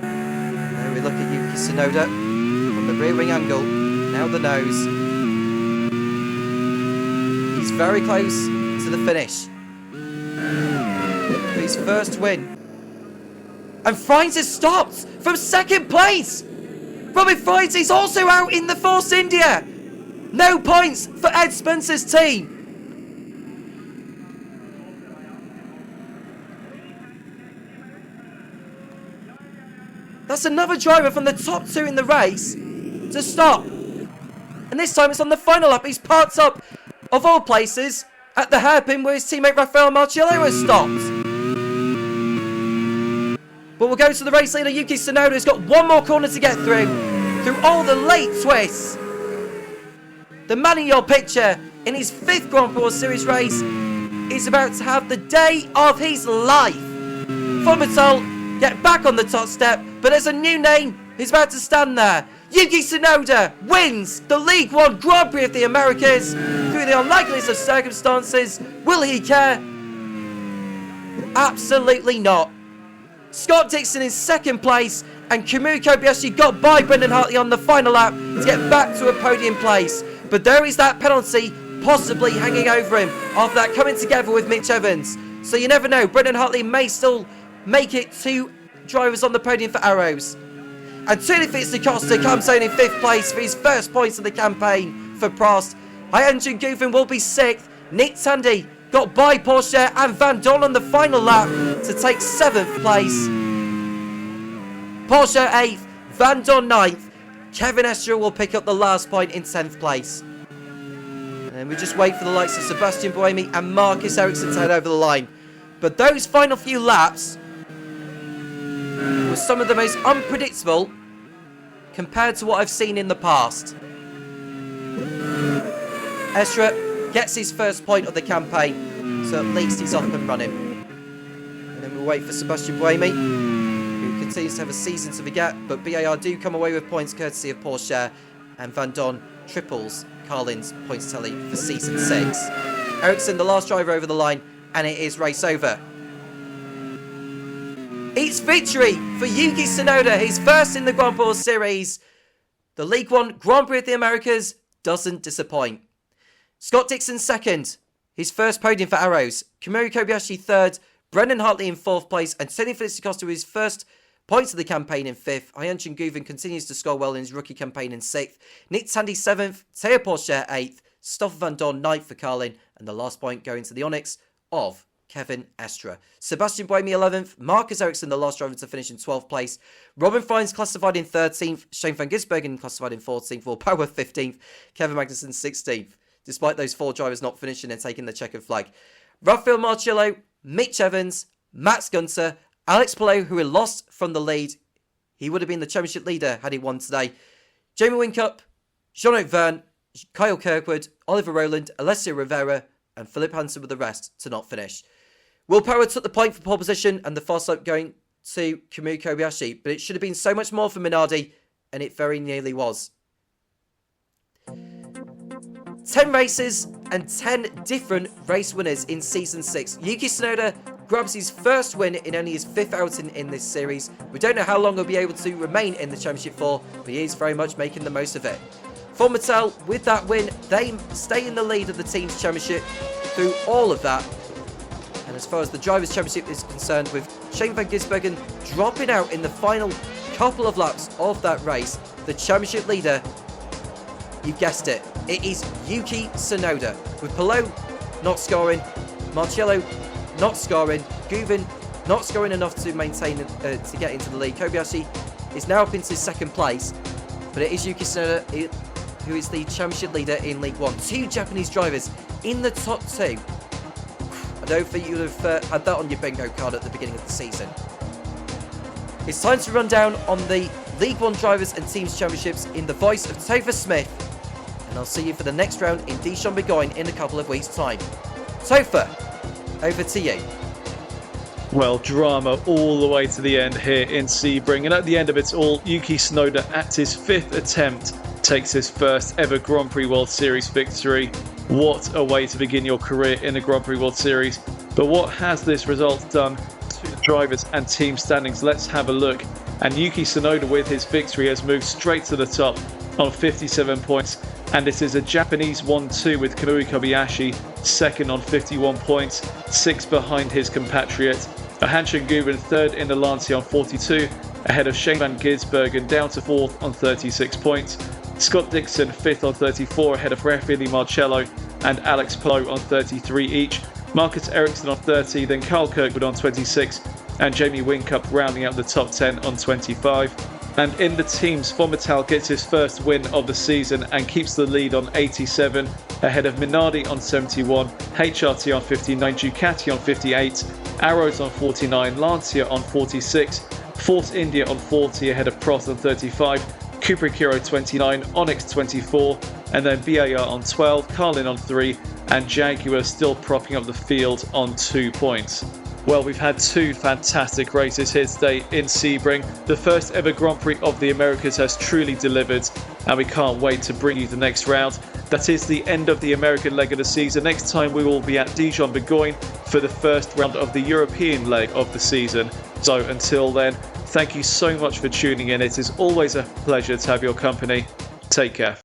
There we look at Yuki Tsunoda from the rear wing angle. Now the nose. He's very close to the finish. For his first win. And Freins has stopped from 2nd place. Robin Freins is also out in the Force India. No points for Ed Spencer's team. That's another driver from the top 2 in the race to stop. And this time it's on the final lap. He's parked up, of all places, at the hairpin where his teammate Rafael Marciello has stopped. But we'll go to the race leader, Yuki Tsunoda, who's got 1 more corner to get through all the late twists. The man in your picture, in his 5th Grand Prix Series race, is about to have the day of his life. Formital get back on the top step, but there's a new name who's about to stand there. Yuki Tsunoda wins the League One Grand Prix of the Americas through the unlikeliness of circumstances. Will he care? Absolutely not. Scott Dixon in 2nd place, and Kamui Kobayashi got by Brendan Hartley on the final lap to get back to a podium place. But there is that penalty possibly hanging over him after that coming together with Mitch Evans. So you never know, Brendan Hartley may still make it 2 drivers on the podium for Arrows. And Tony Fitz-DaCosta comes in 5th place for his first points of the campaign for Prost. Hyunjin Guven will be 6th. Nick Tandy got by Porsche and Van Dorn on the final lap to take 7th place. Porsche 8th, Van Dorn 9th. Kevin Escher will pick up the last point in 10th place. And then we just wait for the likes of Sebastian Buemi and Marcus Ericsson to head over the line. But those final few laps were some of the most unpredictable compared to what I've seen in the past. Escher gets his first point of the campaign, so at least he's off and running. And then we'll wait for Sebastian Buemi, who continues to have a season to forget, but BAR do come away with points courtesy of Porsche, and Van Dorn triples Carlin's points tally for season 6. Ericsson, the last driver over the line, and it is race over. It's victory for Yuki Tsunoda, his first in the Grand Prix Series. The League One Grand Prix of the Americas doesn't disappoint. Scott Dixon 2nd, his first podium for Arrows. Kamui Kobayashi 3rd, Brendan Hartley in 4th place, and Tony Fitz-DaCosta with his first points of the campaign in 5th. Hyunjin Guven continues to score well in his rookie campaign in 6th. Nick Tandy 7th, Teo Porsche 8th, Stoffel Van Dorn 9th for Carlin, and the last point going to the Onyx of Kevin Estra. Sebastian Buemi 11th, Marcus Ericsson the last driver to finish in 12th place, Robin Fines classified in 13th, Shane van Gisbergen classified in 14th, Will Power 15th, Kevin Magnussen 16th, despite those 4 drivers not finishing and taking the checkered flag. Rafael Marcello, Mitch Evans, Max Gunter, Alex Palou, who had lost from the lead. He would have been the championship leader had he won today. Jamie Whincup, Jean-Luc Verne, Kyle Kirkwood, Oliver Rowland, Alessio Rivera, and Philip Hansen were the rest to not finish. Will Power took the point for pole position and the fast slope going to Kamui Kobayashi, but it should have been so much more for Minardi, and it very nearly was. 10 races and 10 different race winners in Season 6. Yuki Tsunoda grabs his first win in only his 5th outing in this series. We don't know how long he'll be able to remain in the championship for, but he is very much making the most of it. For Mattel, with that win, they stay in the lead of the team's championship through all of that. And as far as the Drivers' Championship is concerned, with Shane van Gisbergen dropping out in the final couple of laps of that race, the championship leader, you guessed it, it is Yuki Tsunoda. With Palou not scoring, Marcello not scoring, Guven not scoring enough to maintain to get into the lead. Kobayashi is now up into 2nd place, but it is Yuki Tsunoda who is the championship leader in League 1. 2 Japanese drivers in the top 2. I don't think you would have had that on your bingo card at the beginning of the season. It's time to run down on the League 1 Drivers and Teams Championships in the voice of Topher Smith, and I'll see you for the next round in Dijon-Bourgogne in a couple of weeks' time. Topher, over to you. Well, drama all the way to the end here in Sebring, and at the end of it all, Yuki Tsunoda at his 5th attempt takes his first ever Grand Prix World Series victory. What a way to begin your career in the Grand Prix World Series. But what has this result done to the drivers and team standings? Let's have a look. And Yuki Tsunoda with his victory has moved straight to the top on 57 points. And it is a Japanese 1-2 with Kamui Kobayashi second on 51 points, 6 behind his compatriot. Hanshin Guben third in the Lancia on 42, ahead of Shane van Gisbergen down to 4th on 36 points. Scott Dixon 5th on 34, ahead of Raffaele Marcello and Alex Palou on 33 each. Marcus Ericsson on 30, then Kyle Kirkwood on 26, and Jamie Whincup rounding out the top 10 on 25. And in the teams, Mattel gets his first win of the season and keeps the lead on 87, ahead of Minardi on 71, HRT on 59, Ducati on 58, Arrows on 49, Lancia on 46, Force India on 40, ahead of Prost on 35, Cooper Kiro 29, Onyx 24, and then BAR on 12, Carlin on 3, and Jaguar still propping up the field on 2 points. Well, we've had 2 fantastic races here today in Sebring. The first ever Grand Prix of the Americas has truly delivered, and we can't wait to bring you the next round. That is the end of the American leg of the season. Next time we will be at Dijon-Bourgogne for the first round of the European leg of the season. So until then, thank you so much for tuning in. It is always a pleasure to have your company. Take care.